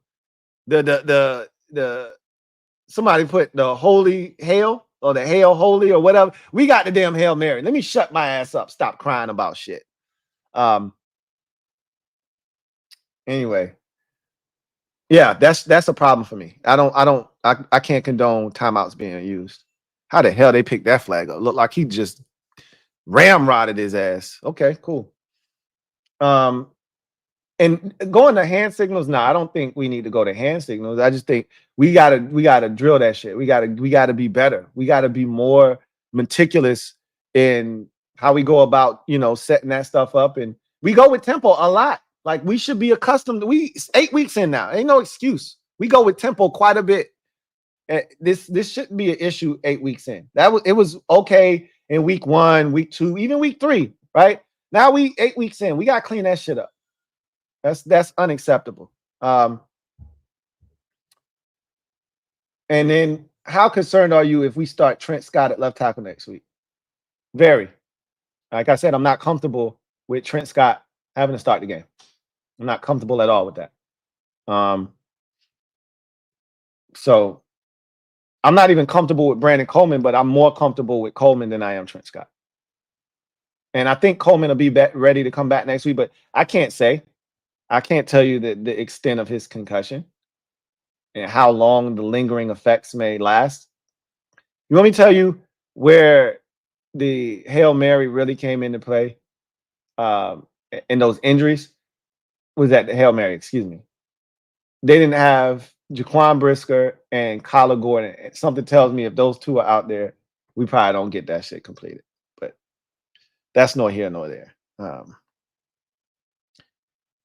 somebody put the holy hail or the hail holy or whatever. We got the damn Hail Mary. Let me shut my ass up. Stop crying about shit. Anyway. Yeah, that's a problem for me. I can't condone timeouts being used. How the hell they picked that flag up? Look like he just ramrodded his ass. Okay, cool. And going to hand signals, I don't think we need to go to hand signals. I just think we gotta drill that shit. We gotta be better. We gotta be more meticulous in how we go about, setting that stuff up. And we go with tempo a lot. Like, we should be accustomed to 8 weeks in now. Ain't no excuse. We go with tempo quite a bit. This shouldn't be an issue 8 weeks in. It was okay in week 1, week 2, even week 3, right? Now 8 weeks in. We gotta clean that shit up. That's unacceptable. And then how concerned are you if we start Trent Scott at left tackle next week? Very. Like I said, I'm not comfortable with Trent Scott having to start the game. I'm not comfortable at all with that. So I'm not even comfortable with Brandon Coleman, but I'm more comfortable with Coleman than I am Trent Scott. And I think Coleman will be ready to come back next week, but I can't say. I can't tell you the extent of his concussion and how long the lingering effects may last. You want me to tell you where the Hail Mary really came into play? And and those injuries was at the Hail Mary, excuse me. They didn't have Jaquan Brisker and Kyler Gordon. Something tells me if those two are out there, we probably don't get that shit completed. But that's nor here nor there.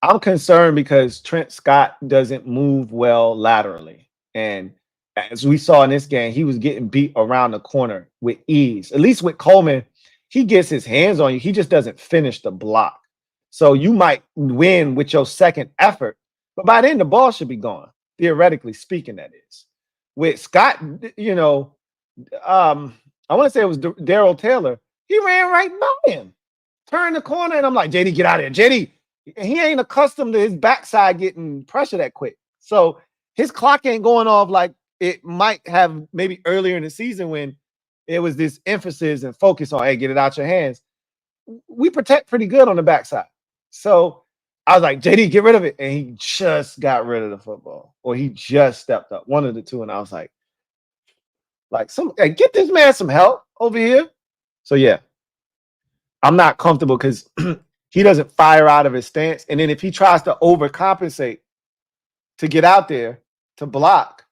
I'm concerned because Trent Scott doesn't move well laterally. And as we saw in this game, he was getting beat around the corner with ease. At least with Coleman, he gets his hands on you. He just doesn't finish the block. So you might win with your second effort, but by then the ball should be gone, theoretically speaking, that is. With Scott, you know, I want to say it was Darrell Taylor. He ran right by him, turned the corner, and I'm like, JD, get out of here. JD, he ain't accustomed to his backside getting pressure that quick. So his clock ain't going off like it might have maybe earlier in the season when it was this emphasis and focus on, hey, get it out your hands. We protect pretty good on the backside. So I was like, JD, get rid of it. And he just got rid of the football, or he just stepped up, one of the two. And I was like get this man some help over here. So yeah, I'm not comfortable because he doesn't fire out of his stance. And then if he tries to overcompensate to get out there to block,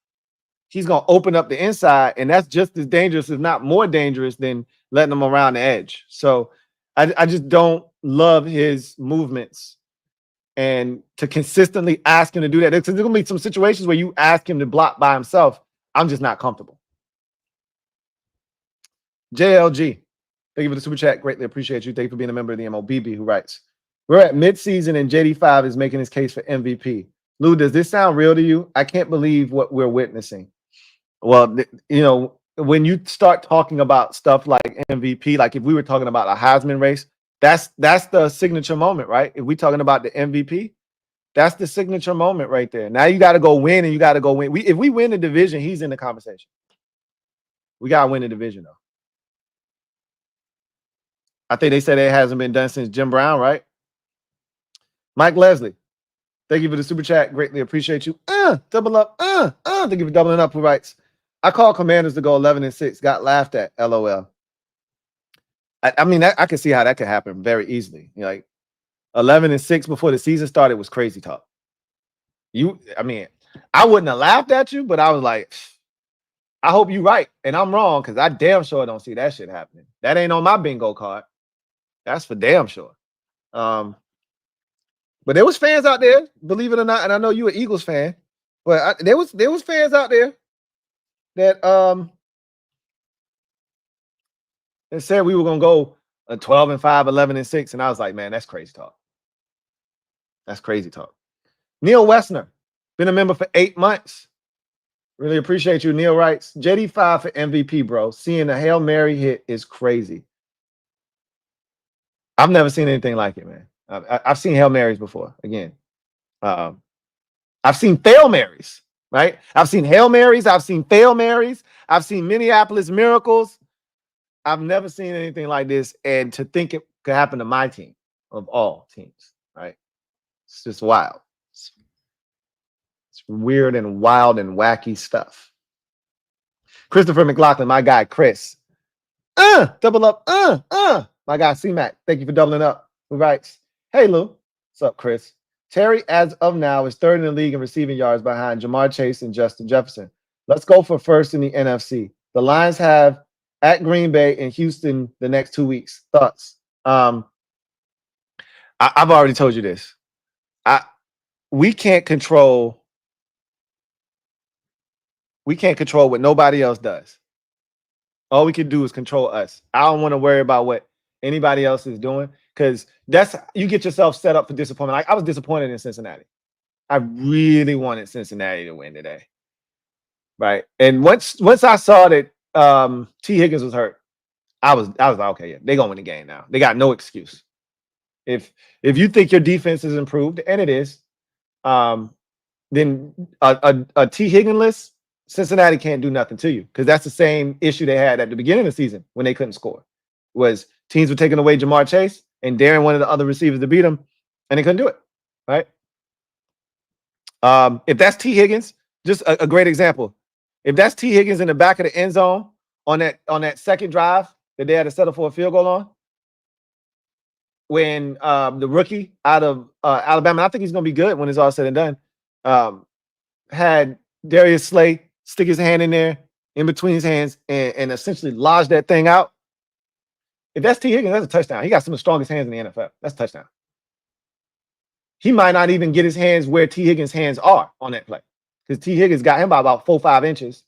he's going to open up the inside. And that's just as dangerous, if not more dangerous, than letting him around the edge. So I just don't love his movements. And to consistently ask him to do that, there's going to be some situations where you ask him to block by himself. I'm just not comfortable. JLG, thank you for the super chat. Greatly appreciate you. Thank you for being a member of the MOBB, who writes, we're at midseason and JD5 is making his case for MVP. Lou, does this sound real to you? I can't believe what we're witnessing. Well, you know, when you start talking about stuff like MVP, like if we were talking about a Heisman race, that's the signature moment, right? If we're talking about the MVP, that's the signature moment right there. Now you got to go win, and you got to go win. If we win the division, he's in the conversation. We got to win the division, though. I think they said it hasn't been done since Jim Brown, right? Mike Leslie, thank you for the super chat. Greatly appreciate you. Double up. Thank you for doubling up, who writes, I called Commanders to go 11-6. Got laughed at. LOL. I mean, I can see how that could happen very easily. You know, like 11-6 before the season started was crazy talk. I mean, I wouldn't have laughed at you, but I was like, I hope you're right and I'm wrong, because I damn sure don't see that shit happening. That ain't on my bingo card. That's for damn sure. But there was fans out there, believe it or not, and I know you an Eagles fan, but there was fans out there that said we were gonna go 12-5, 11-6, and I was like, man, that's crazy talk. That's crazy talk. Neil Westner, been a member for 8 months. Really appreciate you. Neil writes, JD5 for MVP, bro. Seeing a Hail Mary hit is crazy. I've never seen anything like it, man. I've seen Hail Marys before. Again, I've seen fail Marys, right? I've seen Hail Marys. I've seen fail Marys. I've seen Minneapolis Miracles. I've never seen anything like this. And to think it could happen to my team, of all teams, right? It's just wild. It's weird and wild and wacky stuff. Christopher McLaughlin, my guy, Chris. Double up. My guy, C-Mac. Thank you for doubling up. Who writes, hey, Lou. What's up, Chris? Terry, as of now, is third in the league in receiving yards behind Jamar Chase and Justin Jefferson. Let's go for first in the NFC. The Lions have at Green Bay and Houston the next 2 weeks. Thoughts? I've already told you this. We can't control what nobody else does. All we can do is control us. I don't want to worry about what anybody else is doing, because you get yourself set up for disappointment. Like, I was disappointed in Cincinnati. I really wanted Cincinnati to win today, right? And once I saw that T. Higgins was hurt, I was like, okay, yeah, they're gonna win the game now. They got no excuse. If you think your defense is improved, and it is, then a T. Higginless Cincinnati can't do nothing to you, because that's the same issue they had at the beginning of the season when they couldn't score. Was teams were taking away Jamar Chase and daring one of the other receivers to beat him, and they couldn't do it, right? If that's T. Higgins, just a great example. If that's T. Higgins in the back of the end zone on that second drive that they had to settle for a field goal on, when the rookie out of Alabama, I think he's going to be good when it's all said and done, had Darius Slay stick his hand in there, in between his hands, and essentially lodge that thing out. If that's Tee Higgins, that's a touchdown. He got some of the strongest hands in the NFL. That's a touchdown. He might not even get his hands where Tee Higgins' hands are on that play, because Tee Higgins got him by about 4 or 5 inches.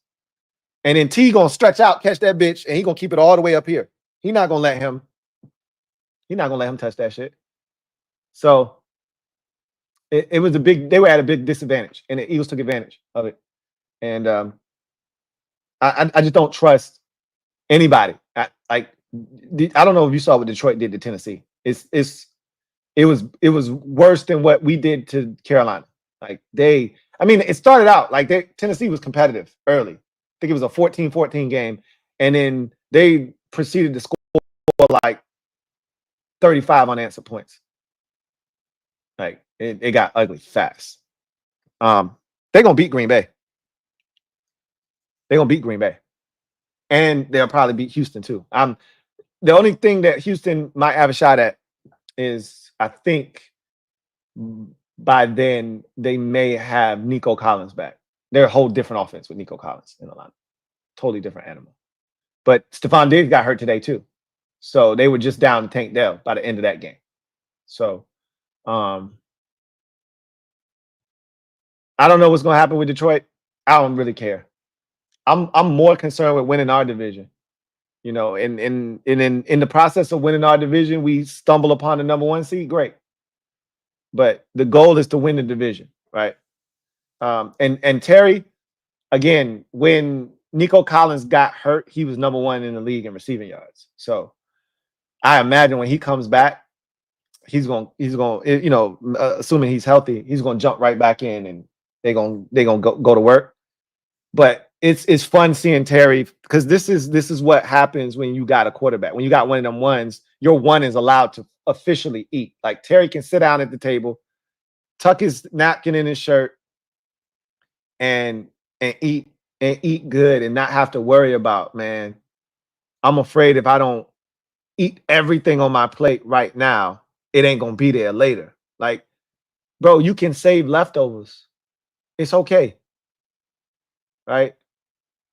And then T gonna stretch out, catch that bitch, and he gonna keep it all the way up here. He's not gonna let him touch that shit. So it was they were at a big disadvantage, and the Eagles took advantage of it. And I just don't trust anybody. I don't know if you saw what Detroit did to Tennessee. It was worse than what we did to Carolina. It started out like Tennessee was competitive early. I think it was a 14-14 game, and then they proceeded to score like 35 unanswered points. Like it got ugly fast. They're gonna beat Green Bay. They're gonna beat Green Bay, and they'll probably beat Houston too. The only thing that Houston might have a shot at is, I think, by then they may have Nico Collins back. They're a whole different offense with Nico Collins in the line. Totally different animal. But Stephon Diggs got hurt today too. So they were just down to Tank Dell by the end of that game. So I don't know what's going to happen with Detroit. I don't really care. I'm more concerned with winning our division. You know, in the process of winning our division, we stumble upon the #1 seed. Great. But the goal is to win the division, right? And Terry, again, when Nico Collins got hurt, he was #1 in the league in receiving yards. So I imagine when he comes back, he's going, assuming he's healthy, he's going to jump right back in, and they're going to go to work. But it's fun seeing Terry, because this is what happens when you got a quarterback. When you got one of them ones, your one is allowed to officially eat. Like Terry can sit down at the table, tuck his napkin in his shirt, and eat good, and not have to worry about, man, I'm afraid if I don't eat everything on my plate right now, it ain't gonna be there later. Like, bro, you can save leftovers. It's okay. Right?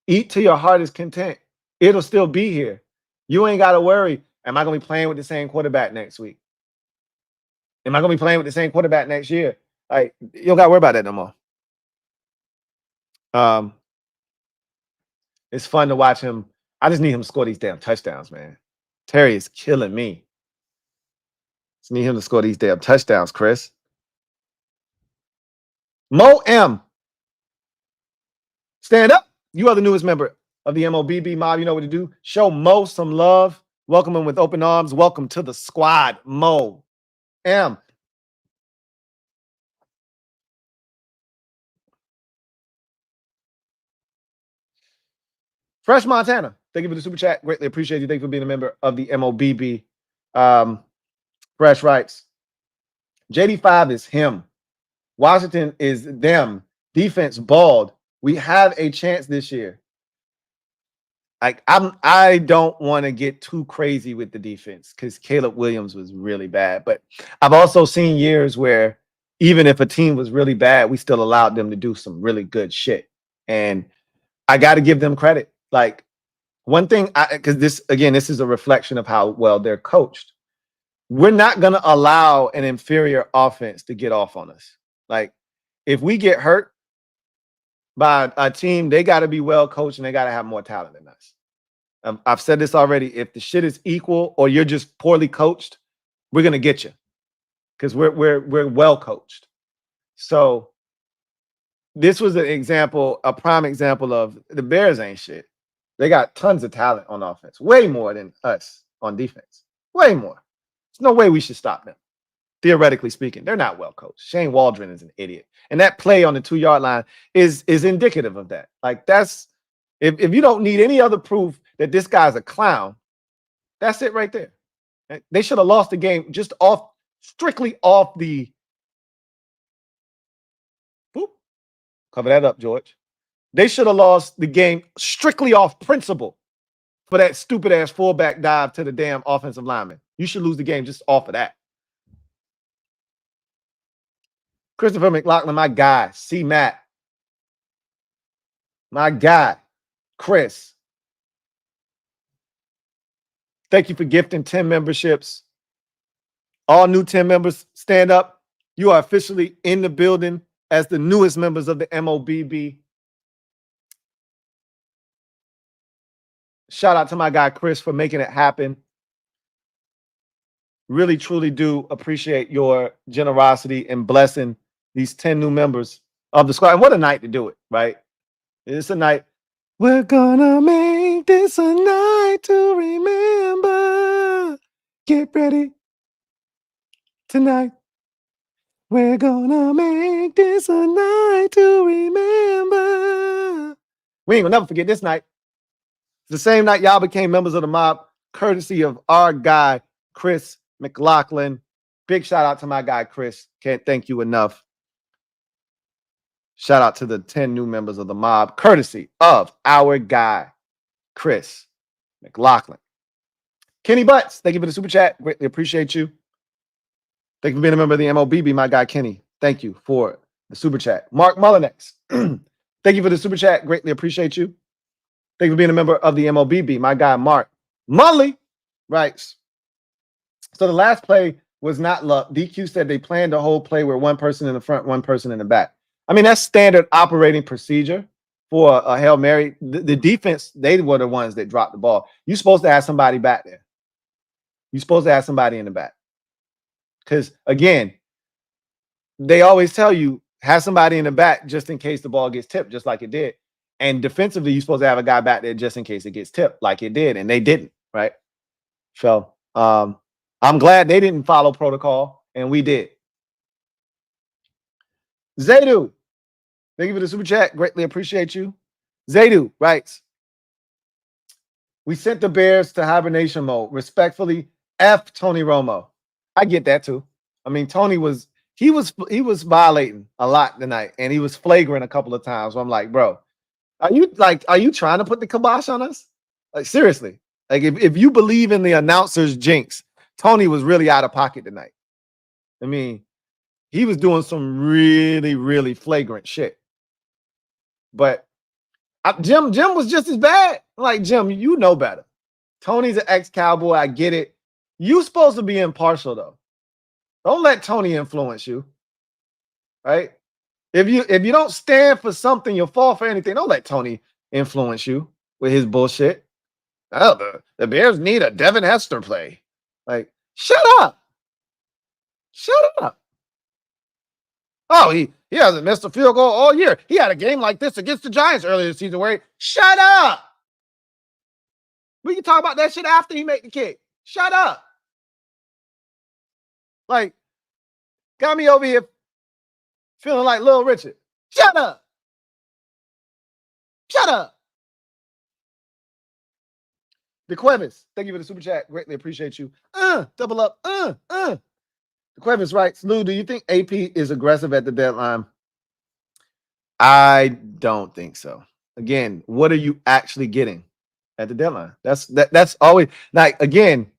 Eat till your heart is content. It'll still be here. You ain't got to worry. Am I going to be playing with the same quarterback next week? Am I going to be playing with the same quarterback next year? Like, you don't got to worry about that no more. It's fun to watch him. I just need him to score these damn touchdowns, man. Terry is killing me. Just need him to score these damn touchdowns, Chris. Mo M. Stand up. You are the newest member of the MOBB mob. You know what to do. Show Mo some love. Welcome him with open arms. Welcome to the squad, Mo M. Fresh Montana. Thank you for the super chat. Greatly appreciate you. Thank you for being a member of the MOBB. Fresh writes, JD5 is him. Washington is them. Defense balled. We have a chance this year. I don't want to get too crazy with the defense, because Caleb Williams was really bad. But I've also seen years where even if a team was really bad, we still allowed them to do some really good shit. And I got to give them credit. Like, one thing, because this is a reflection of how well they're coached. We're not going to allow an inferior offense to get off on us. Like, if we get hurt by a team, they got to be well coached, and they got to have more talent than us. I've said this already. If the shit is equal or you're just poorly coached, we're going to get you, because we're well coached. So this was an example, a prime example of the Bears ain't shit. They got tons of talent on offense, way more than us on defense, way more. There's no way we should stop them. Theoretically speaking, they're not well coached. Shane Waldron is an idiot. And that play on the 2-yard line is indicative of that. Like, that's, if you don't need any other proof that this guy's a clown, that's it right there. They should have lost the game just strictly off the, whoop, cover that up, George. They should have lost the game strictly off principle for that stupid ass fullback dive to the damn offensive lineman. You should lose the game just off of that. Christopher McLaughlin, my guy. C. Matt, my guy. Chris, thank you for gifting 10 memberships. All new 10 members, stand up. You are officially in the building as the newest members of the MOBB. Shout out to my guy Chris for making it happen. Really, truly do appreciate your generosity and blessing these 10 new members of the squad. And what a night to do it, right? It's a night. We're gonna make this a night to remember. Get ready tonight. We're gonna make this a night to remember. We ain't gonna never forget this night. The same night y'all became members of the mob, courtesy of our guy, Chris McLaughlin. Big shout out to my guy, Chris. Can't thank you enough. Shout out to the 10 new members of the mob, courtesy of our guy, Chris McLaughlin. Kenny Butts, thank you for the super chat. Greatly appreciate you. Thank you for being a member of the MOBB, my guy, Kenny. Thank you for the super chat. Mark Mullinex, thank you for the super chat. Greatly appreciate you. Thank you for being a member of the MOBB, my guy, Mark Mully writes. So the last play was not luck. DQ said they planned the whole play where one person in the front, one person in the back. I mean, that's standard operating procedure for a Hail Mary. The defense, they were the ones that dropped the ball. You're supposed to have somebody back there. You're supposed to have somebody in the back. Because, again, they always tell you, have somebody in the back just in case the ball gets tipped, just like it did. And defensively, you're supposed to have a guy back there just in case it gets tipped, like it did. And they didn't, right? So, I'm glad they didn't follow protocol, and we did. Zaydu, thank you for the super chat. Greatly appreciate you. Zaydu writes, we sent the Bears to hibernation mode. Respectfully, F Tony Romo. I get that too. I mean, Tony was violating a lot tonight, and he was flagrant a couple of times. So I'm like, bro, are you trying to put the kibosh on us? Like, seriously. Like, if you believe in the announcer's jinx, Tony was really out of pocket tonight. I mean, he was doing some really, really flagrant shit. But Jim was just as bad. Like, Jim, you know better. Tony's an ex-Cowboy. I get it. You supposed to be impartial, though. Don't let Tony influence you. Right? If you don't stand for something, you'll fall for anything. Don't let Tony influence you with his bullshit. Oh, the Bears need a Devin Hester play. Like, shut up. Shut up. Oh, he hasn't missed a field goal all year. He had a game like this against the Giants earlier this season where he, shut up. We can talk about that shit after he made the kick. Shut up. Like, got me over here feeling like Little Richard. Shut up. Shut up. The Cuevas, thank you for the super chat. Greatly appreciate you. Double up. The Cuevas writes, Lou, do you think AP is aggressive at the deadline? I don't think so. Again, what are you actually getting at the deadline? That's always, like, again,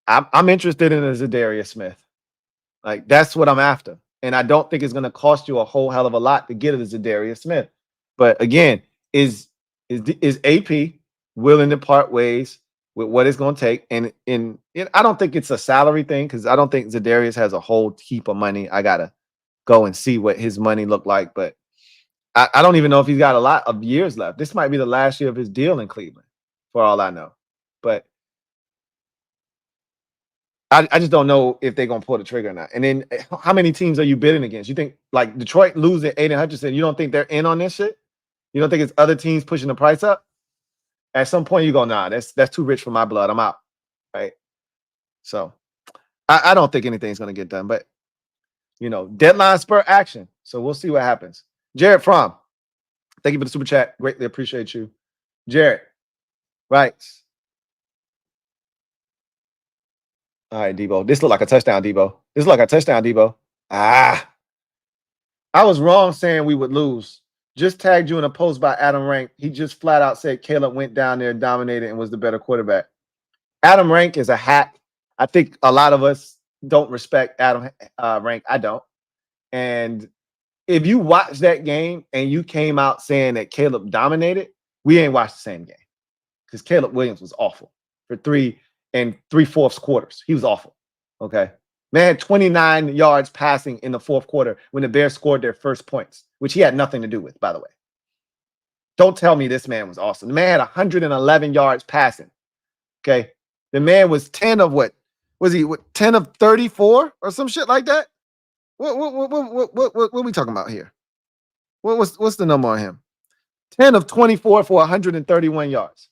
I'm interested in a Zadarius Smith. Like, that's what I'm after. And I don't think it's going to cost you a whole hell of a lot to get it as Zadarius Smith. But again, is AP willing to part ways with what it's going to take? And I don't think it's a salary thing, because I don't think Zadarius has a whole heap of money. I got to go and see what his money looked like. But I don't even know if he's got a lot of years left. This might be the last year of his deal in Cleveland, for all I know. But I just don't know if they're going to pull the trigger or not. And then how many teams are you bidding against? You think, like, Detroit losing Aiden Hutchinson, you don't think they're in on this shit? You don't think it's other teams pushing the price up? At some point you go, nah, that's too rich for my blood. I'm out, right? So I don't think anything's going to get done. But, you know, deadline spur action. So we'll see what happens. Jared Fromm, thank you for the super chat. Greatly appreciate you. Jared, right. All right, Debo. This look like a touchdown, Debo. This look like a touchdown, Debo. I was wrong saying we would lose. Just tagged you in a post by Adam Rank. He just flat out said Caleb went down there, dominated, and was the better quarterback. Adam Rank is a hack. I think a lot of us don't respect Adam Rank. I don't. And if you watch that game and you came out saying that Caleb dominated, we ain't watched the same game because Caleb Williams was awful for 3 3/4 quarters. He was awful. Okay. Man had 29 yards passing in the fourth quarter when the Bears scored their first points, which he had nothing to do with, by the way. Don't tell me this man was awesome. The man had 111 yards passing. Okay. The man was 10 of what? Was he 10 of 34 or some shit like that? What are we talking about here? What's the number on him? 10 of 24 for 131 yards.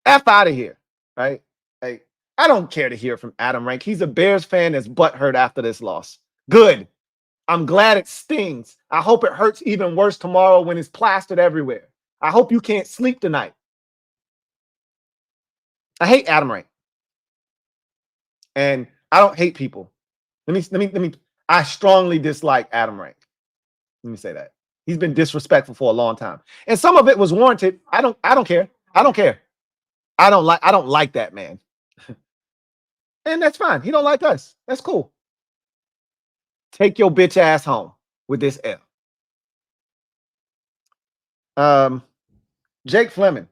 F out of here, right? Like, I don't care to hear from Adam Rank. He's a Bears fan that's butthurt after this loss. Good. I'm glad it stings. I hope it hurts even worse tomorrow when it's plastered everywhere. I hope you can't sleep tonight. I hate Adam Rank. And I don't hate people. I strongly dislike Adam Rank. Let me say that. He's been disrespectful for a long time. And some of it was warranted. I don't care. I don't care. I don't like that man. And that's fine. He don't like us. That's cool. Take your bitch ass home with this L. Jake Fleming.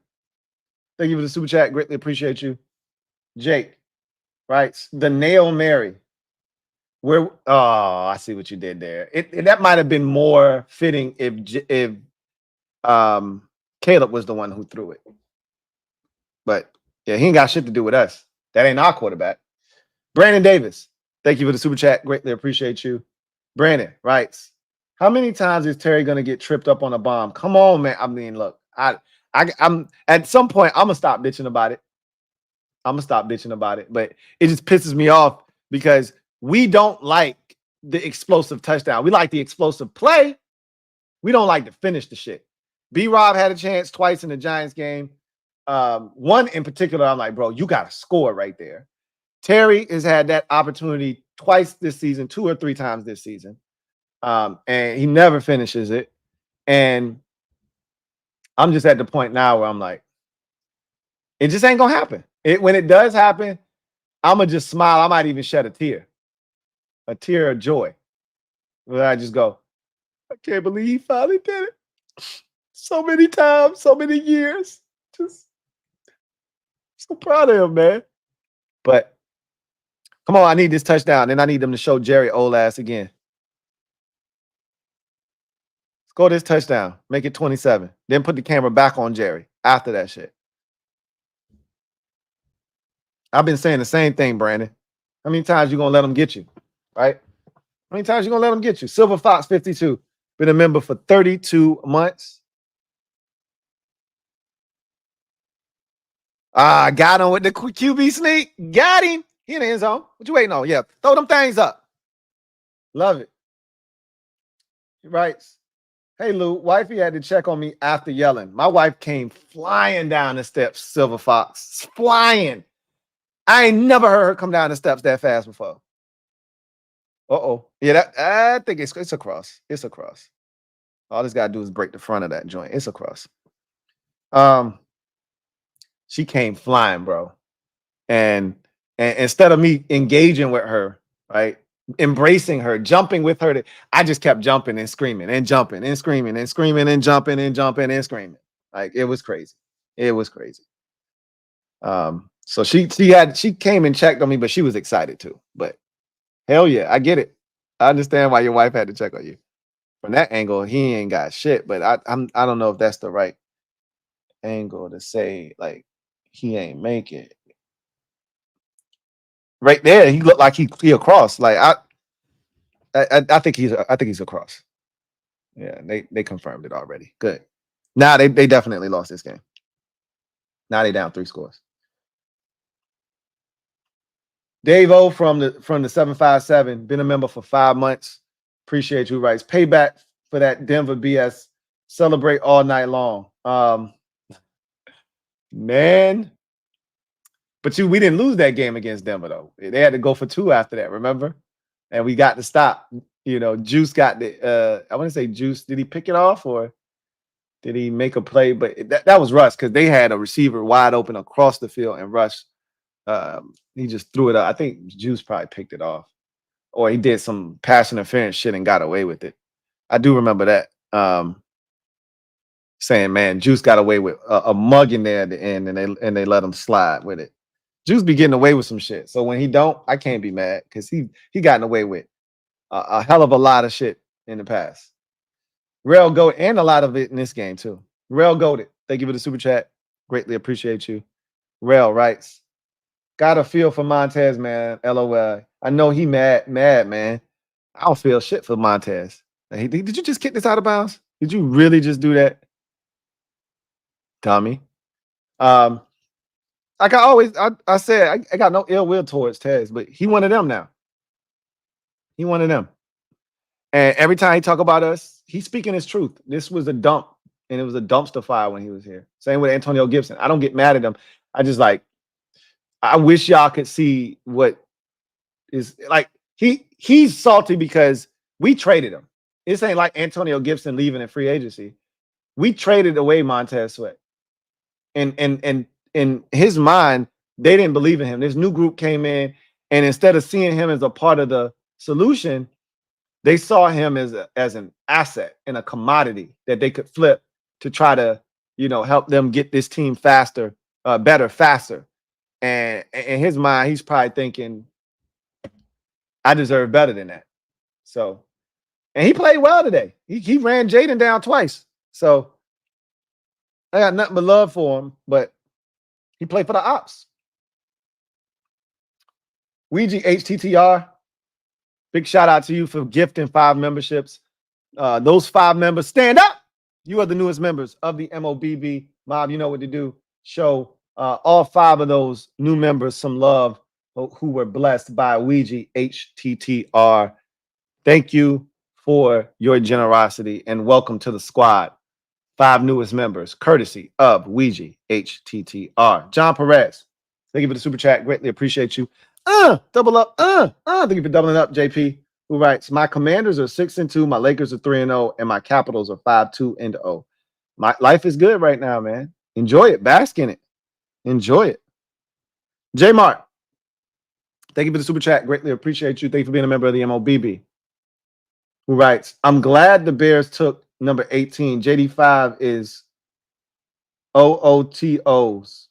Thank you for the super chat. Greatly appreciate you. Jake writes, the Nail Mary. Where I see what you did there. That might have been more fitting if Caleb was the one who threw it. But yeah, he ain't got shit to do with us. That ain't our quarterback. Brandon Davis, thank you for the super chat. Greatly appreciate you. Brandon writes, how many times is Terry gonna get tripped up on a bomb? Come on, man. I mean, look, I'm at some point I'm gonna stop bitching about it. But it just pisses me off because we don't like the explosive touchdown. We like the explosive play. We don't like to finish the shit. B-Rob had a chance twice in the Giants game. One in particular, I'm like, bro, you got to score right there. Terry has had that opportunity twice this season, 2 or 3 times this season. And he never finishes it. And I'm just at the point now where I'm like, it just ain't going to happen. When it does happen, I'm going to just smile. I might even shed a tear of joy. Where I just go, I can't believe he finally did it. So many times, so many years. Just so proud of him, man. But come on, I need this touchdown. Then I need them to show Jerry old ass again. Score this touchdown. Make it 27. Then put the camera back on Jerry after that shit. I've been saying the same thing, Brandon. How many times you going to let them get you? Right? How many times you going to let them get you? Silver Fox 52. Been a member for 32 months. Got him with the QB sneak. Got him. He in the end zone. What you waiting on? Yeah. Throw them things up. Love it. He writes, hey, Lou, wifey had to check on me after yelling. My wife came flying down the steps, Silver Fox. Flying. I ain't never heard her come down the steps that fast before. Uh-oh. Yeah, I think it's across. It's across. All this got to do is break the front of that joint. It's across. She came flying, bro. And instead of me engaging with her, right, embracing her, jumping with her, I just kept jumping and screaming and jumping and screaming and screaming and jumping and jumping and screaming. Like, it was crazy. It was crazy. So she came and checked on me, but she was excited too. But hell yeah, I get it. I understand why your wife had to check on you. From that angle, he ain't got shit. But I don't know if that's the right angle to say, like, he ain't make it. Right there, he looked like he across. Like I think he's across. Yeah, they confirmed it already. Good. Now they definitely lost this game. Now they down 3 scores. Dave O from the 757, been a member for 5 months. Appreciate you. Writes, payback for that Denver BS. Celebrate all night long. Man. But we didn't lose that game against Denver, though. They had to go for 2 after that, remember? And we got to stop. You know, Juice got the I want to say Juice. Did he pick it off or did he make a play? But that was Russ because they had a receiver wide open across the field and Russ. He just threw it up. I think Juice probably picked it off. or he did some pass interference shit and got away with it. I do remember that. Saying, man, Juice got away with a mug in there at the end, and they let him slide with it. Juice be getting away with some shit. So when he don't, I can't be mad because he gotten away with a hell of a lot of shit in the past. Rel Goat, and a lot of it in this game too. Rel Goated, thank you for the super chat. Greatly appreciate you. Rel writes, got a feel for Montez, man. LOL. I know he mad, man. I don't feel shit for Montez. Hey, did you just kick this out of bounds? Did you really just do that? Tommy. Like I said, I got no ill will towards Tez, but he one of them now. He one of them. And every time he talk about us, he's speaking his truth. This was a dump, and it was a dumpster fire when he was here. Same with Antonio Gibson. I don't get mad at him. I just like, I wish y'all could see what is like. He's salty because we traded him. This ain't like Antonio Gibson leaving in free agency. We traded away Montez Sweat. And in his mind, they didn't believe in him. This new group came in, and instead of seeing him as a part of the solution, they saw him as an asset and a commodity that they could flip to try to, help them get this team faster. And in his mind, he's probably thinking, I deserve better than that. So, and he played well today. He ran Jaden down twice. So I got nothing but love for him, but he played for the Ops. Ouija HTTR, big shout out to you for gifting 5 memberships. Those 5 members, stand up. You are the newest members of the MOBB mob. You know what to do. Show all 5 of those new members some love who were blessed by Ouija HTTR. Thank you for your generosity and welcome to the squad. 5 newest members, courtesy of Ouija HTTR. John Perez, thank you for the super chat. Greatly appreciate you. Double up. Thank you for doubling up, JP. Who writes, my Commanders are 6-2, my Lakers are 3-0, and my Capitals are 5-2-0. My life is good right now, man. Enjoy it. Bask in it. Enjoy it. J Mark, thank you for the super chat. Greatly appreciate you. Thank you for being a member of the MOBB. Who writes, I'm glad the Bears took number 18. JD5 is OOTOs.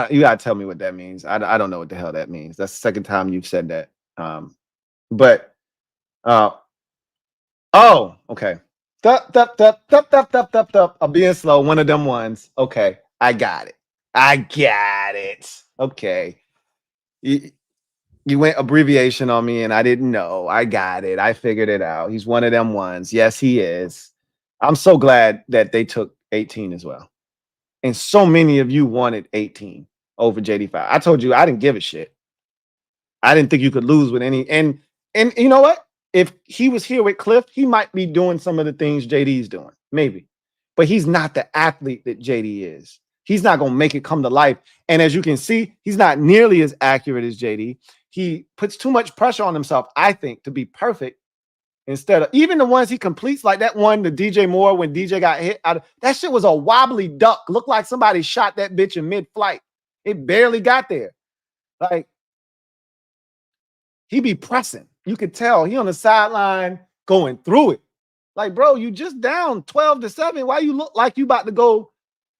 You gotta tell me what that means. I don't know what the hell that means. That's the second time you've said that. Oh, okay. I'm being slow. One of them ones. Okay, I got it. Okay. You went abbreviation on me and I didn't know. I got it. I figured it out. He's one of them ones. Yes, he is. I'm so glad that they took 18 as well. And so many of you wanted 18 over JD5. I told you I didn't give a shit. I didn't think you could lose with any. And you know what? If he was here with Cliff, he might be doing some of the things JD's doing. Maybe. But he's not the athlete that JD is. He's not going to make it come to life. And as you can see, he's not nearly as accurate as JD. He puts too much pressure on himself, I think, to be perfect. Instead of even the ones he completes, like that one, the DJ Moore, when DJ got hit out of that shit was a wobbly duck. Looked like somebody shot that bitch in mid-flight. It barely got there. Like, he be pressing. You could tell he on the sideline going through it. Like, bro, you just down 12-7. Why you look like you about to go,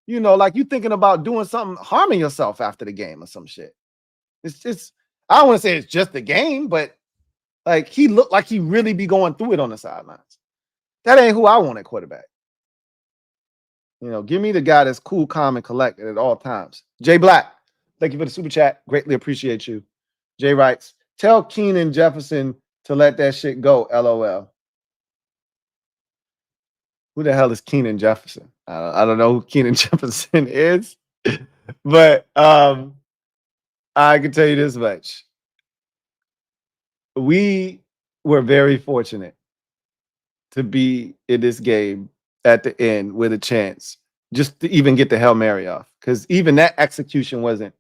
like you thinking about doing something, harming yourself after the game or some shit. It's I don't want to say it's just the game, but like he looked like he really be going through it on the sidelines. That ain't who I want at quarterback. Give me the guy that's cool, calm, and collected at all times. Jay Black, thank you for the super chat. Greatly appreciate you. Jay writes, tell Keenan Jefferson to let that shit go, LOL. Who the hell is Keenan Jefferson? I don't know who Keenan Jefferson is, but I can tell you this much. We were very fortunate to be in this game at the end with a chance just to even get the Hail Mary off. Because even that execution wasn't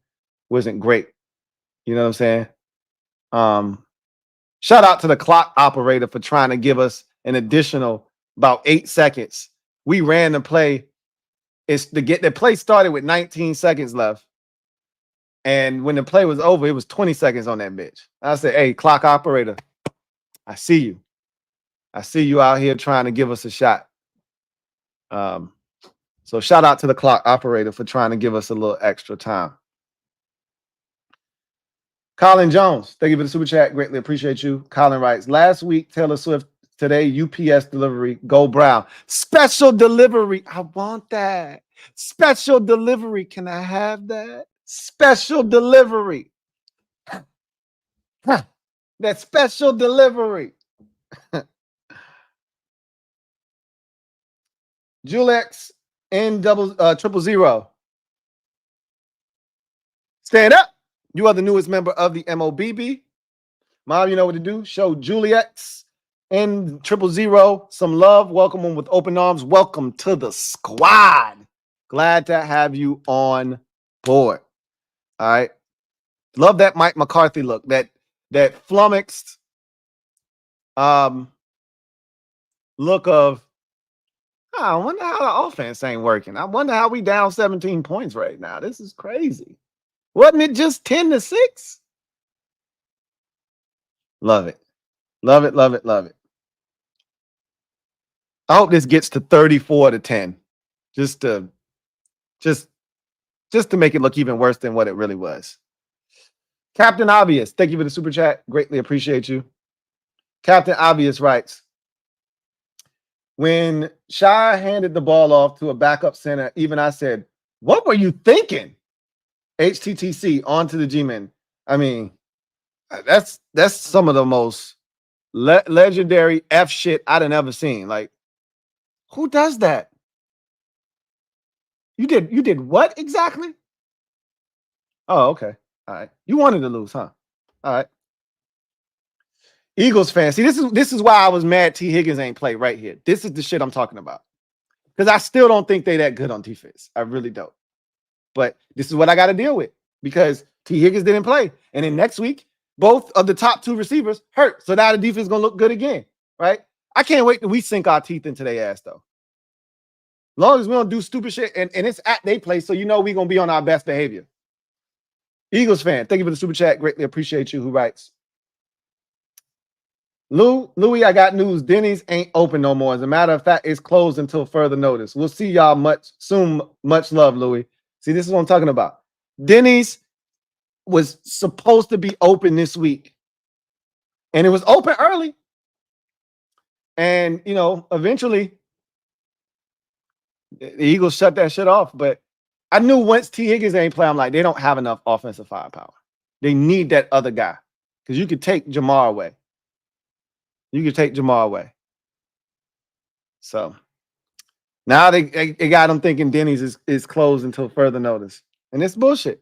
great. You know what I'm saying? Shout out to the clock operator for trying to give us an additional about 8 seconds. We ran the play. The play started with 19 seconds left. And when the play was over, it was 20 seconds on that bitch. I said, hey, clock operator, I see you. I see you out here trying to give us a shot. So shout out to the clock operator for trying to give us a little extra time. Colin Jones, thank you for the super chat. Greatly appreciate you. Colin writes, last week, Taylor Swift. Today, UPS delivery, Go Brown. Special delivery. I want that. Special delivery. Can I have that? Special delivery. That special delivery. Julex N triple zero. Stand up. You are the newest member of the MOBB. Mom, you know what to do. Show Juliet and 000 some love. Welcome them with open arms. Welcome to the squad. Glad to have you on board. All right. Love that Mike McCarthy look. That flummoxed look of, I wonder how the offense ain't working. I wonder how we down 17 points right now. This is crazy. Wasn't it just 10-6? Love it. Love it, love it, love it. I hope this gets to 34-10. Just to make it look even worse than what it really was. Captain Obvious, thank you for the super chat. Greatly appreciate you. Captain Obvious writes, when Shai handed the ball off to a backup center, even I said, what were you thinking? HTTC onto the G-Men. I mean, that's some of the most legendary F shit I'd ever seen. Like, who does that? You did what exactly? Oh, okay. All right. You wanted to lose, huh? All right. Eagles fan. See, this is why I was mad T. Higgins ain't play right here. This is the shit I'm talking about. Because I still don't think they that good on defense. I really don't. But this is what I got to deal with because T. Higgins didn't play. And then next week, both of the top two receivers hurt. So now the defense is going to look good again, right? I can't wait till we sink our teeth into their ass, though. Long as we don't do stupid shit and it's at their place, so you know we're going to be on our best behavior. Eagles fan, thank you for the super chat. Greatly appreciate you. Who writes? Louie, I got news. Denny's ain't open no more. As a matter of fact, it's closed until further notice. We'll see y'all much soon. Much love, Louie. See, this is what I'm talking about. Denny's was supposed to be open this week, and it was open early. And, you know, eventually the Eagles shut that shit off. But I knew once T. Higgins ain't play, I'm like, they don't have enough offensive firepower. They need that other guy because you could take Jamar away. You could take Jamar away. So now they got them thinking Denny's is closed until further notice. And it's bullshit.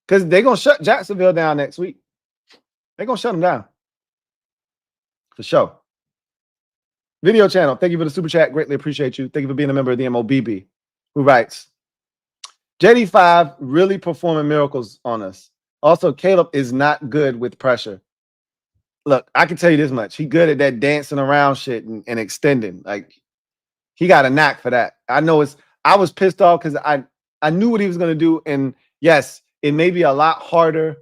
Because they're going to shut Jacksonville down next week. They're going to shut them down. For sure. Video channel, thank you for the super chat. Greatly appreciate you. Thank you for being a member of the MOBB. Who writes, JD5 really performing miracles on us. Also, Caleb is not good with pressure. Look, I can tell you this much. He good at that dancing around shit and extending. Like, he got a knack for that. I know I was pissed off because I knew what he was going to do. And yes, it may be a lot harder.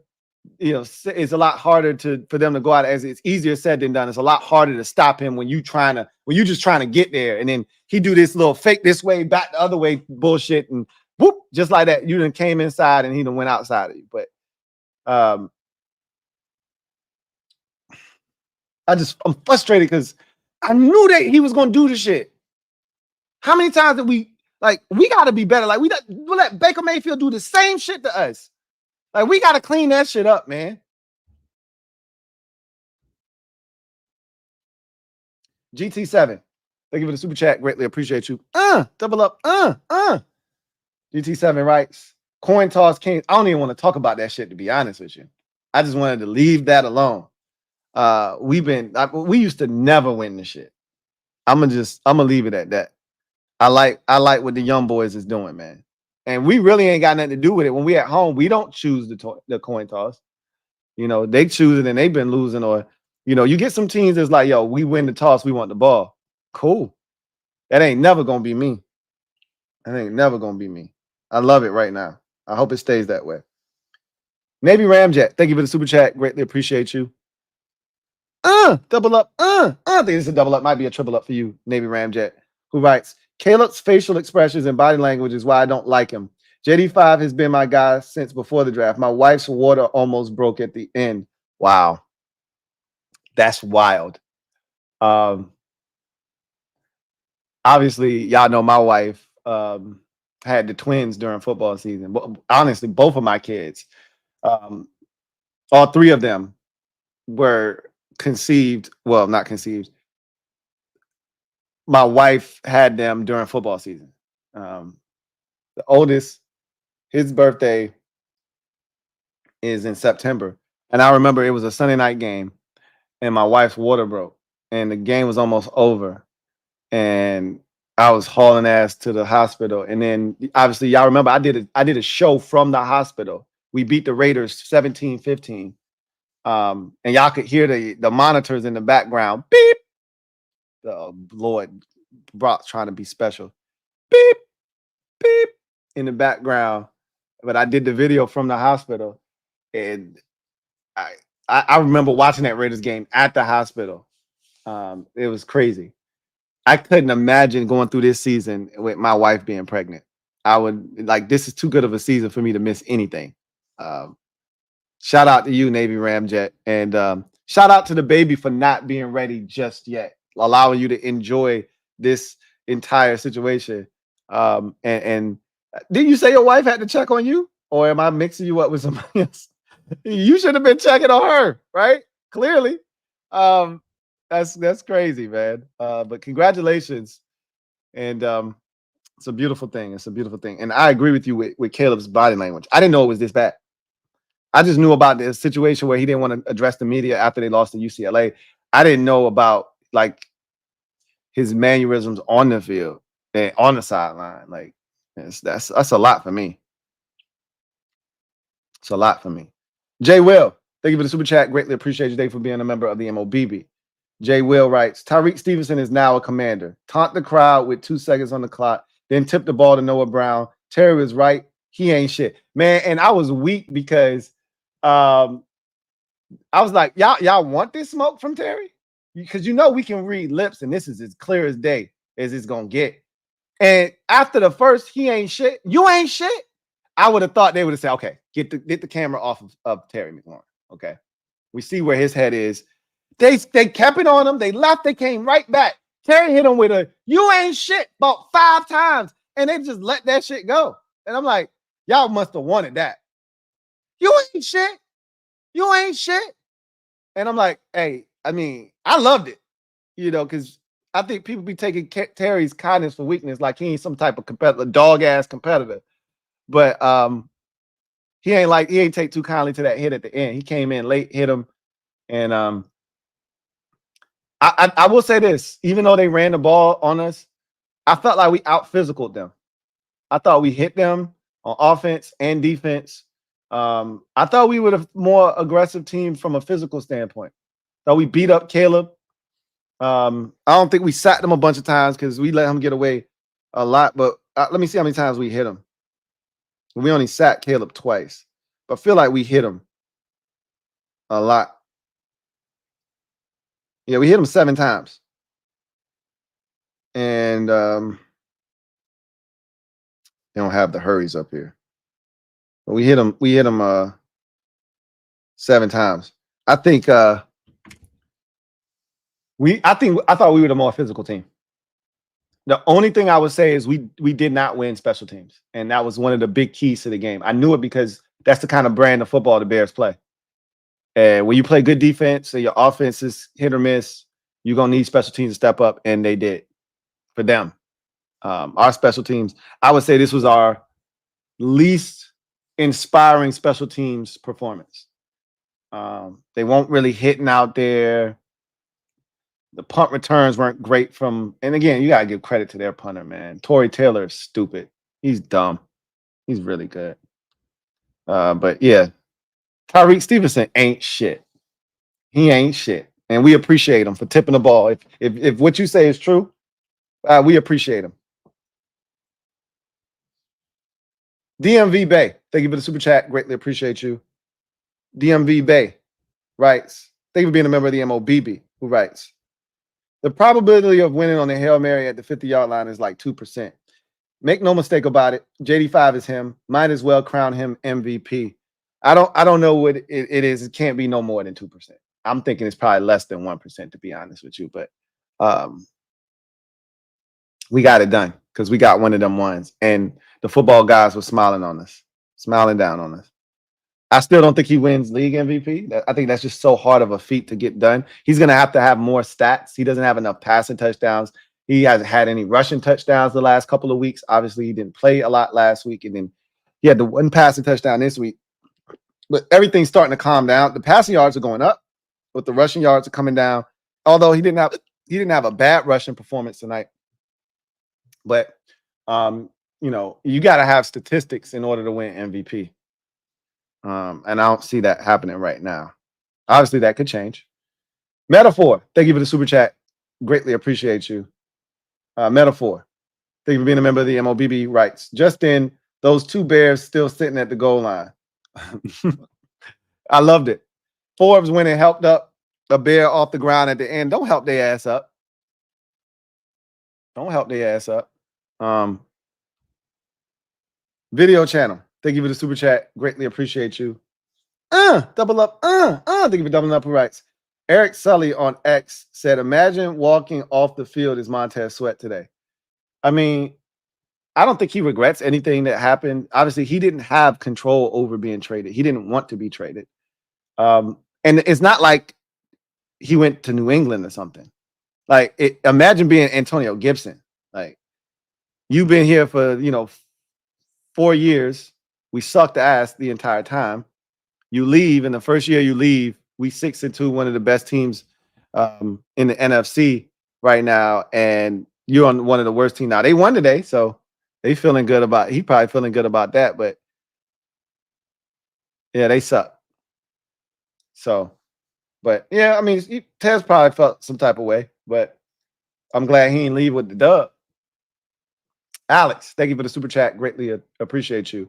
You know, it's a lot harder for them to go out as it's easier said than done. It's a lot harder to stop him when you're just trying to get there. And then he do this little fake this way, back the other way bullshit. And whoop, just like that, you done came inside and he done went outside of you. But I'm frustrated because I knew that he was going to do the shit. How many times did we got to be better? Like, we let Baker Mayfield do the same shit to us. Like, we got to clean that shit up, man. GT7. Thank you for the super chat. Greatly appreciate you. Double up. GT7 writes, coin toss kings. I don't even want to talk about that shit, to be honest with you. I just wanted to leave that alone. We used to never win the shit. I'm gonna leave it at that. I like what the young boys is doing, man. And we really ain't got nothing to do with it. When we at home, we don't choose the coin toss. You know, they choose it and they've been losing. Or, you know, you get some teams that's like, yo, we win the toss, we want the ball. Cool. That ain't never gonna be me. That ain't never gonna be me. I love it right now. I hope it stays that way. Navy Ramjet, thank you for the super chat. Greatly appreciate you. Double up. I think it's a double up. Might be a triple up for you, Navy Ramjet, who writes, Caleb's facial expressions and body language is why I don't like him. JD5 has been my guy since before the draft. My wife's water almost broke at the end. Wow. That's wild. Obviously, y'all know my wife had the twins during football season. But honestly, both of my kids, all three of them were conceived. Well, not conceived. My wife had them during football season. The oldest, his birthday is in September. And I remember it was a Sunday night game and my wife's water broke and the game was almost over. And I was hauling ass to the hospital. And then obviously y'all remember I did a show from the hospital. We beat the Raiders 17-15. And y'all could hear the monitors in the background. Beep. Oh, Lord, Brock's trying to be special. Beep, beep in the background. But I did the video from the hospital. And I remember watching that Raiders game at the hospital. It was crazy. I couldn't imagine going through this season with my wife being pregnant. I would this is too good of a season for me to miss anything. Shout out to you, Navy Ramjet. And shout out to the baby for not being ready just yet, allowing you to enjoy this entire situation. And didn't you say your wife had to check on you? Or am I mixing you up with somebody else? You should have been checking on her, right? Clearly. That's crazy, man. But congratulations. And it's a beautiful thing. It's a beautiful thing. And I agree with you with Caleb's body language. I didn't know it was this bad. I just knew about the situation where he didn't want to address the media after they lost to UCLA. I didn't know about his mannerisms on the field and on the sideline. That's a lot for me. It's a lot for me. Jay Will, thank you for the super chat. Greatly appreciate you, Dave, for being a member of the MOBB. Jay Will writes, Tyreek Stevenson is now a commander. Taunt the crowd with 2 seconds on the clock, then tip the ball to Noah Brown. Terry was right. He ain't shit. Man, and I was weak because I was like, y'all want this smoke from Terry? Because we can read lips, and this is as clear as day as it's gonna get. And after the first, he ain't shit, you ain't shit, I would have thought they would have said, okay, get the camera off of Terry McLaurin. Okay. We see where his head is. They kept it on him. They left. They came right back. Terry hit him with a "you ain't shit" about 5 times, and they just let that shit go. And I'm like, y'all must have wanted that. You ain't shit. You ain't shit. And I'm like, hey, I mean, I loved it, because I think people be taking Terry's kindness for weakness, like he ain't some type of competitor, dog ass competitor. But he ain't take too kindly to that hit at the end. He came in late, hit him, and I will say this: even though they ran the ball on us, I felt like we out-physicaled them. I thought we hit them on offense and defense. I thought we were a more aggressive team from a physical standpoint. Thought we beat up Caleb. I don't think we sacked him a bunch of times because we let him get away a lot. But let me see how many times we hit him. We only sacked Caleb twice, but I feel like we hit him a lot. Yeah, we hit him 7 times. And they don't have the hurries up here. But we hit him 7 times. I thought we were the more physical team. The only thing I would say is we did not win special teams. And that was one of the big keys to the game. I knew it because that's the kind of brand of football the Bears play. And when you play good defense and your offense is hit or miss, you're going to need special teams to step up, and they did for them. Our special teams, I would say this was our least inspiring special teams performance. They weren't really hitting out there. The punt returns weren't great and again, you got to give credit to their punter, man. Torrey Taylor is stupid. He's dumb. He's really good. But yeah, Tyreek Stevenson ain't shit. He ain't shit. And we appreciate him for tipping the ball. If what you say is true, we appreciate him. DMV Bay, thank you for the super chat. Greatly appreciate you. DMV Bay writes, Thank you for being a member of the MOBB, who writes, the probability of winning on the Hail Mary at the 50-yard line is like 2%. Make no mistake about it. JD5 is him. Might as well crown him MVP. I don't know what it is. It can't be no more than 2%. I'm thinking it's probably less than 1%, to be honest with you. But we got it done because we got one of them ones. And the football guys were smiling on us, smiling down on us. I still don't think he wins league MVP. I think that's just so hard of a feat to get done. He's going to have more stats. He doesn't have enough passing touchdowns. He hasn't had any rushing touchdowns the last couple of weeks. Obviously, he didn't play a lot last week, and then he had the one passing touchdown this week. But everything's starting to calm down. The passing yards are going up, but the rushing yards are coming down. Although he didn't have a bad rushing performance tonight. But you know, you got to have statistics in order to win MVP. And I don't see that happening right now. Obviously, that could change. Metaphor, thank you for the super chat. Greatly appreciate you. Metaphor, thank you for being a member of the MOBB. Writes, just in, those two bears still sitting at the goal line. I loved it. Forbes went and helped up a bear off the ground at the end. Don't help their ass up. Don't help their ass up. Video channel, thank you for the super chat. Greatly appreciate you. Double up. Thank you for doubling up. Who writes? Eric Sully on X said, imagine walking off the field as Montez Sweat today. I mean, I don't think he regrets anything that happened. Obviously, he didn't have control over being traded. He didn't want to be traded. And it's not like he went to New England or something. Like, imagine being Antonio Gibson. Like, you've been here for, 4 years. We sucked ass the entire time. You leave, and the first year you leave, we 6-2, one of the best teams in the NFC right now, and you're on one of the worst teams now. They won today, so they feeling good about. He probably feeling good about that, but yeah, they suck. So, but yeah, I mean, Tez probably felt some type of way, but I'm glad he didn't leave with the dub. Alex, thank you for the super chat. Greatly appreciate you.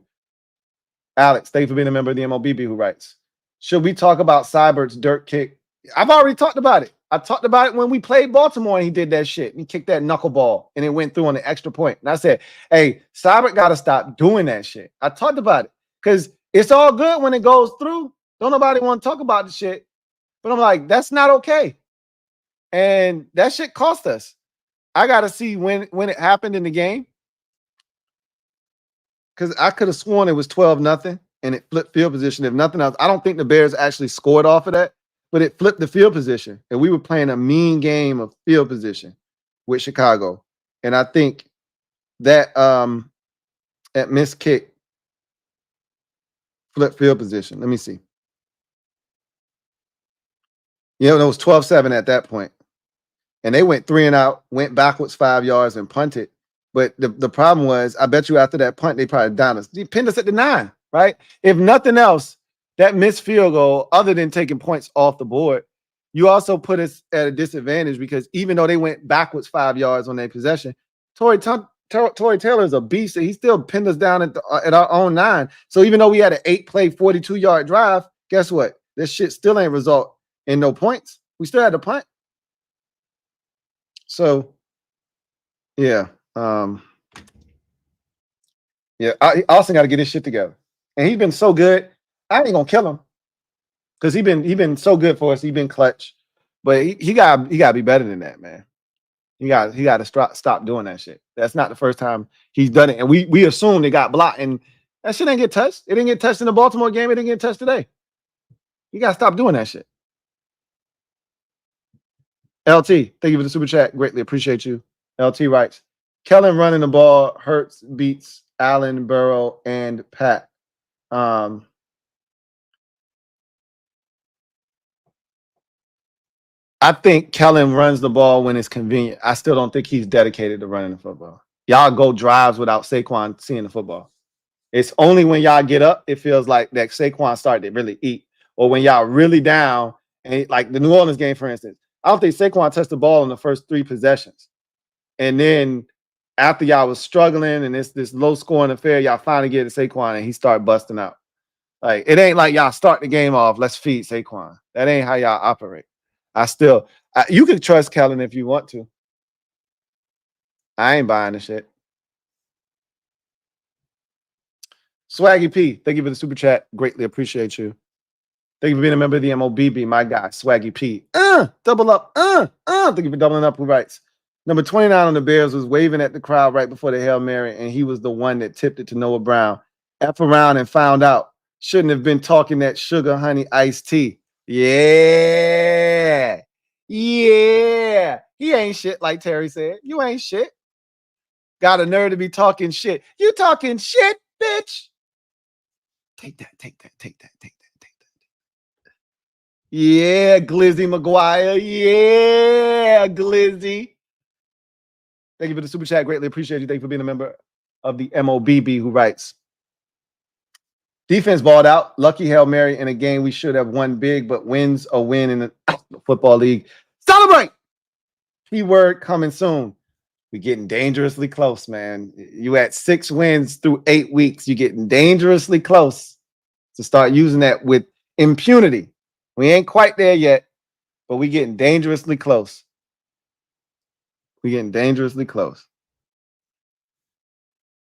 Alex, thank you for being a member of the MOBB, who writes, should we talk about Seibert's dirt kick? I've already talked about it. I talked about it when we played Baltimore and he did that shit. He kicked that knuckleball and it went through on the extra point. And I said, hey, Seibert got to stop doing that shit. I talked about it because it's all good when it goes through. Don't nobody want to talk about the shit. But I'm like, that's not okay. And that shit cost us. I got to see when it happened in the game. Because I could have sworn it was 12-0 and it flipped field position. If nothing else, I don't think the Bears actually scored off of that, but it flipped the field position. And we were playing a mean game of field position with Chicago. And I think that missed kick flipped field position. Let me see. It was 12-7 at that point. And they went 3 and out, went backwards 5 yards and punted. But the problem was, I bet you after that punt, they probably down us. They pinned us at the 9, right? If nothing else, that missed field goal, other than taking points off the board, you also put us at a disadvantage because even though they went backwards 5 yards on their possession, Tory Taylor's a beast, and he still pinned us down at our own 9. So even though we had an 8-play, 42-yard drive, guess what? This shit still ain't result in no points. We still had to punt. So, yeah. Austin got to get his shit together, and he's been so good. I ain't gonna kill him because he been so good for us. He been clutch, but he got to be better than that, man. He got to stop doing that shit. That's not the first time he's done it, and we assumed it got blocked, and that shit ain't get touched. It didn't get touched in the Baltimore game. It didn't get touched today. You got to stop doing that shit. LT, thank you for the super chat. Greatly appreciate you. LT writes, Kellen running the ball hurts, beats Allen, Burrow, and Pat. I think Kellen runs the ball when it's convenient. I still don't think he's dedicated to running the football. Y'all go drives without Saquon seeing the football. It's only when y'all get up, it feels like that Saquon started to really eat. Or when y'all really down, and like the New Orleans game, for instance, I don't think Saquon touched the ball in the first 3 possessions. And then after y'all was struggling and this low scoring affair, y'all finally get to Saquon and he started busting out. Like, it ain't like y'all start the game off, let's feed Saquon. That ain't how y'all operate. You can trust Kellen if you want to. I ain't buying the shit. Swaggy P, thank you for the super chat. Greatly appreciate you. Thank you for being a member of the MOBB, my guy, Swaggy P. Double up. Thank you for doubling up. Who writes? Number 29 on the Bears was waving at the crowd right before the Hail Mary, and he was the one that tipped it to Noah Brown. F around and found out. Shouldn't have been talking that sugar honey iced tea. Yeah. Yeah. He ain't shit, like Terry said. You ain't shit. Got a nerve to be talking shit. You talking shit, bitch. Take that. Yeah, Glizzy McGuire. Yeah, Glizzy. Thank you for the super chat. Greatly appreciate you. Thank you for being a member of the MOBB who writes. Defense balled out. Lucky Hail Mary in a game we should have won big, but wins a win in the football league. Celebrate! Keyword coming soon. We're getting dangerously close, man. You at 6 wins through 8 weeks. You're getting dangerously close to start using that with impunity. We ain't quite there yet, but we're getting dangerously close. We're getting dangerously close.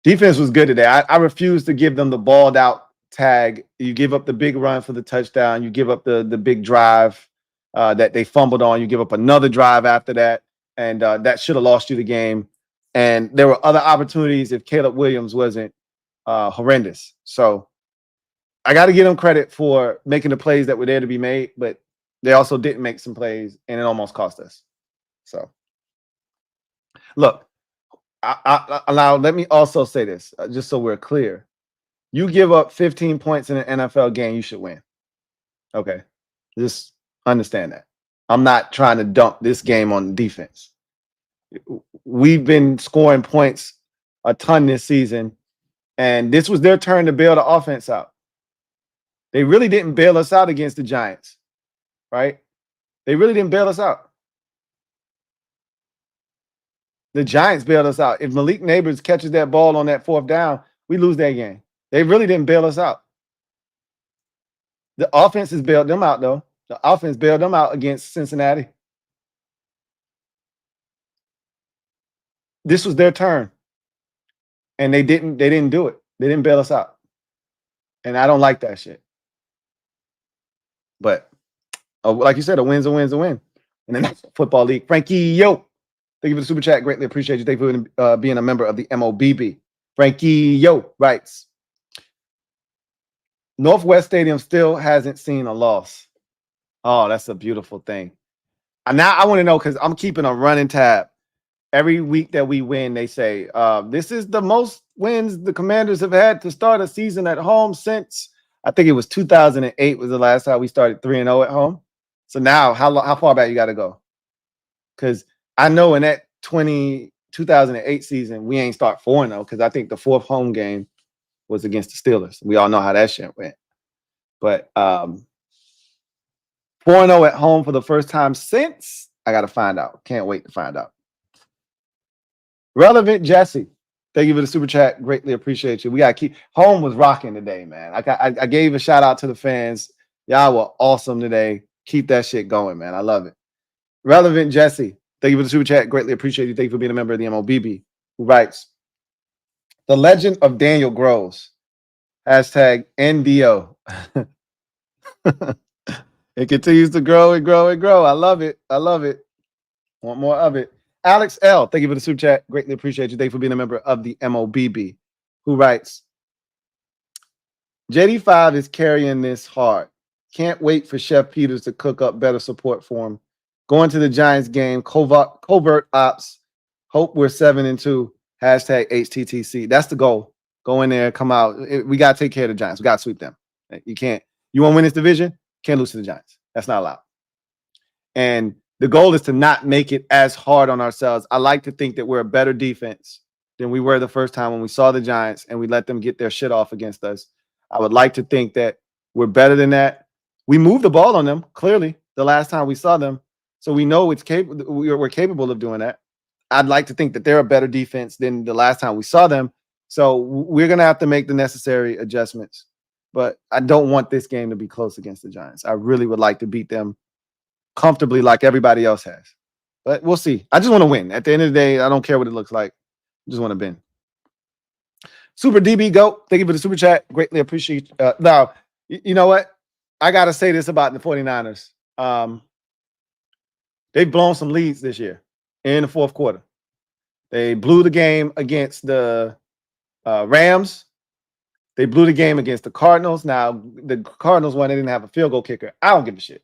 Defense was good today. I refuse to give them the balled out tag. You give up the big run for the touchdown. You give up the big drive that they fumbled on. You give up another drive after that, and that should have lost you the game. And there were other opportunities if Caleb Williams wasn't horrendous. So I got to give them credit for making the plays that were there to be made, but they also didn't make some plays, and it almost cost us. So, look, now let me also say this, just so we're clear. You give up 15 points in an NFL game, you should win. Okay, just understand that. I'm not trying to dump this game on defense. We've been scoring points a ton this season, and this was their turn to bail the offense out. They really didn't bail us out against the Giants, right? They really didn't bail us out. The Giants bailed us out. If Malik Neighbors catches that ball on that 4th down, we lose that game. They really didn't bail us out. The offense has bailed them out, though. The offense bailed them out against Cincinnati. This was their turn, and they didn't do it. They didn't bail us out, and I don't like that shit. But like you said, a win's a win's a win in the National Football League. Frankie, yo, thank you for the super chat. Greatly appreciate you. Thank you for being a member of the MOBB. Frankie, yo, writes. Northwest Stadium still hasn't seen a loss. Oh, that's a beautiful thing. And now I want to know, because I'm keeping a running tab. Every week that we win, they say, this is the most wins the Commanders have had to start a season at home since, I think it was 2008 was the last time we started 3-0 at home. So now, how far back you got to go? Because I know in that 2008 season, we ain't start 4-0, because I think the 4th home game was against the Steelers. We all know how that shit went. But 4-0 at home for the first time since, I got to find out. Can't wait to find out. Relevant Jesse, thank you for the super chat. Greatly appreciate you. We got to keep home was rocking today, man. I gave a shout out to the fans. Y'all were awesome today. Keep that shit going, man. I love it. Relevant Jesse, thank you for the super chat. Greatly appreciate you. Thank you for being a member of the MOBB. Who writes, the legend of Daniel grows. Hashtag NDO. It continues to grow and grow and grow. I love it. I love it. Want more of it. Alex L, thank you for the super chat. Greatly appreciate you. Thank you for being a member of the MOBB. Who writes, JD5 is carrying this hard. Can't wait for Chef Peters to cook up better support for him. Going to the Giants game, covert ops. Hope we're 7-2. Hashtag HTTC. That's the goal. Go in there, come out. We got to take care of the Giants. We got to sweep them. You can't. You want to win this division? Can't lose to the Giants. That's not allowed. And the goal is to not make it as hard on ourselves. I like to think that we're a better defense than we were the first time when we saw the Giants and we let them get their shit off against us. I would like to think that we're better than that. We moved the ball on them, clearly, the last time we saw them. So we know it's capable. We're capable of doing that. I'd like to think that they're a better defense than the last time we saw them. So we're going to have to make the necessary adjustments. but I don't want this game to be close against the Giants. I really would like to beat them comfortably like everybody else has. But we'll see. I just want to win. At the end of the day, I don't care what it looks like. I just want to win. Super DB Goat, thank you for the super chat. Greatly appreciate. Now, you know what? I got to say this about the 49ers. They've blown some leads this year in the fourth quarter. They blew the game against the Rams. They blew the game against the Cardinals. Now, the Cardinals one, they didn't have a field goal kicker. I don't give a shit.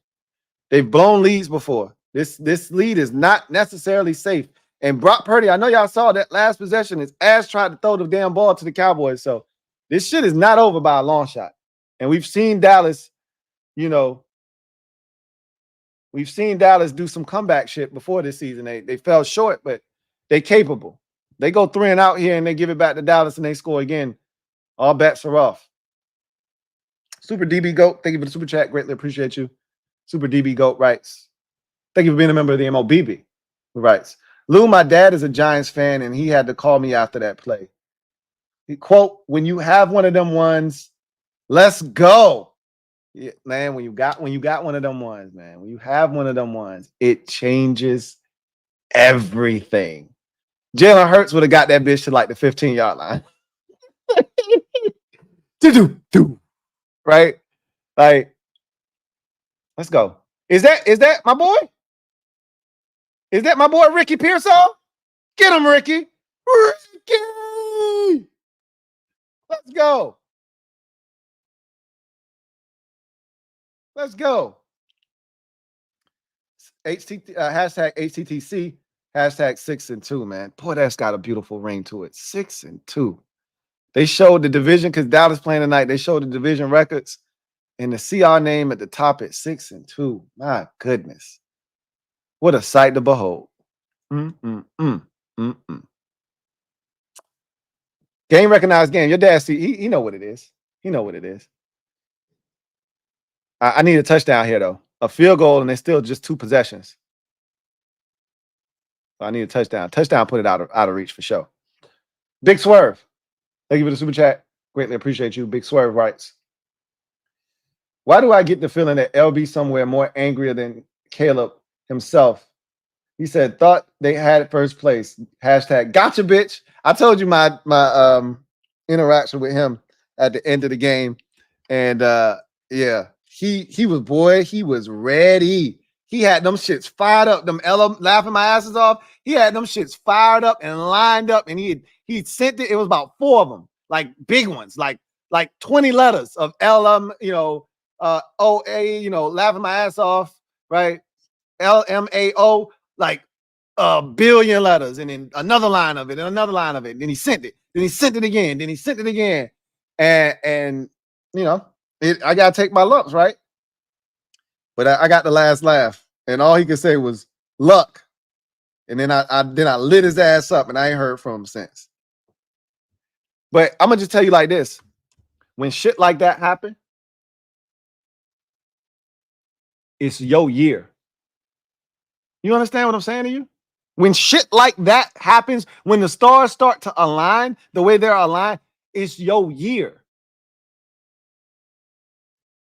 They've blown leads before. This lead is not necessarily safe. And Brock Purdy, I know y'all saw that last possession. His ass tried to throw the damn ball to the Cowboys. So this shit is not over by a long shot. And we've seen Dallas, we've seen Dallas do some comeback shit before this season. They fell short, but they capable. They go 3 and out here and they give it back to Dallas and they score again. All bets are off. Super DB Goat, thank you for the super chat. Greatly appreciate you. Super DB Goat writes, thank you for being a member of the MOBB. Who writes, Lou, my dad is a Giants fan and he had to call me after that play. He quote, when you have one of them ones, let's go. Yeah, man, when you got one of them ones, man, when you have one of them ones, it changes everything. Jalen Hurts would have got that bitch to like the 15-yard line. Right? Like, let's go. Is that my boy? Is that my boy Ricky Pearsall? Get him, Ricky. Ricky! Let's go. Let's go. Hashtag HTTC, hashtag 6 and 2, man. Boy, that's got a beautiful ring to it. 6 and 2. They showed the division because Dallas playing tonight. They showed the division records and to see our name at the top at 6 and 2. My goodness. What a sight to behold. Game recognized game. Your dad, see, he know what it is. He know what it is. I need a touchdown here, though. A field goal, and it's still just 2 possessions. So I need a touchdown. Touchdown put it out of reach for sure. Big Swerve. Thank you for the super chat. Greatly appreciate you. Big Swerve writes, why do I get the feeling that LB somewhere more angrier than Caleb himself? He said, thought they had first place. Hashtag gotcha, bitch. I told you my interaction with him at the end of the game. And yeah, he was ready. He had them shits fired up. Them Ella laughing my asses off. He had them shits fired up and lined up, and he sent it. It was about 4 of them, like big ones, like 20 letters of LM, OA, laughing my ass off, right? LMAO, like a billion letters, and then another line of it, and another line of it. Then he sent it. Then he sent it again. Then he sent it again. And I gotta take my lumps, right? But I got the last laugh, and all he could say was luck. And then I lit his ass up, and I ain't heard from him since. But I'm gonna just tell you like this: when shit like that happen, it's your year. You understand what I'm saying to you? When shit like that happens, when the stars start to align the way they're aligned, it's your year.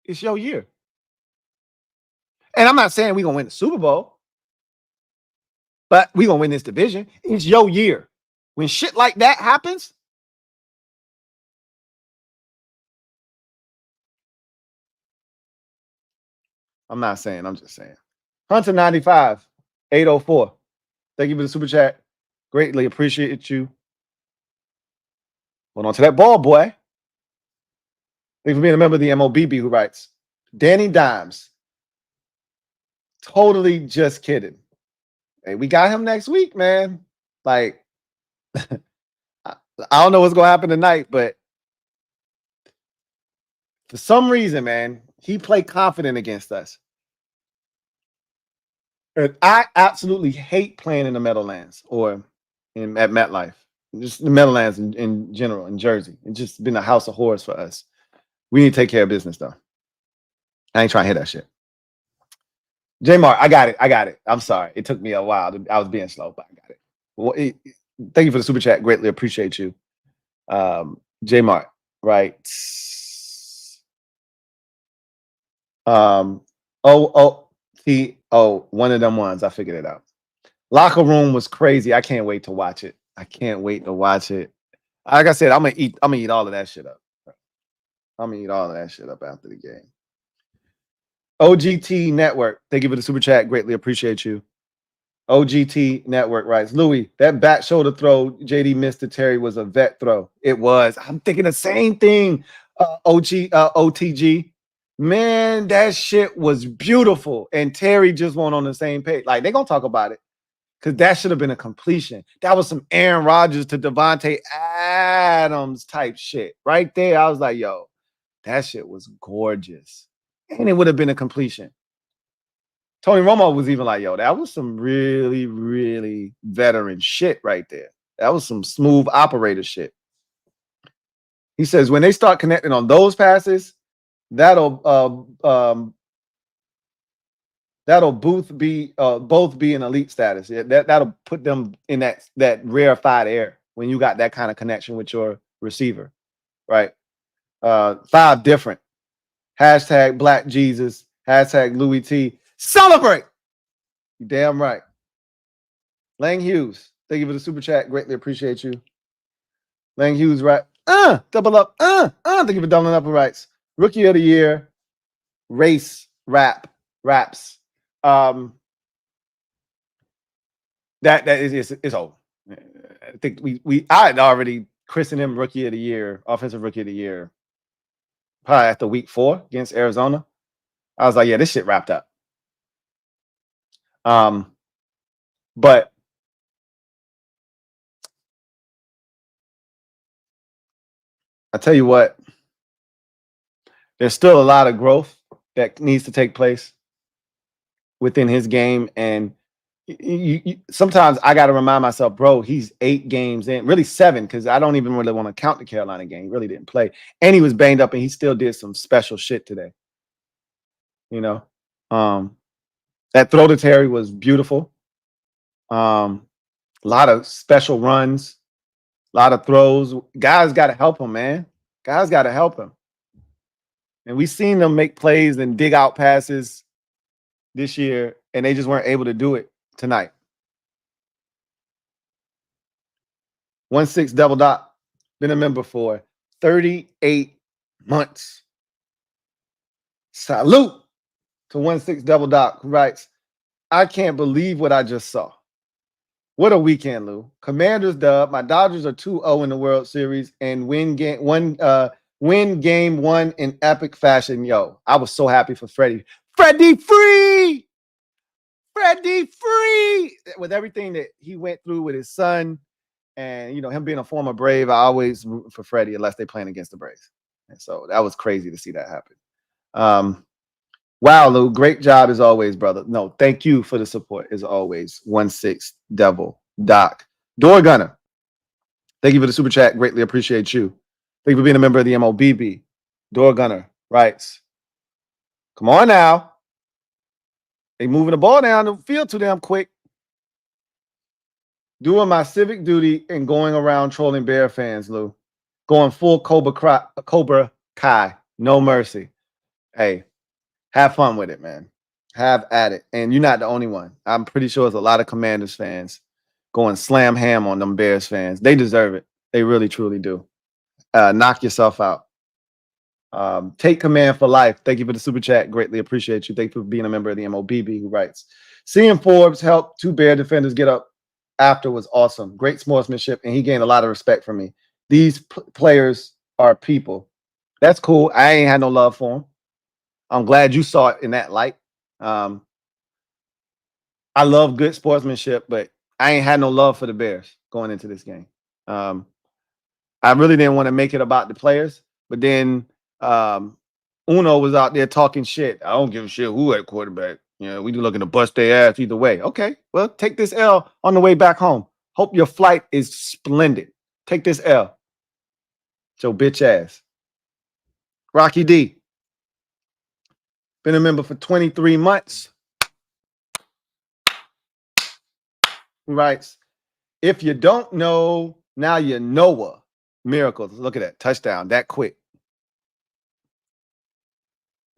It's your year. And I'm not saying we're going to win the Super Bowl, but we're going to win this division. It's your year. When shit like that happens, I'm not saying, I'm just saying. Hunter 95, 804. Thank you for the super chat. Greatly appreciate you. Hold on to that ball, boy. Thank you for being a member of the MOBB who writes, Danny Dimes. Totally just kidding. Hey, we got him next week, man. Like, I don't know what's going to happen tonight, but for some reason, man, he played confident against us. And I absolutely hate playing in the Meadowlands or at MetLife. Just the Meadowlands in general, in Jersey. It's just been a house of horrors for us. We need to take care of business, though. I ain't trying to hear that shit. J-Mark, I got it. I'm sorry. It took me a while. I was being slow, but I got it. Well, thank you for the super chat. Greatly appreciate you. J-Mark, right? one of them ones. I figured it out. Locker Room was crazy. I can't wait to watch it. I can't wait to watch it. Like I said, I'm gonna eat all of that shit up. I'm gonna eat all of that shit up after the game. OGT Network. Thank you for the super chat. Greatly appreciate you. OGT Network writes, Louie, that back shoulder throw JD missed to Terry was a vet throw. It was. I'm thinking the same thing. OTG. Man, that shit was beautiful. And Terry just went on the same page. Like, they're gonna talk about it. Because that should have been a completion. That was some Aaron Rodgers to Devontae Adams type shit. Right there. I was like, yo, that shit was gorgeous. And it would have been a completion. Tony Romo was even like, yo, that was some really, really veteran shit right there. That was some smooth operator shit. He says when they start connecting on those passes, that'll both be in elite status. Yeah, that'll put them in that rarefied air when you got that kind of connection with your receiver, right? 5 different. Hashtag Black Jesus. Hashtag Louie Tee. Celebrate. You damn right. Lang Hughes. Thank you for the super chat. Greatly appreciate you. Lang Hughes, right? Double up. Thank you for doubling up and rights. Rookie of the year. Raps. That is old. I think I had already christened him rookie of the year, offensive rookie of the year, probably after week 4 against Arizona. I was like, yeah, this shit wrapped up. But I tell you what, there's still a lot of growth that needs to take place within his game. And sometimes I got to remind myself, bro, he's 8 games in, really 7, because I don't even really want to count the Carolina game. He really didn't play. And he was banged up, and he still did some special shit today. You know, that throw to Terry was beautiful. A lot of special runs, a lot of throws. Guys got to help him, man. Guys got to help him. And we've seen them make plays and dig out passes this year, and they just weren't able to do it tonight. 1-6 double dot. Been a member for 38 months. Salute to 1-6 double dot, who writes, I can't believe what I just saw. What a weekend, Lou. Commanders dub. My Dodgers are 2-0 in the World Series and win game 1 in epic fashion. Yo, I was so happy for Freddie. Freddie free! Freddie free! With everything that he went through with his son and, him being a former Brave, I always root for Freddie unless they're playing against the Braves. And so that was crazy to see that happen. Wow, Lou, great job as always, brother. No, thank you for the support as always. 1-6 Devil Doc. Door Gunner. Thank you for the super chat. Greatly appreciate you. Thank you for being a member of the MOBB. Door Gunner writes, come on now. They moving the ball down the field too damn quick. Doing my civic duty and going around trolling Bear fans, Lou. Going full Cobra Kai. No mercy. Hey, have fun with it, man. Have at it. And you're not the only one. I'm pretty sure there's a lot of Commanders fans going slam ham on them Bears fans. They deserve it. They really, truly do. Knock yourself out. Take command for life. Thank you for the super chat. Greatly appreciate you. Thank you for being a member of the MOBB, who writes, seeing Forbes help 2 Bear defenders get up after was awesome. Great sportsmanship, and he gained a lot of respect from me. These players are people. That's cool. I ain't had no love for him. I'm glad you saw it in that light. I love good sportsmanship, but I ain't had no love for the Bears going into this game. I really didn't want to make it about the players, but then Uno was out there talking shit. I don't give a shit who at quarterback. We looking to bust their ass either way. Okay, well, take this L on the way back home. Hope your flight is splendid. Take this L. It's your bitch ass. Rocky D. Been a member for 23 months. He writes, if you don't know, now you know. Miracles. Look at that. Touchdown. That quick.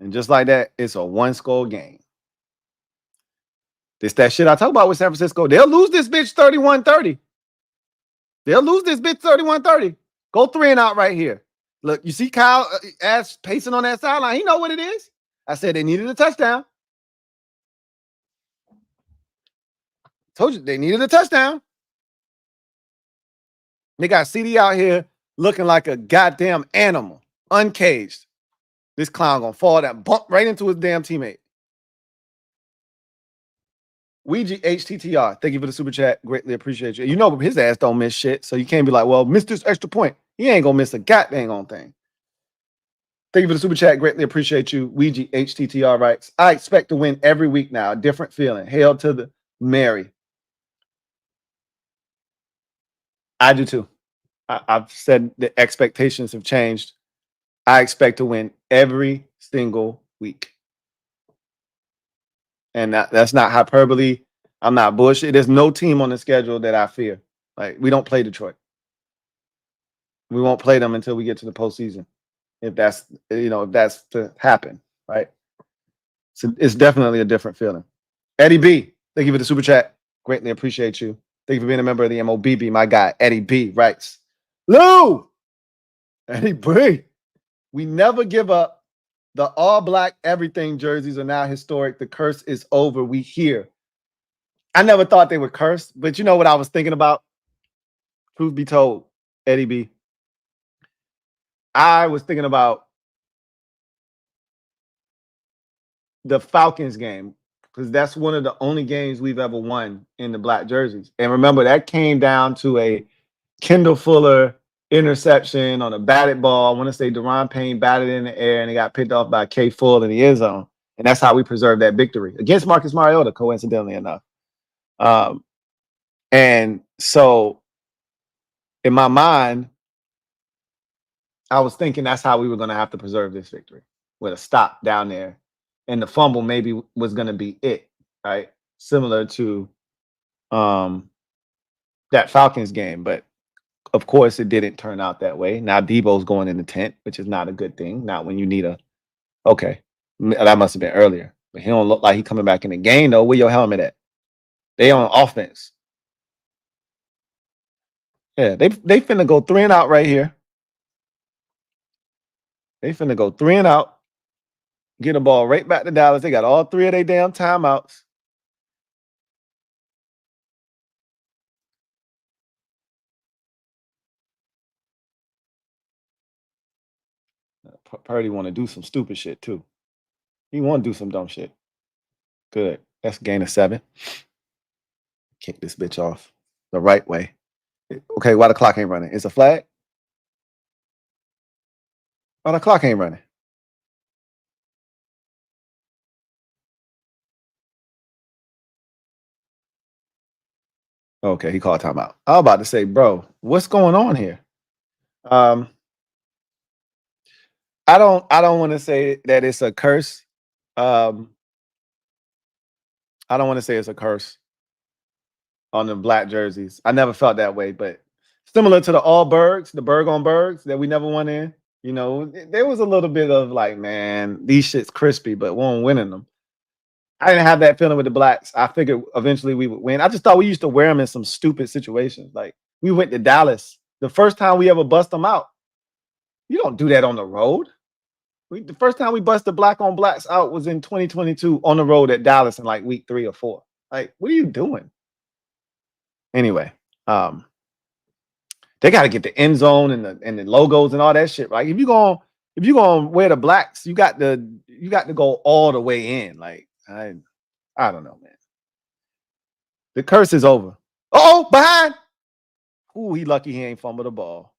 And just like that, it's a one-score game. This that shit I talk about with San Francisco. They'll lose this bitch 31-30. They'll lose this bitch 31-30. Go 3 and out right here. Look, you see Kyle ass pacing on that sideline. He know what it is. I said they needed a touchdown. Told you they needed a touchdown. They got CD out here looking like a goddamn animal, uncaged. This clown gonna fall down, bump right into his damn teammate. Ouija HTTR, thank you for the super chat. Greatly appreciate you. You know his ass don't miss shit, so you can't be like, well, miss this extra point. He ain't gonna miss a goddamn on thing. Thank you for the super chat. Greatly appreciate you. Ouija HTTR writes, I expect to win every week now. A different feeling. Hail to the Mary. I do too. I've said the expectations have changed. I expect to win every single week. And that's not hyperbole. I'm not bullshit. There's no team on the schedule that I fear. Like, we don't play Detroit. We won't play them until we get to the postseason. If that's, if that's to happen, right? So it's definitely a different feeling. Eddie B, thank you for the super chat. Greatly appreciate you. Thank you for being a member of the MOBB. My guy, Eddie B, writes, Lou! Eddie B, we never give up. The all-black everything jerseys are now historic. The curse is over. We here. I never thought they were cursed, but you know what I was thinking about? Truth be told, Eddie B, I was thinking about the Falcons game, because that's one of the only games we've ever won in the black jerseys. And remember, that came down to a Kendall Fuller interception on a batted ball. I want to say Deron Payne batted in the air and it got picked off by K. Full in the end zone. And that's how we preserved that victory against Marcus Mariota, coincidentally enough. And so in my mind, I was thinking that's how we were going to have to preserve this victory, with a stop down there. And the fumble maybe was going to be it, right? Similar to that Falcons game. But of course, it didn't turn out that way. Now Debo's going in the tent, which is not a good thing. Not when you need a, okay, that must have been earlier. But he don't look like he coming back in the game, though. Where your helmet at? They on offense. Yeah, they finna go 3 and out right here. They finna go 3 and out. Get the ball right back to Dallas. They got all 3 of their damn timeouts. Purdy want to do some stupid shit too. He want to do some dumb shit. Good. That's a gain of 7. Kick this bitch off the right way. Okay, why the clock ain't running? It's a flag? Why the clock ain't running? Okay, he called timeout. I was about to say, bro, what's going on here? I don't want to say that it's a curse. I don't want to say it's a curse on the black jerseys. I never felt that way, but similar to the Allbergs, the Berg on Bergs that we never won in, there was a little bit of like, man, these shit's crispy, but we won't win in them. I didn't have that feeling with the blacks. I figured eventually we would win. I just thought we used to wear them in some stupid situations. Like, we went to Dallas. The first time we ever bust them out. You don't do that on the road. The first time we busted black on blacks out was in 2022 on the road at Dallas in like week 3 or 4. Like, what are you doing? Anyway, they got to get the end zone and the logos and all that shit, right? If you gonna wear the blacks, you got to go all the way in. Like, I don't know, man. The curse is over. Oh, behind. Ooh, he lucky he ain't fumbled the ball.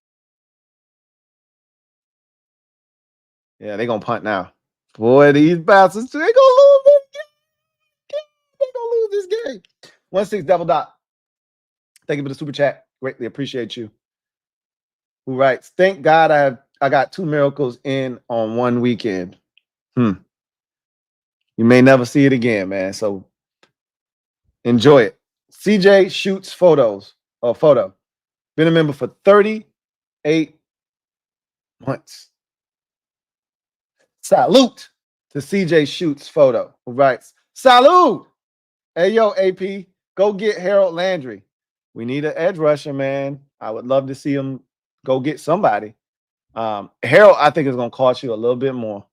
Yeah, they gonna punt now. Boy, these bastards, they gonna lose this game. They gonna lose this game. 1-6 double dot. Thank you for the super chat. Greatly appreciate you. Who writes, thank God I got 2 miracles in on one weekend. You may never see it again, man. So enjoy it. CJ shoots photo. Been a member for 38 months. Salute. to CJ Shoots photo, who writes, "Salud! Hey, yo, AP, go get Harold Landry. We need an edge rusher, man. I would love to see him go get somebody. Harold, I think, is going to cost you a little bit more.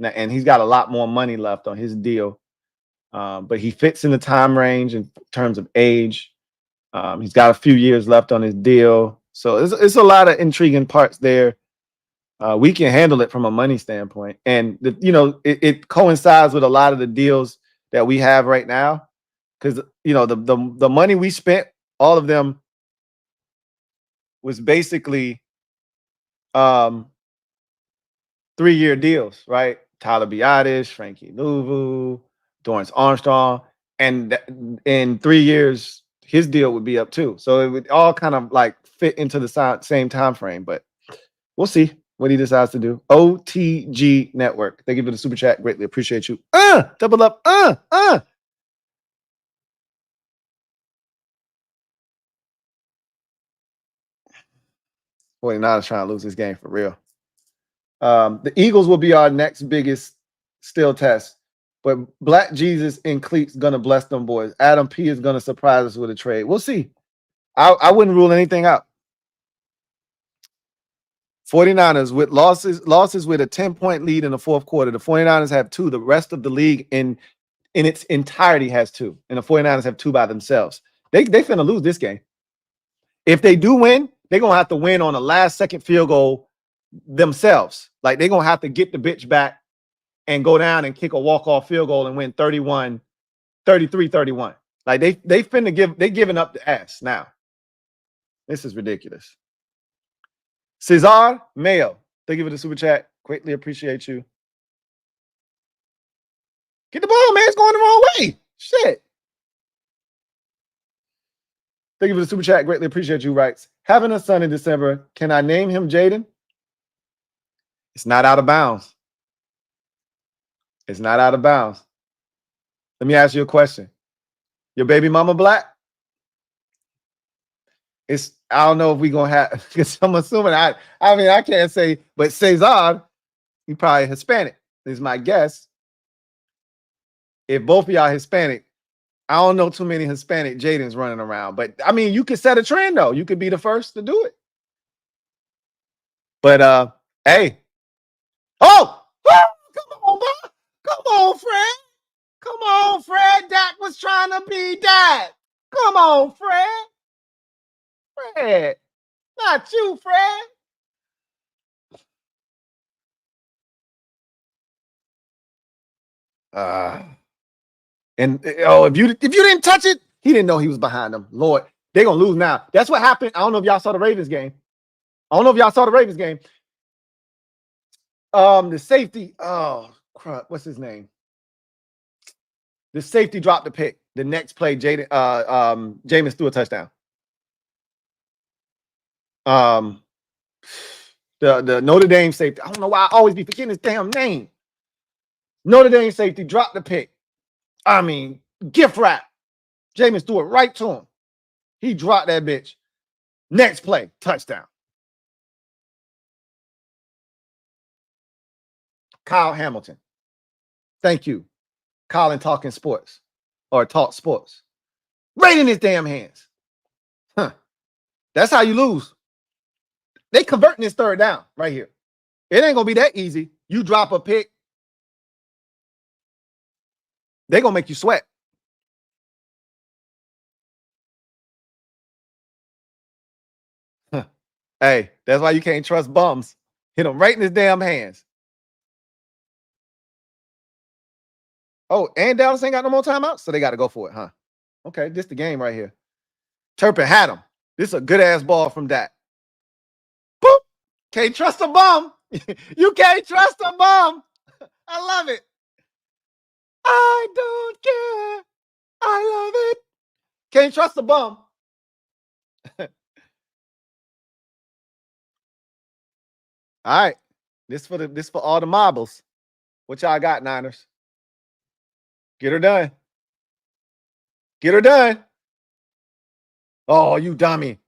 And he's got a lot more money left on his deal. But he fits in the time range in terms of age. He's got a few years left on his deal. So it's a lot of intriguing parts there. We can handle it from a money standpoint. And, it coincides with a lot of the deals that we have right now. Because, the money we spent, all of them was basically 3-year deals, right? Tyler Biadasz, Frankie Louvu, Dorrance Armstrong. And in 3 years, his deal would be up too. So it would all kind of like fit into the same time frame. But we'll see what he decides to do. OTG Network. Thank you for the super chat. Greatly appreciate you. Double up. 49ers trying to lose this game for real. The Eagles will be our next biggest still test. But Black Jesus in cleats gonna bless them boys. Adam P is gonna surprise us with a trade. We'll see. I wouldn't rule anything out. 49ers with losses with a 10-point lead in the fourth quarter. The 49ers have 2. The rest of the league in its entirety has 2. And the 49ers have 2 by themselves. They finna lose this game. If they do win, they're gonna have to win on a last-second field goal themselves. Like, they're gonna have to get the bitch back and go down and kick a walk-off field goal and win 33-31. Like, they giving up the ass now. This is ridiculous. Cesar Mayo, thank you for the super chat. Greatly appreciate you. Get the ball, man. It's going the wrong way. Shit. Thank you for the super chat. Greatly appreciate you. Writes, having a son in December. Can I name him Jaden? It's not out of bounds. It's not out of bounds. Let me ask you a question. Your baby mama black? I don't know if we're gonna have, because I'm assuming I can't say, but Cesar, he probably Hispanic, is my guess. If both of y'all Hispanic, I don't know too many Hispanic Jadens running around. But I mean, you could set a trend though. You could be the first to do it. But hey. Oh, come on, bro. Come on, Fred. Come on, Fred. Dak was trying to be Dak. Come on, Fred. Fred. Not you, Fred. If you didn't touch it, he didn't know he was behind them. Lord, they're gonna lose now. That's what happened. I don't know if y'all saw the Ravens game. The safety. Oh crap! What's his name? The safety dropped the pick. The next play, Jameis threw a touchdown. The Notre Dame safety. I don't know why I always be forgetting his damn name. Notre Dame safety dropped the pick. I mean, gift wrap. Jameis threw it right to him. He dropped that bitch. Next play, touchdown. Kyle Hamilton. Thank you. Colin talking sports or talk sports. Right in his damn hands. Huh. That's how you lose. They converting this third down right here. It ain't going to be that easy. You drop a pick. They're going to make you sweat. Huh. Hey, that's why you can't trust bums. Hit him right in his damn hands. Oh, and Dallas ain't got no more timeouts, so they got to go for it, huh? Okay, this the game right here. Turpin had him. This is a good-ass ball from Dak. Boop! Can't trust a bum. You can't trust a bum. I love it. I don't care. I love it. Can't trust a bum. All right. This for all the marbles. What y'all got, Niners? Get her done. Get her done. Oh, you dummy.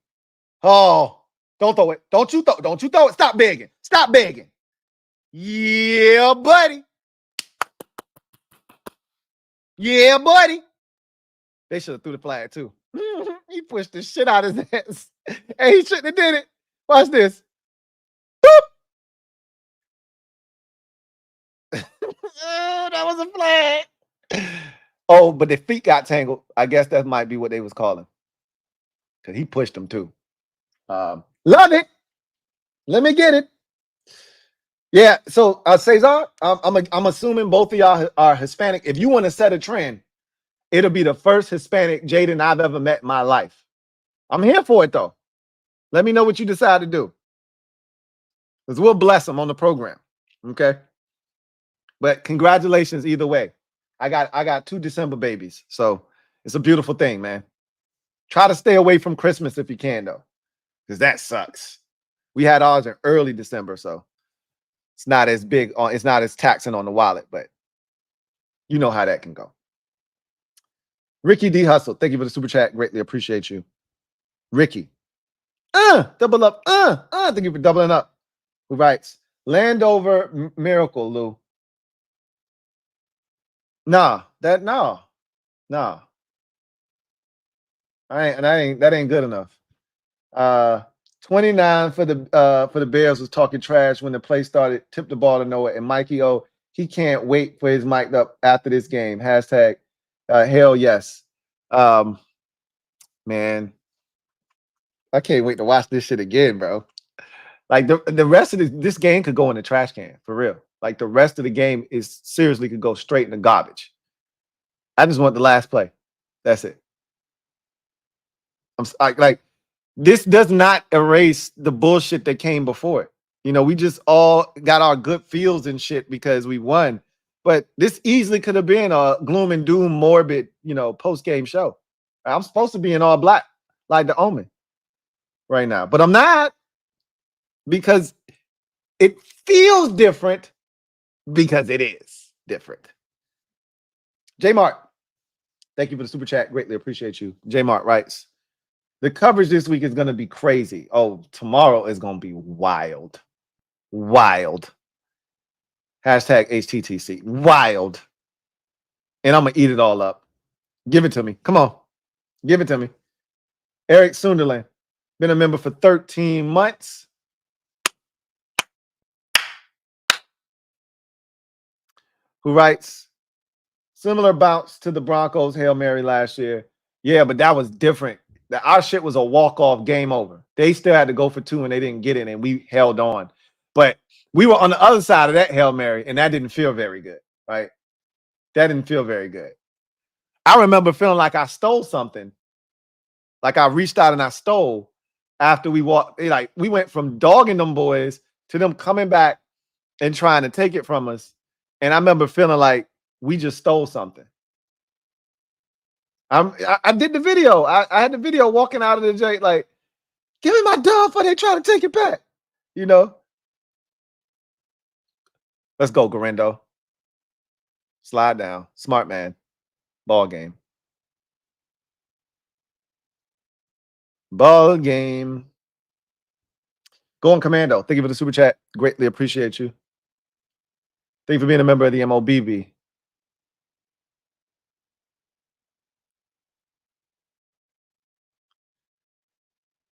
Oh, don't throw it. Don't you throw it. Stop begging. Stop begging. Yeah, buddy. Yeah, buddy. They should have threw the flag too. He pushed the shit out of his ass. Hey, he shouldn't have did it. Watch this. Oh, that was a flag. Oh, but the feet got tangled. I guess that might be what they was calling. Because he pushed them too. Love it. Let me get it. Yeah. So Cesar, I'm assuming both of y'all are Hispanic. If you want to set a trend, it'll be the first Hispanic Jaden I've ever met in my life. I'm here for it though. Let me know what you decide to do. Because we'll bless them on the program. Okay. But congratulations either way. I got 2 December babies. So it's a beautiful thing, man. Try to stay away from Christmas if you can, though. Because that sucks. We had ours in early December, so it's not as big on, it's not as taxing on the wallet, but you know how that can go. Ricky D. Hustle, thank you for the super chat. Greatly appreciate you. Ricky. Double up. Thank you for doubling up. Who writes? Landover Miracle, Lou. Nah. That ain't good enough. 29 for the Bears was talking trash when the play started, tipped the ball to Noah, and Mikey O, he can't wait for his mic'd up after this game. Hashtag hell yes. Man, I can't wait to watch this shit again, bro. Like the rest of this game could go in the trash can for real. Like the rest of the game is seriously could go straight in the garbage. I just want the last play. That's it. This does not erase the bullshit that came before it. You know, we just all got our good feels and shit because we won. But this easily could have been a gloom and doom, morbid, post-game show. I'm supposed to be in all black like the Omen right now, but I'm not because it feels different because it is different. J Mark, thank you for the super chat. Greatly appreciate you. J Mark writes, the coverage this week is going to be crazy. Oh, tomorrow is going to be wild. Wild. Hashtag HTTC. Wild. And I'm going to eat it all up. Give it to me. Come on. Give it to me. Eric Sunderland. Been a member for 13 months. Who writes, similar bounce to the Broncos Hail Mary last year. Yeah, but that was different. Our shit was a walk-off, game over. They still had to go for 2 and they didn't get it, and we held on. But we were on the other side of that Hail Mary, and that didn't feel very good, right? That didn't feel very good. I remember feeling like I stole something. Like I reached out and I stole after we walked. Like we went from dogging them boys to them coming back and trying to take it from us. And I remember feeling like we just stole something. I did the video. I had the video walking out of the J, like, give me my dub before they try to take it back. You know? Let's go, Garendo. Slide down. Smart man. Ball game. Ball game. Going Commando. Thank you for the super chat. Greatly appreciate you. Thank you for being a member of the MOBB.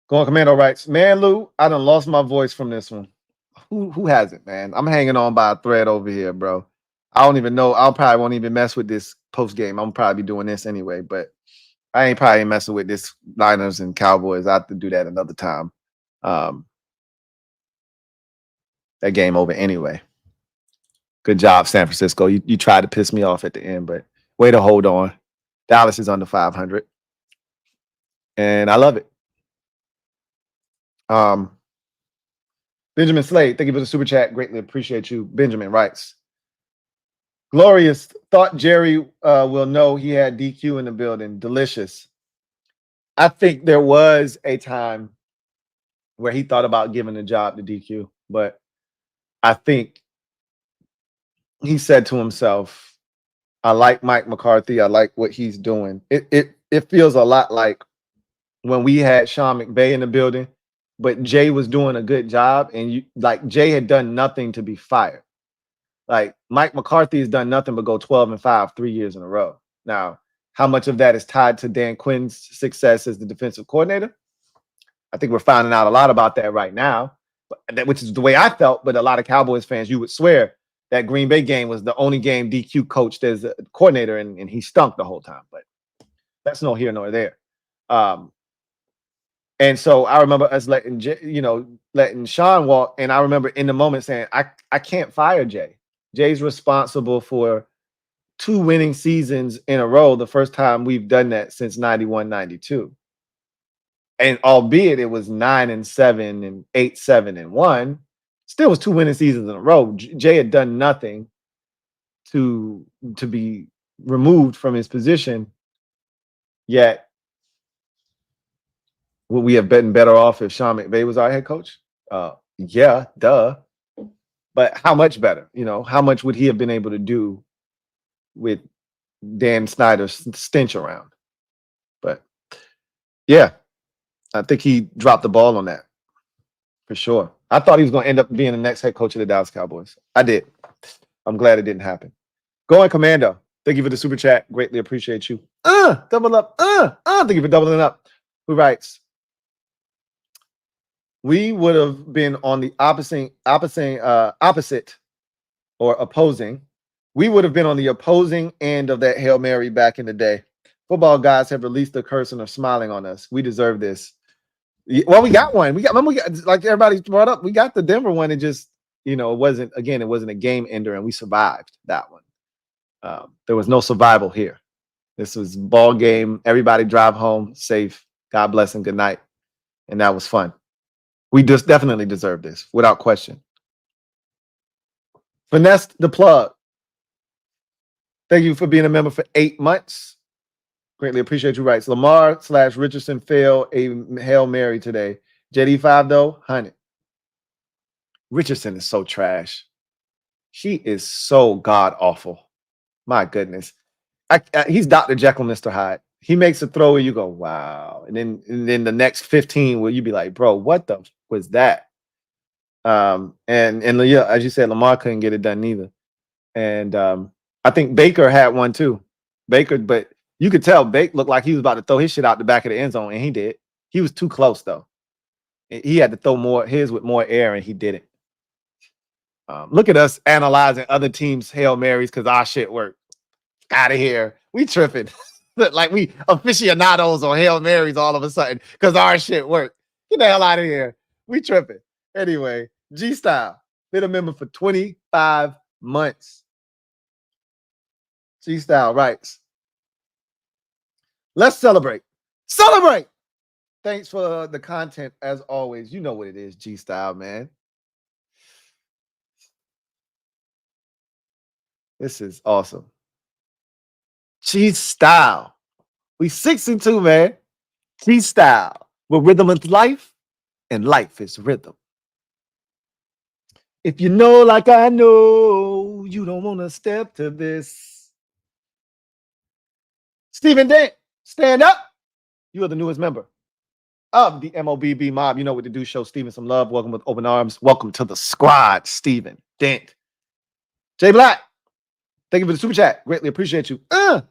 Going Commando writes, man, Lou, I done lost my voice from this one. Who has it, man? I'm hanging on by a thread over here, bro. I don't even know. I probably won't even mess with this post game. I'm probably be doing this anyway, but I ain't probably messing with this Niners and Cowboys. I have to do that another time. That game over anyway. Good job, San Francisco. You tried to piss me off at the end, but way to hold on. Dallas is under 500. And I love it. Benjamin Slade, thank you for the super chat. Greatly appreciate you. Benjamin writes, glorious. Thought Jerry will know he had DQ in the building. Delicious. I think there was a time where he thought about giving the job to DQ, but I think he said to himself, I like Mike McCarthy. I like what he's doing. It feels a lot like when we had Sean McVay in the building, but Jay was doing a good job, and Jay had done nothing to be fired. Like Mike McCarthy has done nothing but go 12-5 3 years in a row. Now, how much of that is tied to Dan Quinn's success as the defensive coordinator? I think we're finding out a lot about that right now, which is the way I felt. But a lot of Cowboys fans, you would swear that Green Bay game was the only game DQ coached as a coordinator, and he stunk the whole time. But that's no here nor there. And so I remember us letting Sean walk, and I remember in the moment saying, I can't fire Jay. Jay's responsible for 2 winning seasons in a row, the first time we've done that since 91, 92. And albeit it was 9-7 and 8-7-1, still was 2 winning seasons in a row. Jay had done nothing to be removed from his position, yet would we have been better off if Sean McVay was our head coach? Yeah, duh. But how much better? How much would he have been able to do with Dan Snyder's stench around? But yeah, I think he dropped the ball on that for sure. I thought he was going to end up being the next head coach of the Dallas Cowboys. I did. I'm glad it didn't happen. Going Commando. Thank you for the super chat. Greatly appreciate you. Double up. Thank you for doubling up. Who writes? We would have been on the opposite or opposing. We would have been on the opposing end of that Hail Mary back in the day. Football guys have released the curse and are smiling on us. We deserve this. Well, we got one. Remember, like everybody brought up, we got the Denver one. It just, it wasn't a game ender, and we survived that one. There was no survival here. This was ball game. Everybody drive home safe. God bless and good night. And that was fun. We just definitely deserve this, without question. Finesse the plug. Thank you for being a member for 8 months. Greatly appreciate you. Writes Lamar/Richardson failed a Hail Mary today. JD5 though, 100. Richardson is so trash. She is so god awful. My goodness. He's Dr. Jekyll, Mr. Hyde. He makes a throw where you go, wow. And then the next 15 where you be like, bro, what the was that? And yeah, as you said, Lamar couldn't get it done neither. And I think Baker had one too. But you could tell Baker looked like he was about to throw his shit out the back of the end zone, and he did. He was too close though. He had to throw his with more air, and he didn't. Look at us analyzing other teams' Hail Marys because our shit worked. Out of here. We tripping. Like we aficionados on Hail Marys all of a sudden because our shit worked. Get the hell out of here. We tripping. Anyway, G-Style. Been a member for 25 months. G-Style writes, let's celebrate. Celebrate! Thanks for the content as always. You know what it is, G-Style, man. This is awesome. G-Style. We 6-2, man. G-Style. Where rhythm is life and life is rhythm. If you know like I know, you don't want to step to this. Stephen Dent, stand up. You are the newest member of the MOBB mob. You know what to do. Show Stephen some love. Welcome with open arms. Welcome to the squad, Stephen Dent. Jay Black, thank you for the super chat. Greatly appreciate you.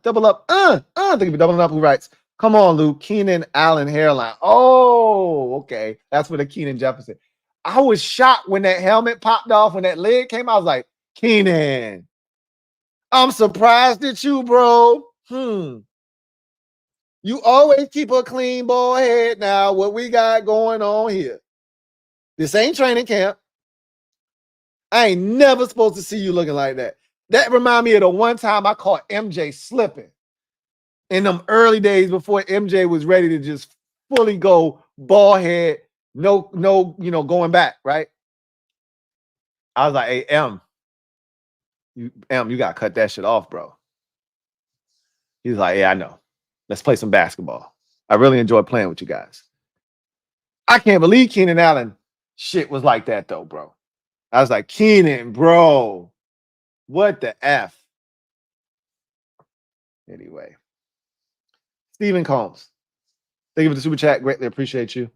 Double up. Thank you for doubling up. Who writes? Come on, Lou. Keenan Allen hairline. Oh, okay. That's for the Keenan Jefferson. I was shocked when that helmet popped off, when that leg came. I was like, Keenan, I'm surprised at you, bro. You always keep a clean ball head now. What we got going on here? This ain't training camp. I ain't never supposed to see you looking like that. That remind me of the one time I caught MJ slipping in them early days before MJ was ready to just fully go ball head, no, going back, right? I was like, hey, you got to cut that shit off, bro. He's like, yeah, I know. Let's play some basketball. I really enjoy playing with you guys. I can't believe Keenan Allen shit was like that, though, bro. I was like, Keenan, bro, what the F? Anyway. Stephen Combs, thank you for the super chat. Greatly appreciate you.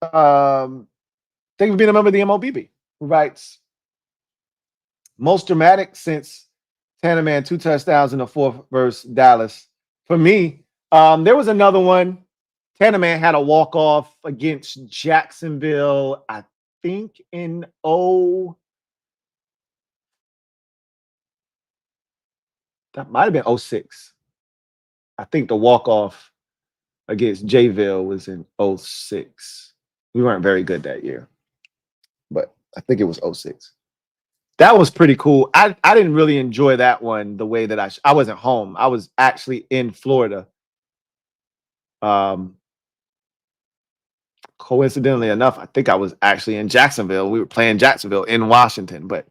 Thank you for being a member of the MOBB. Who writes, Most dramatic since Tannerman, 2 touchdowns in the fourth versus Dallas. For me, there was another one. Tannerman had a walk-off against Jacksonville, I think in that might have been 06. I think the walk-off against Jayville was in 06. We weren't very good that year, but I think it was 06. That was pretty cool. I didn't really enjoy that one the way that I wasn't home. I was actually in Florida. Coincidentally enough, I think I was actually in Jacksonville. We were playing Jacksonville in Washington, but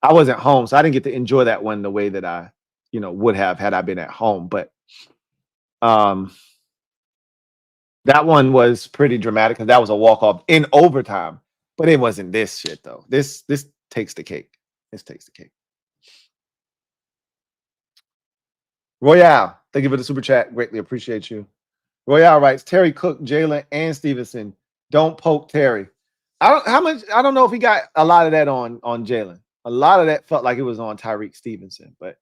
I wasn't home, so I didn't get to enjoy that one the way that I, would have had I been at home. But that one was pretty dramatic because that was a walk-off in overtime. But it wasn't this shit though. This takes the cake. This takes the cake. Royale, thank you for the super chat. Greatly appreciate you. Royale writes, Terry Cook, Jalen, and Stevenson. Don't poke Terry. I don't know if he got a lot of that on Jalen. A lot of that felt like it was on Tyreek Stevenson, but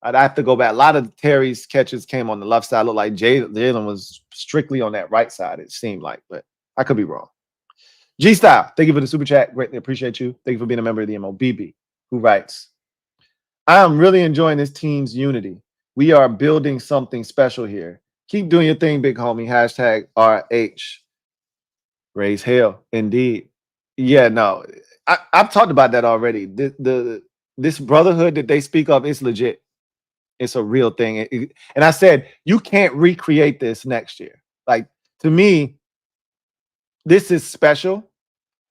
I'd have to go back. A lot of Terry's catches came on the left side. Looked like Jalen was strictly on that right side, it seemed like, but I could be wrong. G-Style, thank you for the super chat. Greatly appreciate you. Thank you for being a member of the MOBB, who writes, I am really enjoying this team's unity. We are building something special here. Keep doing your thing, big homie. Hashtag RH. Raise hell. Indeed. Yeah, no. I've talked about that already. This brotherhood that they speak of is legit. It's a real thing. And I said, you can't recreate this next year. Like, to me, this is special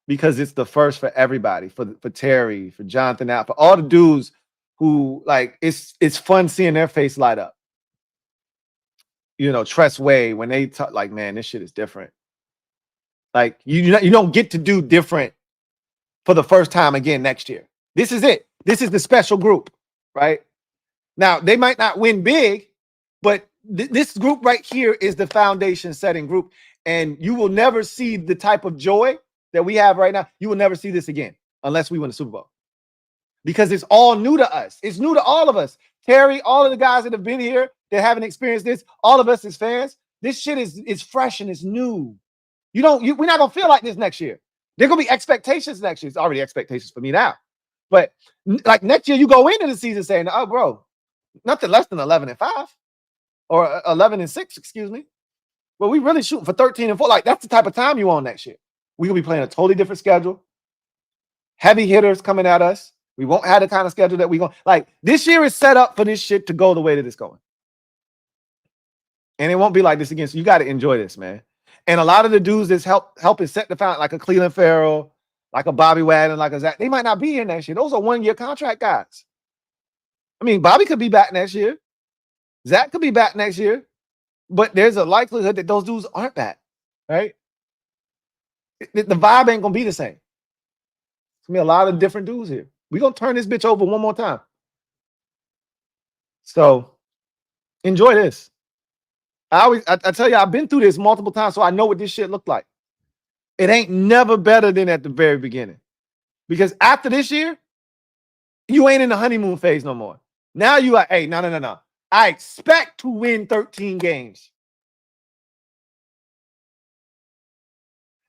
because it's the first for everybody, for Terry, for Jonathan out, for all the dudes who, like, it's fun seeing their face light up. Tress Way, when they talk, like, man, this shit is different. Like, you don't get to do different for the first time again next year. This is it. This is the special group, right? Now, they might not win big, but this group right here is the foundation setting group. And you will never see the type of joy that we have right now. You will never see this again unless we win the Super Bowl. Because it's all new to us. It's new to all of us. Terry, all of the guys that have been here that haven't experienced this, all of us as fans, this shit is fresh and it's new. We're not gonna feel like this next year. There are gonna be expectations next year. It's already expectations for me now. But like next year, you go into the season saying, oh, bro, nothing less than 11-5 or 11-6, excuse me. But we really shooting for 13-4. Like, that's the type of time you on next year. We're gonna be playing a totally different schedule. Heavy hitters coming at us. We won't have the kind of schedule that we going. Like, this year is set up for this shit to go the way that it's going. And it won't be like this again. So you got to enjoy this, man. And a lot of the dudes that's helping set the foundation, like a Cleveland Farrell, like a Bobby Wadden, like a Zach, they might not be here next year. Those are one-year contract guys. I mean, Bobby could be back next year. Zach could be back next year. But there's a likelihood that those dudes aren't back, right? The vibe ain't going to be the same. It's going to be a lot of different dudes here. We're going to turn this bitch over one more time. So enjoy this. I tell you, I've been through this multiple times, so I know what this shit looked like. It ain't never better than at the very beginning. Because after this year, you ain't in the honeymoon phase no more. Now you are, hey, no. I expect to win 13 games.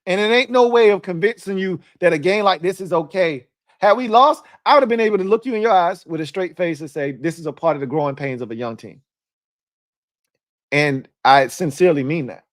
And it ain't no way of convincing you that a game like this is okay. Had we lost, I would have been able to look you in your eyes with a straight face and say, this is a part of the growing pains of a young team. And I sincerely mean that.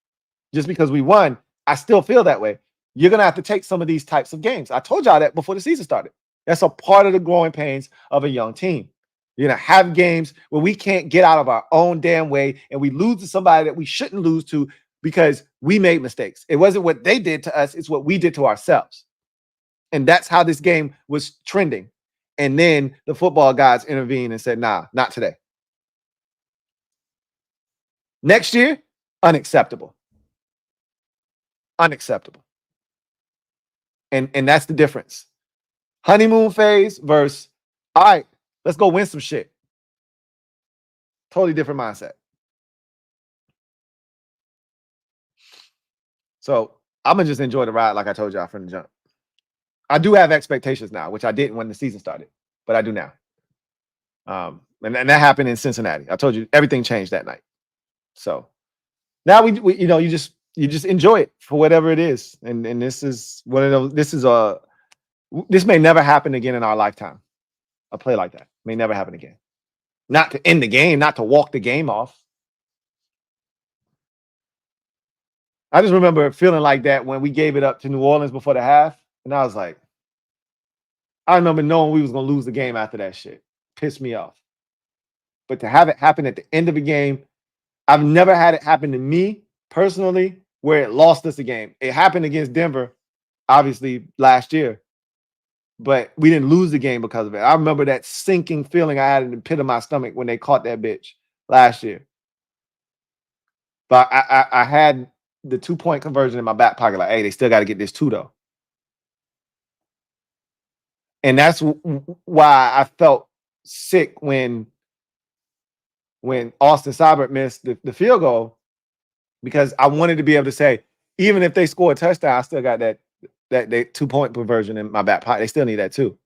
Just because we won, I still feel that way. You're going to have to take some of these types of games. I told y'all that before the season started. That's a part of the growing pains of a young team. You're going to have games where we can't get out of our own damn way and we lose to somebody that we shouldn't lose to because we made mistakes. It wasn't what they did to us. It's what we did to ourselves. And that's how this game was trending. And then the football guys intervened and said, nah, not today. Next year, unacceptable. Unacceptable. And that's the difference. Honeymoon phase versus, all right, let's go win some shit. Totally different mindset. So I'm going to just enjoy the ride like I told y'all from the jump. I do have expectations now, which I didn't when the season started. but I do now. And that happened in Cincinnati. I told you everything changed that night. So now we you know, you just enjoy it for whatever it is. And this is one of those. This may never happen again in our lifetime. A play like that may never happen again. Not to end the game, not to walk the game off. I just remember feeling like that when we gave it up to New Orleans before the half, and I was like, I remember knowing we was gonna lose the game after that shit. Pissed me off. But to have it happen at the end of the game, I've never had it happen to me personally where it lost us a game. It happened against Denver, obviously, last year. But we didn't lose the game because of it. I remember that sinking feeling I had in the pit of my stomach when they caught that bitch last year. But I had the 2-point conversion in my back pocket. Like, hey, they still got to get this 2, though. And that's why I felt sick when Austin Seibert missed the field goal, because I wanted to be able to say, even if they score a touchdown, I still got that 2-point conversion in my back pocket. They still need that too.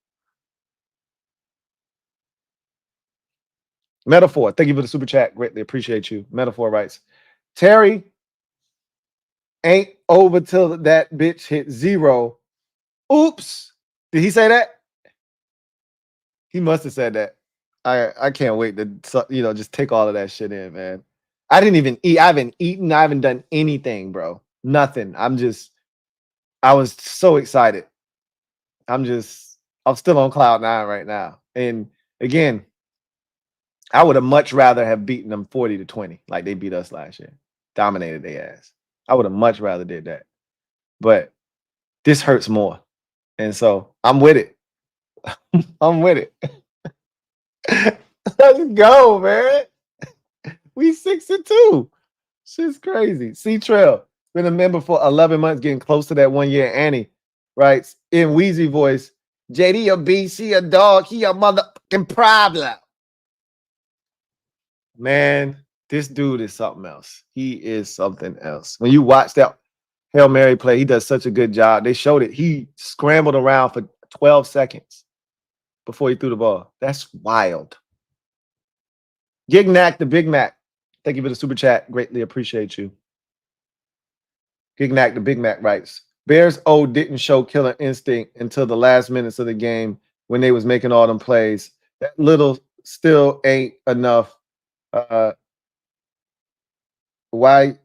Metaphor, thank you for the super chat. Greatly appreciate you. Metaphor writes, Terry ain't over till that bitch hit 0. Oops. Did he say that? He must have said that. I can't wait to, you know, just take all of that shit in, man. I didn't even eat. I haven't eaten. I haven't done anything, bro. Nothing. I was so excited. I'm still on cloud 9 right now. And again, I would have much rather have beaten them 40-20 like they beat us last year. Dominated their ass. I would have much rather did that. But this hurts more. And so I'm with it. I'm with it. Let's go, man. We 6-2. Shit's crazy. C-Trail, been a member for 11 months, getting close to that 1 year. Annie writes in Wheezy voice, JD a BC a dog, he a motherfucking problem. Man, this dude is something else. He is something else. When you watch that Hail Mary play, he does such a good job. They showed it. He scrambled around for 12 seconds before he threw the ball. That's wild. Gignac the Big Mac, thank you for the super chat. Greatly appreciate you. Gignac the Big Mac writes, Bears O didn't show killer instinct until the last minutes of the game when they was making all them plays. That little still ain't enough. YK,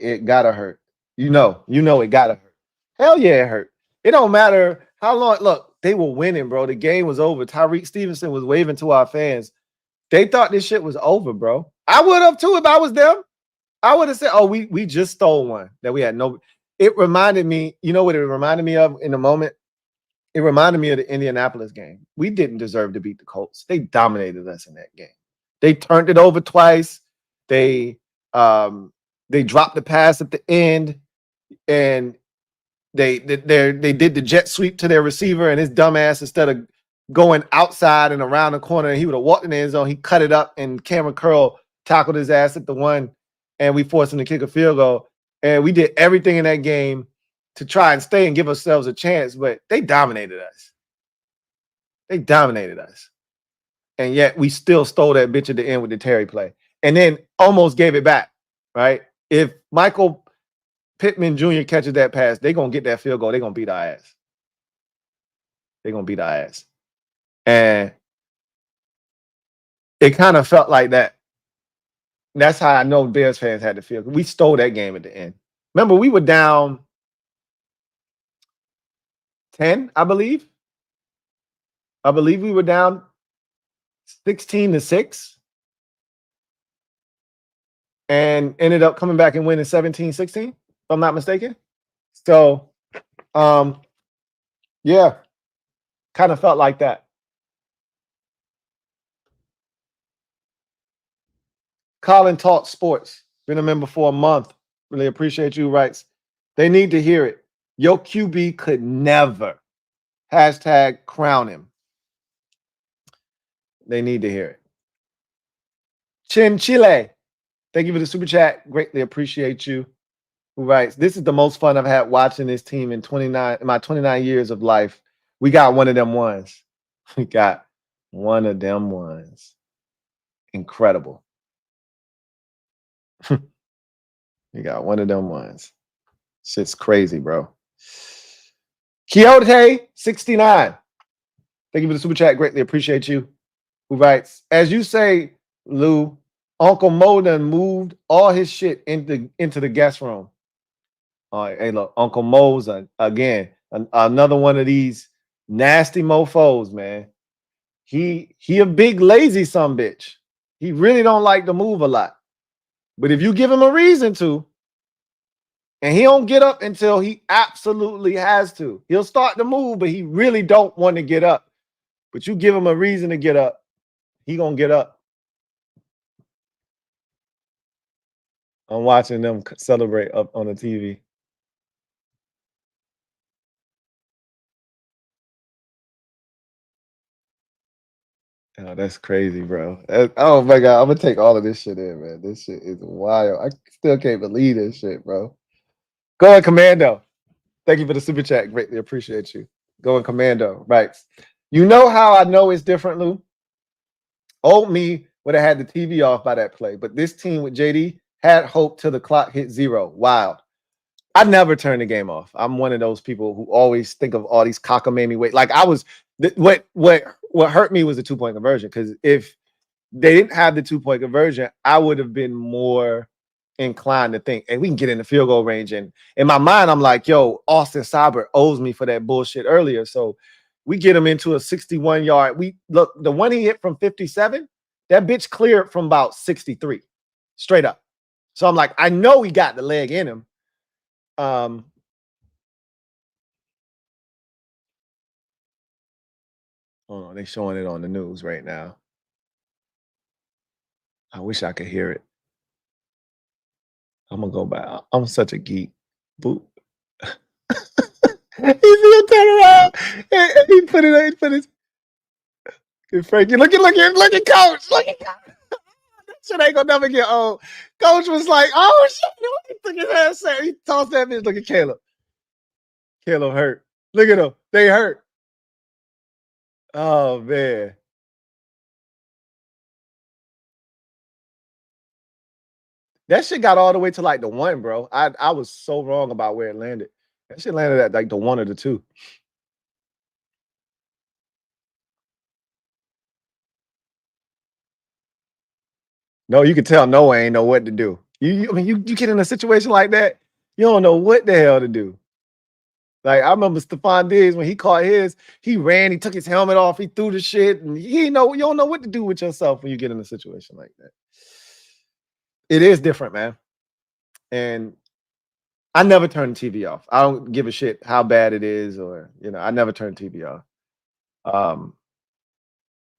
it gotta hurt. You know it gotta hurt. Hell yeah, it hurt. It don't matter how long. Look, they were winning, bro. The game was over. Tyreek Stevenson was waving to our fans. They thought this shit was over, bro. I would have too if I was them. I would have said, oh, we just stole one that we had no. It reminded me, you know what it reminded me of in the moment? It reminded me of the Indianapolis game. We didn't deserve to beat the Colts. They dominated us in that game. They turned it over twice. They dropped the pass at the end, and they did the jet sweep to their receiver, and his dumbass, instead of going outside and around the corner, and he would have walked in the end zone, he cut it up, and Cameron Curl tackled his ass at the 1, and we forced him to kick a field goal. And we did everything in that game to try and stay and give ourselves a chance, but they dominated us. They dominated us. And yet we still stole that bitch at the end with the Terry play. And then almost gave it back, right? If Michael Pittman Jr. catches that pass, they're going to get that field goal. They're going to beat our ass. They're going to beat our ass. And it kind of felt like that. That's how I know Bears fans had to feel. We stole that game at the end. Remember, we were down 10, I believe. I believe we were down 16-6 and ended up coming back and winning 17-16, if I'm not mistaken. So, yeah, kind of felt like that. Colin Talk Sports, been a member for a month. Really appreciate you. Writes, they need to hear it. Your QB could never #crown him. They need to hear it. Chin Chile, thank you for the super chat. Greatly appreciate you. Who writes, this is the most fun I've had watching this team in my 29 years of life. We got one of them ones. We got one of them ones. Incredible. We got one of them ones. Shit's crazy, bro. Quixote 69. Thank you for the super chat. Greatly appreciate you. Who writes, as you say, Lou, Uncle Mo done moved all his shit into the guest room. All right, hey, look, Uncle Mo's again another one of these nasty mofos, man. He a big lazy sumbitch. He really don't like to move a lot. But if you give him a reason to, and he don't get up until he absolutely has to, he'll start to move, but he really don't want to get up. But you give him a reason to get up, he gonna get up. I'm watching them celebrate up on the TV. Oh, that's crazy, bro. Oh my God, I'm gonna take all of this shit in, man. This shit is wild. I still can't believe this shit, bro. Going Commando. Thank you for the super chat. Greatly appreciate you. Going Commando. Right. You know how I know it's different, Lou? Old me would have had the TV off by that play, but this team with JD had hope till the clock hit 0. Wild. I never turn the game off. I'm one of those people who always think of all these cockamamie ways. Like I was, what hurt me was the 2-point conversion, because if they didn't have the 2-point conversion, I would have been more inclined to think, hey, we can get in the field goal range. And in my mind, I'm like, yo, Austin Seibert owes me for that bullshit earlier. So we get him into a 61-yard. We look, the one he hit from 57, that bitch cleared from about 63, straight up. So I'm like, I know he got the leg in him. Oh, they're showing it on the news right now. I wish I could hear it. I'm gonna go back. I'm such a geek. Boop. He'll turn around and he put it. He put his. Frankie, look at Coach. Look at Coach. That shit ain't gonna never get old. Coach was like, "Oh shit!" Look at that. He tossed that bitch. Look at Caleb. Caleb hurt. Look at him. They hurt. Oh man. That shit got all the way to like the 1, bro. I was so wrong about where it landed. That shit landed at like the 1 or the 2. No, you can tell Noah ain't know what to do. I mean, you get in a situation like that, you don't know what the hell to do. Like I remember Stephon Diggs when he caught his, he ran, he took his helmet off, he threw the shit, and you don't know what to do with yourself when you get in a situation like that. It is different, man. And I never turn the TV off. I don't give a shit how bad it is, or I never turn the TV off.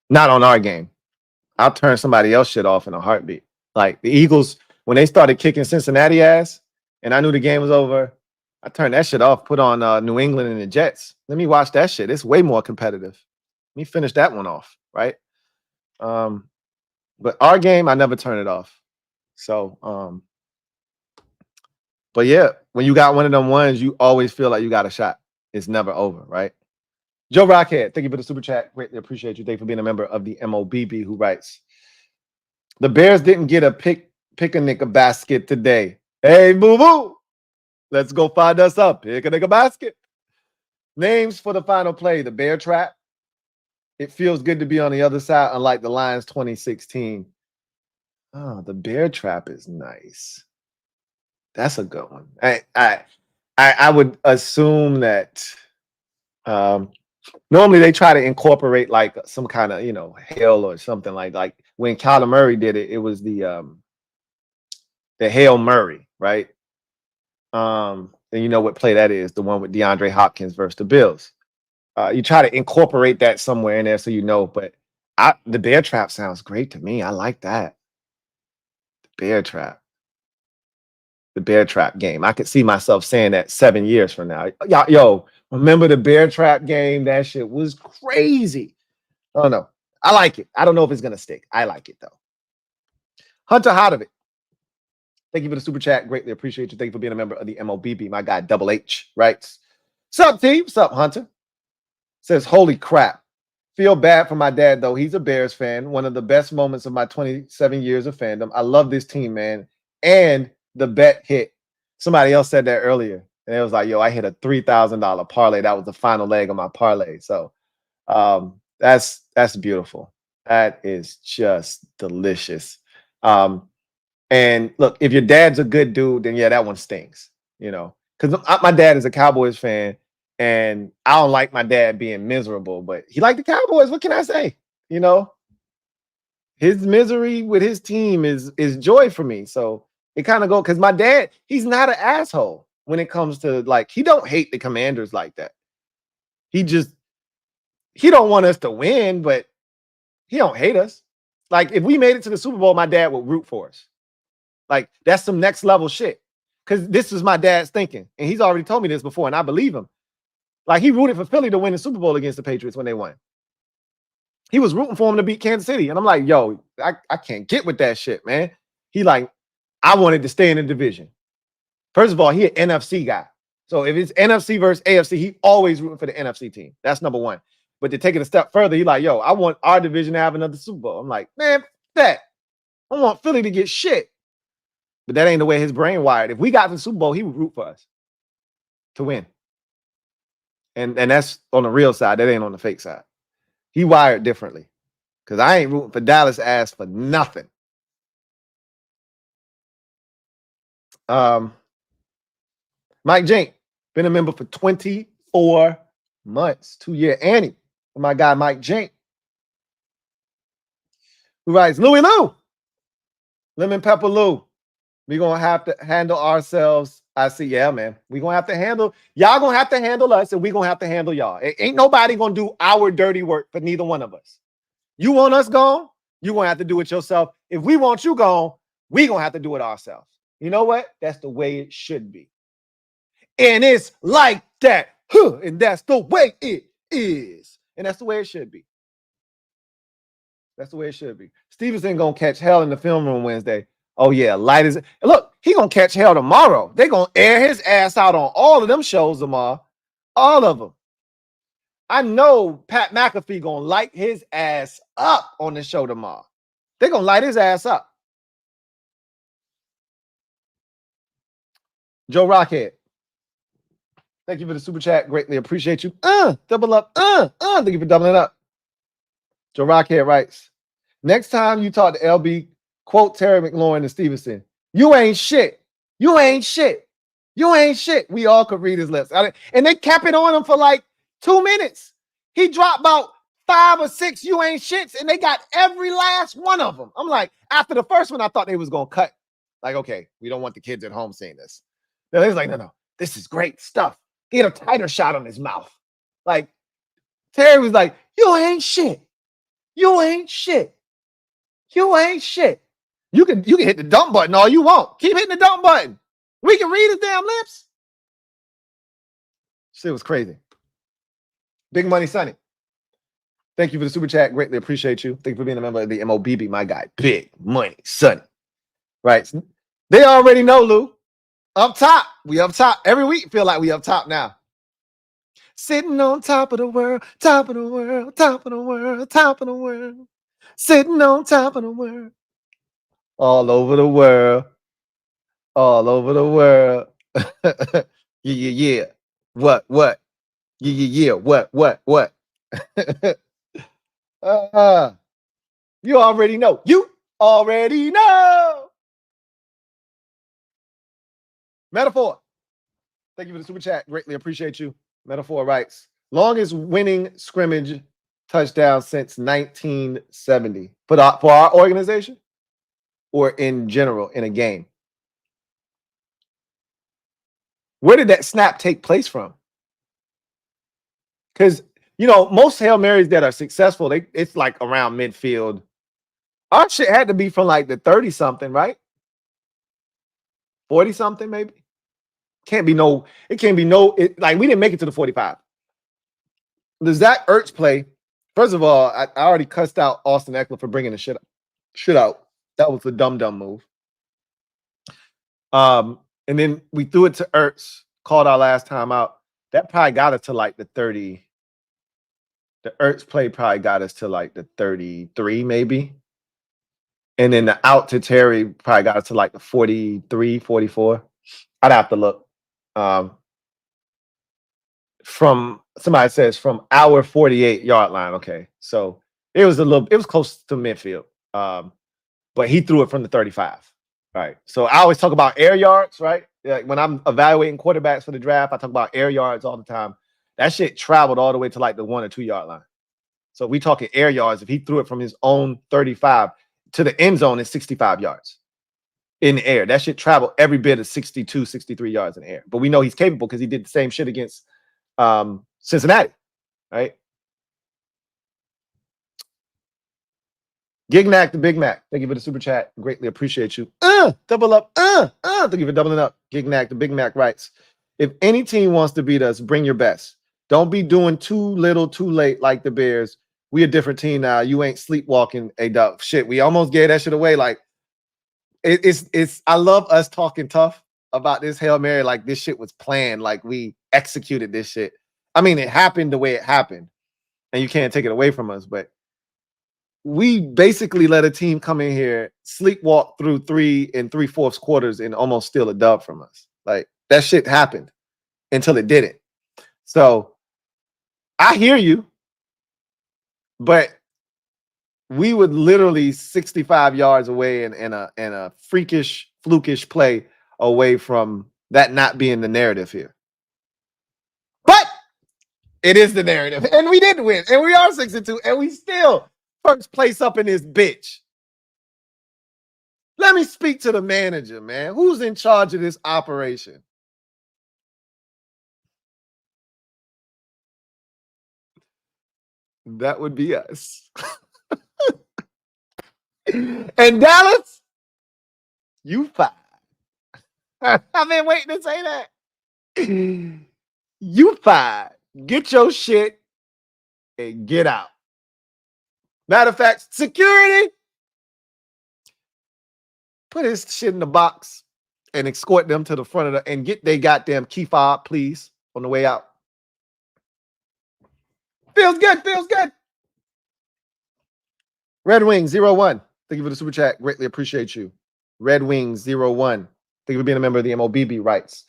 Not on our game. I'll turn somebody else shit off in a heartbeat. Like the Eagles, when they started kicking Cincinnati ass, and I knew the game was over, I turned that shit off, put on New England and the Jets. Let me watch that shit. It's way more competitive. Let me finish that one off, right? But our game, I never turn it off. So, but yeah, when you got one of them ones, you always feel like you got a shot. It's never over, right? Joe Rockhead, thank you for the super chat. Greatly appreciate you. Thank you for being a member of the MOBB, who writes, the Bears didn't get a pick-a-nick basket today. Hey, boo-boo. Let's go find us a pick-a-nick basket. Names for the final play, the Bear Trap. It feels good to be on the other side, unlike the Lions 2016. Oh, the Bear Trap is nice. That's a good one. I would assume that normally they try to incorporate like some kind of hail or something like when Kyler Murray did it. It was the Hail Murray, right? And you know what play that is, the one with DeAndre Hopkins versus the Bills. You try to incorporate that somewhere in there so but the Bear Trap sounds great to me. I like that. The Bear Trap game. I could see myself saying that 7 years from now. Yo, remember the Bear Trap game? That shit was crazy. I don't know. I like it. I don't know if it's going to stick. I like it, though. Hunter Hodovic. Thank you for the super chat. Greatly appreciate you. Thank you for being a member of the MOBB. My guy, Double H, right? Sup, team? Sup, Hunter? Says, holy crap. Feel bad for my dad, though. He's a Bears fan. One of the best moments of my 27 years of fandom. I love this team, man. And the bet hit. Somebody else said that earlier. And it was like, yo, I hit a $3,000 parlay. That was the final leg of my parlay. So that's beautiful. That is just delicious. And look, if your dad's a good dude, then yeah, that one stings, you know, because my dad is a Cowboys fan. And I don't like my dad being miserable, but he liked the Cowboys. What can I say? You know, his misery with his team is joy for me. So it kind of go because my dad, he's not an asshole when it comes to like, he don't hate the Commanders like that. He don't want us to win, but he don't hate us. Like if we made it to the Super Bowl, my dad would root for us. Like that's some next level shit. Because this is my dad's thinking. And he's already told me this before, and I believe him. Like he rooted for Philly to win the Super Bowl against the Patriots when they won. He was rooting for him to beat Kansas City. And I'm like, yo, I can't get with that shit, man. He like, I wanted to stay in the division. First of all, he an NFC guy. So if it's NFC versus AFC, he always rooting for the NFC team. That's number one. But to take it a step further, he like, yo, I want our division to have another Super Bowl. I'm like, man, I want Philly to get shit. But that ain't the way his brain wired. If we got to the Super Bowl, he would root for us to win. And that's on the real side. That ain't on the fake side. He wired differently. Because I ain't rooting for Dallas ass for nothing. Mike Jink, been a member for 24 months. 2-year Annie. My guy Mike Jink. Who writes, Louie Lou. Lemon Pepper Lou. We're going to have to handle ourselves. I see, yeah, man. We're going to have to handle, y'all going to have to handle us, and we're going to have to handle y'all. Ain't nobody going to do our dirty work for neither one of us. You want us gone? You're going to have to do it yourself. If we want you gone, we're going to have to do it ourselves. You know what? That's the way it should be. And it's like that. And that's the way it is. And that's the way it should be. That's the way it should be. Stevenson going to catch hell in the film room Wednesday. Oh, yeah. Light as look, he going to catch hell tomorrow. They're going to air his ass out on all of them shows tomorrow. All of them. I know Pat McAfee going to light his ass up on the show tomorrow. They're going to light his ass up. Joe Rockhead. Thank you for the super chat. Greatly appreciate you. Double up. Thank you for doubling up. Joe Rockhead writes, next time you talk to LB, quote Terry McLaurin and Stevenson. You ain't shit. You ain't shit. You ain't shit. We all could read his lips. And they kept it on him for like 2 minutes. He dropped about 5 or 6 you ain't shits, and they got every last one of them. I'm like, after the first one, I thought they was going to cut. Like, okay, we don't want the kids at home seeing this. No, they was like, no, this is great stuff. He had a tighter shot on his mouth. Like, Terry was like, you ain't shit. You ain't shit. You ain't shit. You can hit the dump button all you want. Keep hitting the dump button. We can read his damn lips. Shit was crazy. Big Money Sonny. Thank you for the super chat. Greatly appreciate you. Thank you for being a member of the MOBB, my guy. Big Money Sonny. Right. They already know, Lou. Up top. We up top. Every week feel like we up top now. Sitting on top of the world, top of the world, top of the world, top of the world. Sitting on top of the world. All over the world. All over the world. Yeah. What? Yeah. What? You already know. You already know. Metaphor. Thank you for the super chat. Greatly appreciate you. Metaphor writes, longest winning scrimmage touchdown since 1970. For our organization or in general in a game? Where did that snap take place from? Because, most Hail Marys that are successful, it's like around midfield. Our shit had to be from like the 30-something, right? 40-something, maybe. It can't be no, like we didn't make it to the 45. The Zach Ertz play, first of all, I already cussed out Austin Eckler for bringing the shit out. That was a dumb move. And then we threw it to Ertz, called our last time out. That probably got it to like the 30. The Ertz play probably got us to like the 33, maybe. And then the out to Terry probably got us to like the 43, 44. I'd have to look. From somebody says from our 48-yard line. Okay. So it was close to midfield. But he threw it from the 35. Right. So I always talk about air yards, right? Like when I'm evaluating quarterbacks for the draft, I talk about air yards all the time. That shit traveled all the way to like the 1 or 2 yard line. So we talking air yards. If he threw it from his own 35 to the end zone, it's 65 yards in the air. That shit traveled every bit of 62, 63 yards in the air. But we know he's capable because he did the same shit against Cincinnati, right? Gignac the Big Mac. Thank you for the super chat. Greatly appreciate you. Double up. Thank you for doubling up. Gignac the Big Mac writes, if any team wants to beat us, bring your best. Don't be doing too little, too late like the Bears. We a different team now. You ain't sleepwalking, A-Dub. Shit, we almost gave that shit away. Like, it's I love us talking tough about this Hail Mary. Like, this shit was planned. Like, we executed this shit. I mean, it happened the way it happened. And you can't take it away from us, but we basically let a team come in here, sleepwalk through 3 3/4 quarters and almost steal a dub from us. Like, that shit happened until it didn't. So I hear you, but we would literally 65 yards away and a freakish, flukish play away from that not being the narrative here. But it is the narrative. And we didn't win. And we are 6-2. And we still first place up in this bitch. Let me speak to the manager, man. Who's in charge of this operation? That would be us. And Dallas, you fired. I've been waiting to say that. You fired. Get your shit and get out. Matter of fact, security, put his shit in the box and escort them to the front of the and get their goddamn key fob, please, on the way out. Feels good. Feels good. Red Wings 01. Thank you for the super chat. Greatly appreciate you. Red Wings 01. Thank you for being a member of the MOBB rights.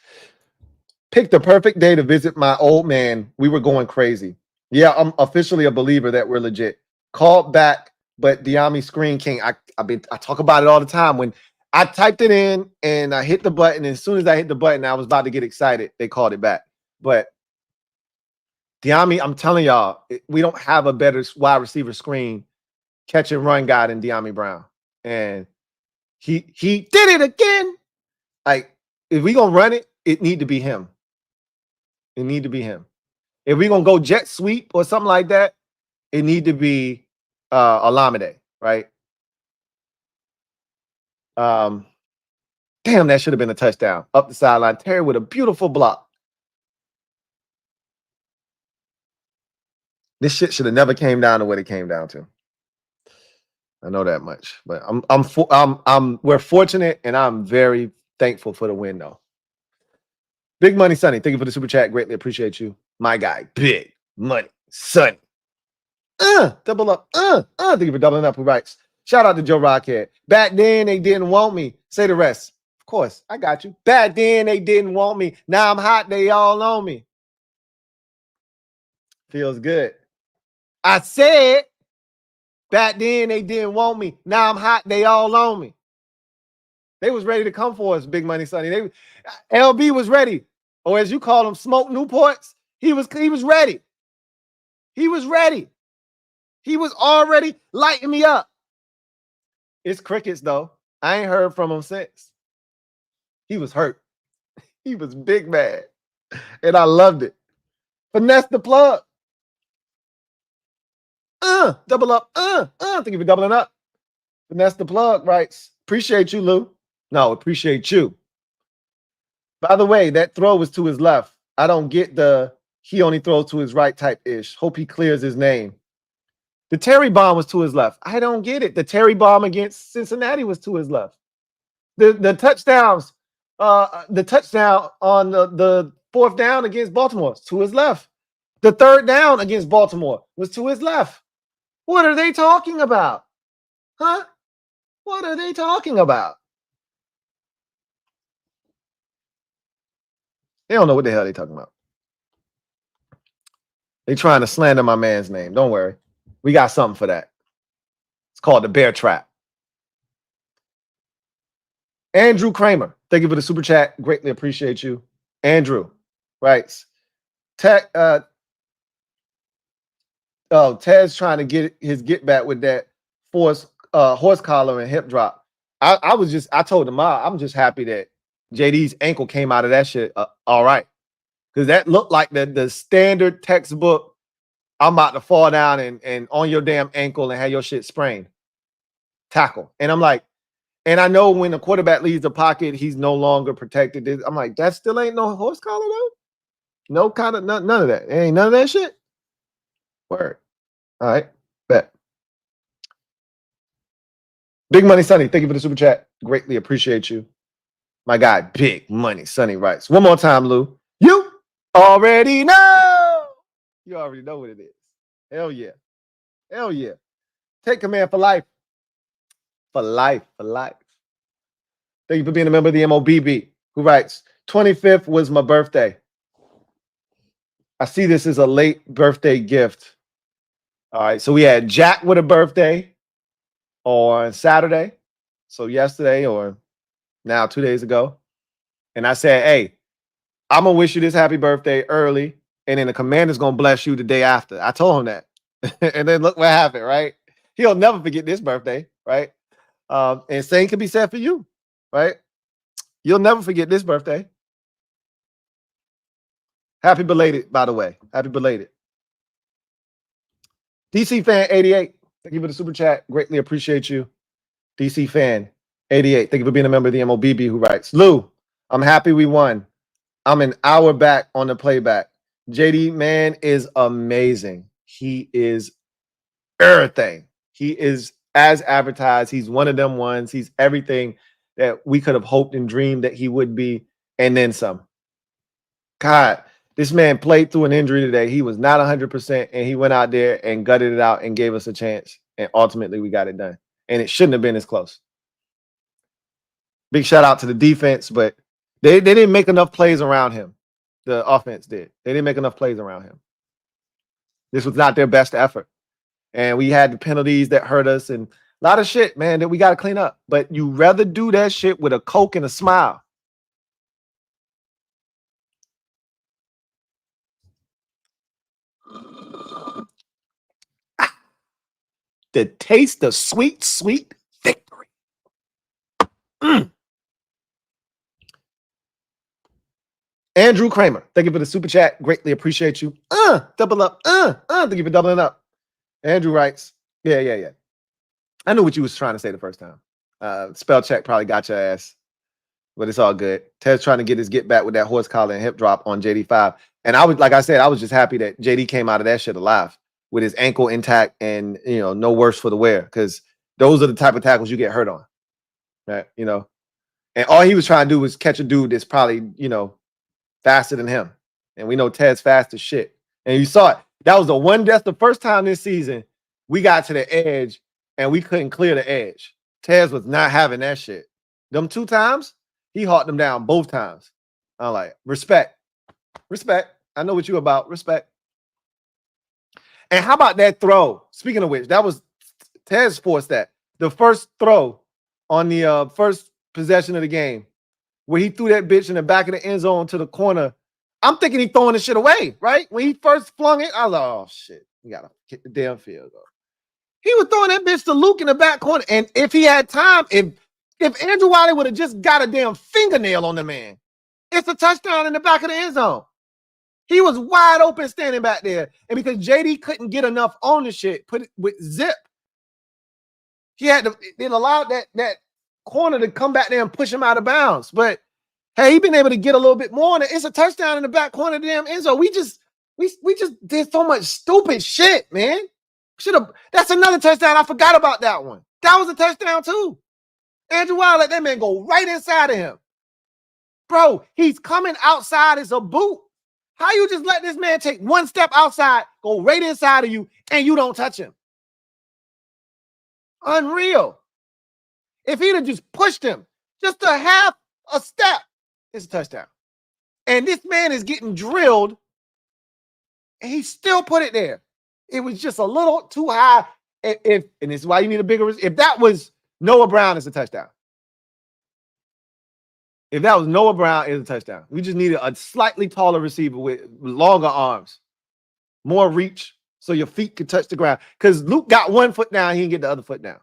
Pick the perfect day to visit my old man. We were going crazy. Yeah, I'm officially a believer that we're legit. Called back, but Diami Screen King. I talk about it all the time. When I typed it in and I hit the button, and as soon as I hit the button, I was about to get excited. They called it back. But Diami, I'm telling y'all, we don't have a better wide receiver screen catch and run guy than Diami Brown. And he did it again. Like, if we gonna run it, it need to be him. It need to be him. If we gonna go jet sweep or something like that, it need to be Olamide, right? Damn, that should have been a touchdown. Up the sideline. Terry with a beautiful block. This shit should have never came down to what it came down to. I know that much. But we're fortunate, and I'm very thankful for the win, though. Big Money Sonny, thank you for the super chat. Greatly appreciate you. My guy, Big Money Sonny. Double up. Thank you for doubling up. Who writes? Shout out to Joe Rockhead. Back then, they didn't want me. Say the rest. Of course, I got you. Back then, they didn't want me. Now I'm hot. They all on me. Feels good. I said, back then, they didn't want me. Now I'm hot. They all on me. They was ready to come for us, Big Money Sonny. LB was ready. Or as you call them, Smoke Newports. He was ready. He was ready. He was already lighting me up. It's crickets, though. I ain't heard from him since. He was hurt. He was big mad. And I loved it. Finesse the plug. Double up. Thank you for doubling up. Finesse the plug writes, appreciate you, Lou. No, appreciate you. By the way, that throw was to his left. I don't get the he only throws to his right type-ish. Hope he clears his name. The Terry bomb was to his left. I don't get it. The Terry bomb against Cincinnati was to his left. The touchdowns, the touchdown on the fourth down against Baltimore was to his left. The third down against Baltimore was to his left. What are they talking about? Huh? What are they talking about? They don't know what the hell they're talking about. They trying to slander my man's name. Don't worry. We got something for that. It's called the bear trap. Andrew Kramer, thank you for the super chat. Greatly appreciate you. Andrew writes, Ted's trying to get his get back with that horse collar and hip drop. I told him I'm just happy that JD's ankle came out of that shit all right. Because that looked like the standard textbook, I'm about to fall down and on your damn ankle and have your shit sprained. Tackle. And I'm like, and I know when the quarterback leaves the pocket, he's no longer protected. I'm like, that still ain't no horse collar though? No kind of, none of that. Ain't none of that shit? Word. All right. Bet. Big Money Sonny, thank you for the super chat. Greatly appreciate you. My guy, Big Money Sonny writes. One more time, Lou. You already know. You already know what it is. Hell yeah. Hell yeah. Take command for life. For life. For life. Thank you for being a member of the MOBB, who writes, 25th was my birthday. I see this as a late birthday gift. All right. So we had Jack with a birthday on Saturday. So yesterday or now 2 days ago. And I said, hey, I'm going to wish you this happy birthday early. And then the commander's going to bless you the day after. I told him that. And then look what happened, right? He'll never forget this birthday, right? And same can be said for you, right? You'll never forget this birthday. Happy belated, by the way. Happy belated. DC Fan 88. Thank you for the super chat. Greatly appreciate you. DC Fan 88. Thank you for being a member of the MOBB, who writes, Lou, I'm happy we won. I'm an hour back on the playback. JD, man, is amazing. He is everything. He is as advertised. He's one of them ones. He's everything that we could have hoped and dreamed that he would be, and then some. God, this man played through an injury today. He was not 100%, and he went out there and gutted it out and gave us a chance. And ultimately, we got it done. And it shouldn't have been as close. Big shout out to the defense, but they didn't make enough plays around him. The offense did. They didn't make enough plays around him. This was not their best effort. And we had the penalties that hurt us and a lot of shit, man, that we got to clean up. But you rather do that shit with a Coke and a smile. The taste of sweet, sweet victory. Andrew Kramer, thank you for the super chat. Greatly appreciate you. Double up. Thank you for doubling up. Andrew writes, yeah. I knew what you was trying to say the first time. Spell check probably got your ass, but it's all good. Ted's trying to get his get back with that horse collar and hip drop on JD5. And I was, like I said, I was just happy that JD came out of that shit alive with his ankle intact and, you know, no worse for the wear, because those are the type of tackles you get hurt on, right? You know, and all he was trying to do was catch a dude that's probably, you know, faster than him. And we know Ted's fast as shit. And you saw it. That was that's the first time this season we got to the edge and we couldn't clear the edge. Tez was not having that shit. Them 2 times, he hawked them down both times. I'm like, respect. Respect. I know what you about. Respect. And how about that throw? Speaking of which, that was Tez forced that. The first throw on the first possession of the game, where he threw that bitch in the back of the end zone to the corner. I'm thinking he throwing the shit away, right? When he first flung it, I was like, oh, shit. We got to kick the damn field goal. He was throwing that bitch to Luke in the back corner. And if he had time, if Andrew Wiley would have just got a damn fingernail on the man, it's a touchdown in the back of the end zone. He was wide open standing back there. And because JD couldn't get enough on the shit, put it with zip, he had to, it allowed that corner to come back there and push him out of bounds. But hey, he been able to get a little bit more, and it's a touchdown in the back corner of the damn end zone. We just did so much stupid shit, man. That's another touchdown. I forgot about that one. That was a touchdown too. Andrew Wilder let that man go right inside of him. Bro, he's coming outside as a boot. How you just let this man take one step outside, go right inside of you, and you don't touch him? Unreal. If he'd have just pushed him just a half a step, it's a touchdown. And this man is getting drilled, and he still put it there. It was just a little too high. And this is why you need a bigger. If that was Noah Brown, it's a touchdown. If that was Noah Brown, it's a touchdown. We just needed a slightly taller receiver with longer arms, more reach, so your feet could touch the ground. Because Luke got 1 foot down, he didn't get the other foot down.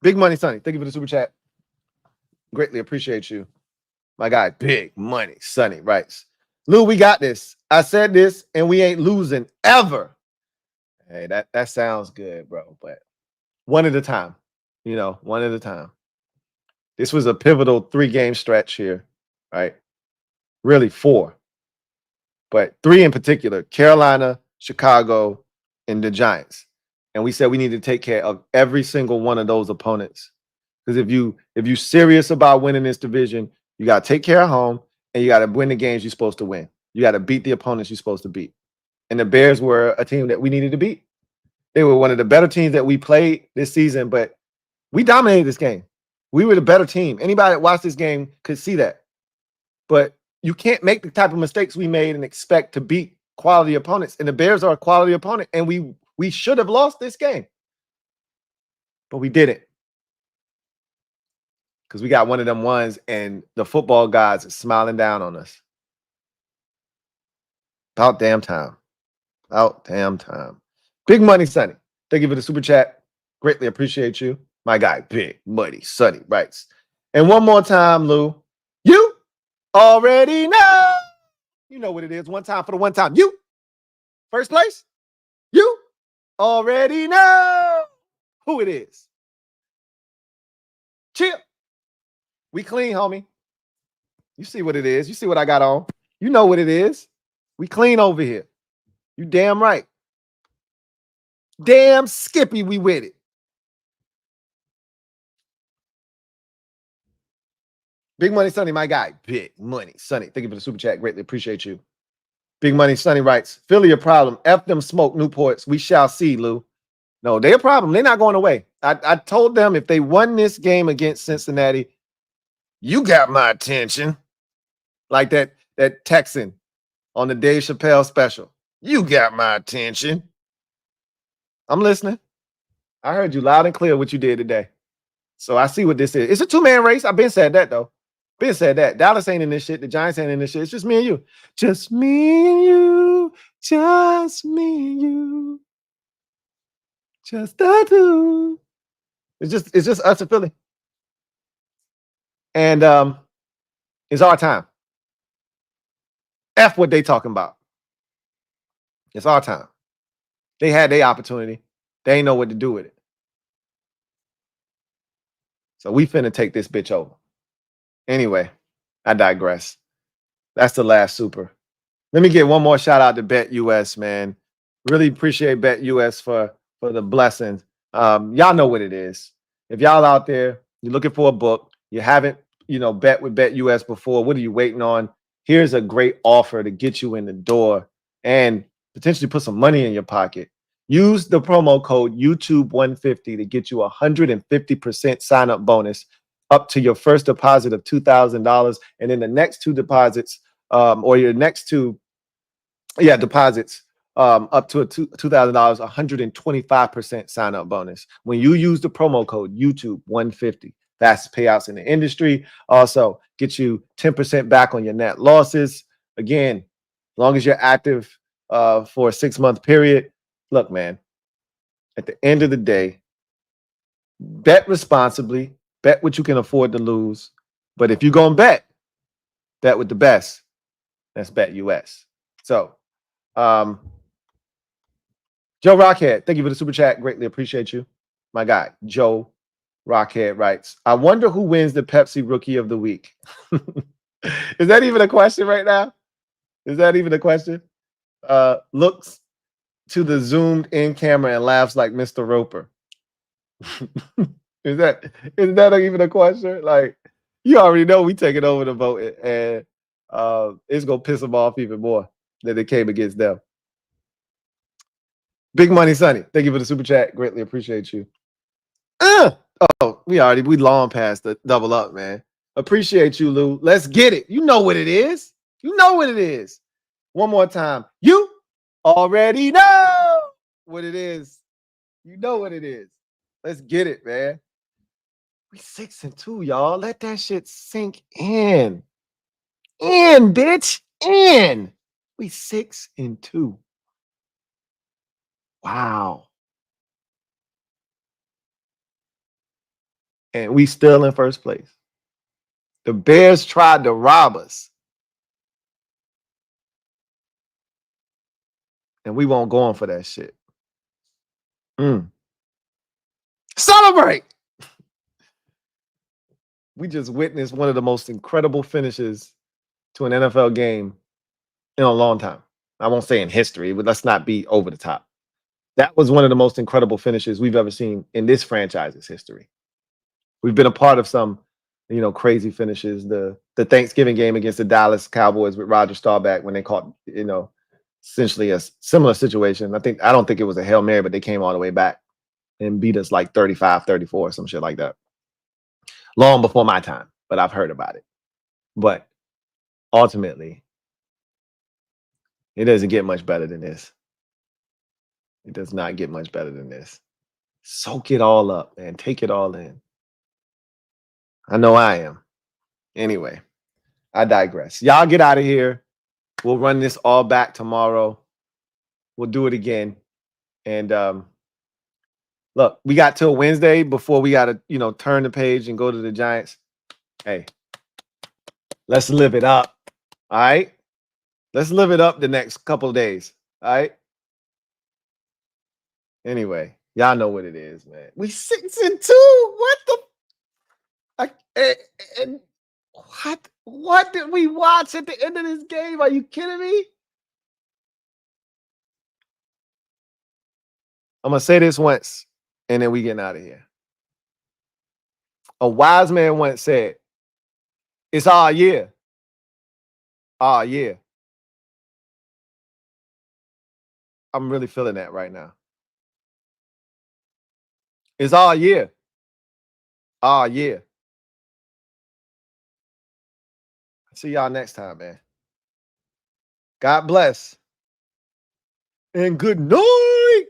Big Money Sonny, thank you for the super chat. Greatly appreciate you. My guy, Big Money Sonny writes, Lou, we got this. I said this, and we ain't losing ever. Hey, that sounds good, bro. But one at a time, one at a time. This was a pivotal 3-game stretch here, right? Really 4. But 3 in particular, Carolina, Chicago, and the Giants. And we said we need to take care of every single one of those opponents. Because if you're serious about winning this division, you got to take care of home, and you got to win the games you're supposed to win. You got to beat the opponents you're supposed to beat. And the Bears were a team that we needed to beat. They were one of the better teams that we played this season, but we dominated this game. We were the better team. Anybody that watched this game could see that. But you can't make the type of mistakes we made and expect to beat quality opponents. And the Bears are a quality opponent, and we should have lost this game. But we didn't. Because we got one of them ones, and the football gods are smiling down on us. About damn time. About damn time. Big Money Sonny, thank you for the super chat. Greatly appreciate you. My guy, Big Money Sonny writes, and one more time, Lou, you already know. You know what it is. One time for the one time. You, first place, you already know who it is. Chill. We clean, homie. You see what it is. You see what I got on. You know what it is. We clean over here. You damn right. Damn Skippy, we with it. Big Money Sonny, my guy. Big Money Sonny. Thank you for the super chat. Greatly appreciate you. Big Money Sonny writes, Philly a problem. F them smoke Newports. We shall see, Lou. No, they're a problem. They're not going away. I told them if they won this game against Cincinnati, you got my attention. Like that Texan on the Dave Chappelle special. You got my attention. I'm listening. I heard you loud and clear what you did today. So I see what this is. It's a 2-man race. I've been said that, though. Been said that. Dallas ain't in this shit. The Giants ain't in this shit. It's just me and you. Just me and you. Just me and you. Just the two. It's just us and Philly. And it's our time. F what they talking about. It's our time. They had their opportunity. They ain't know what to do with it. So we finna take this bitch over. Anyway, I digress. That's the last super. Let me get one more shout out to BetUS, man. Really appreciate BetUS for the blessings. Y'all know what it is. If y'all out there, you're looking for a book, you haven't, bet with BetUS before, what are you waiting on? Here's a great offer to get you in the door and potentially put some money in your pocket. Use the promo code YouTube150 to get you a 150% sign-up bonus up to your first deposit of $2,000. And then the next 2 deposits, or your next 2 deposits, up to a $2,000, 125% sign-up bonus. When you use the promo code YouTube150, fastest payouts in the industry. Also, get you 10% back on your net losses. Again, as long as you're active for a 6-month period. Look, man, at the end of the day, bet responsibly, bet what you can afford to lose. But if you're going to bet with the best. That's BetUS. So, Joe Rockhead, thank you for the super chat. Greatly appreciate you. My guy, Joe Rockhead writes, I wonder who wins the Pepsi Rookie of the Week. Is that even a question right now? Is that even a question? Looks to the zoomed in camera and laughs like Mr. Roper. Is that even a question? Like, You already know we taking over the vote, and it's gonna piss them off even more that it came against them. Big Money Sonny, thank you for the super chat. Greatly appreciate you. Oh, we long past the double up, man. Appreciate you, Lou. Let's get it. You know what it is. You know what it is. One more time. You already know what it is. You know what it is. Let's get it, man. We 6-2, y'all. Let that shit sink in. Bitch. We 6-2. Wow. And we still in first place. The Bears tried to rob us. And we won't go on for that shit. Celebrate! We just witnessed one of the most incredible finishes to an NFL game in a long time. I won't say in history, but let's not be over the top. That was one of the most incredible finishes we've ever seen in this franchise's history. We've been a part of some, crazy finishes. The Thanksgiving game against the Dallas Cowboys with Roger Staubach when they caught, essentially a similar situation. I don't think it was a Hail Mary, but they came all the way back and beat us like 35-34, some shit like that. Long before my time, but I've heard about it. But ultimately, it doesn't get much better than this. It does not get much better than this. Soak it all up, man. Take it all in. I know I am. Anyway, I digress. Y'all get out of here. We'll run this all back tomorrow. We'll do it again. And look, we got till Wednesday before we got to, turn the page and go to the Giants. Hey, let's live it up. All right? Let's live it up the next couple of days. All right? Anyway, y'all know what it is, man. We 6-2. What the? What did we watch at the end of this game? Are you kidding me? I'm gonna say this once, and then we getting out of here. A wise man once said, "It's our year." Our year. I'm really feeling that right now. It's our year. Our year. See y'all next time, man. God bless. And good night.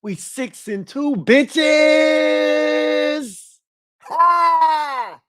We 6-2, bitches. Ah!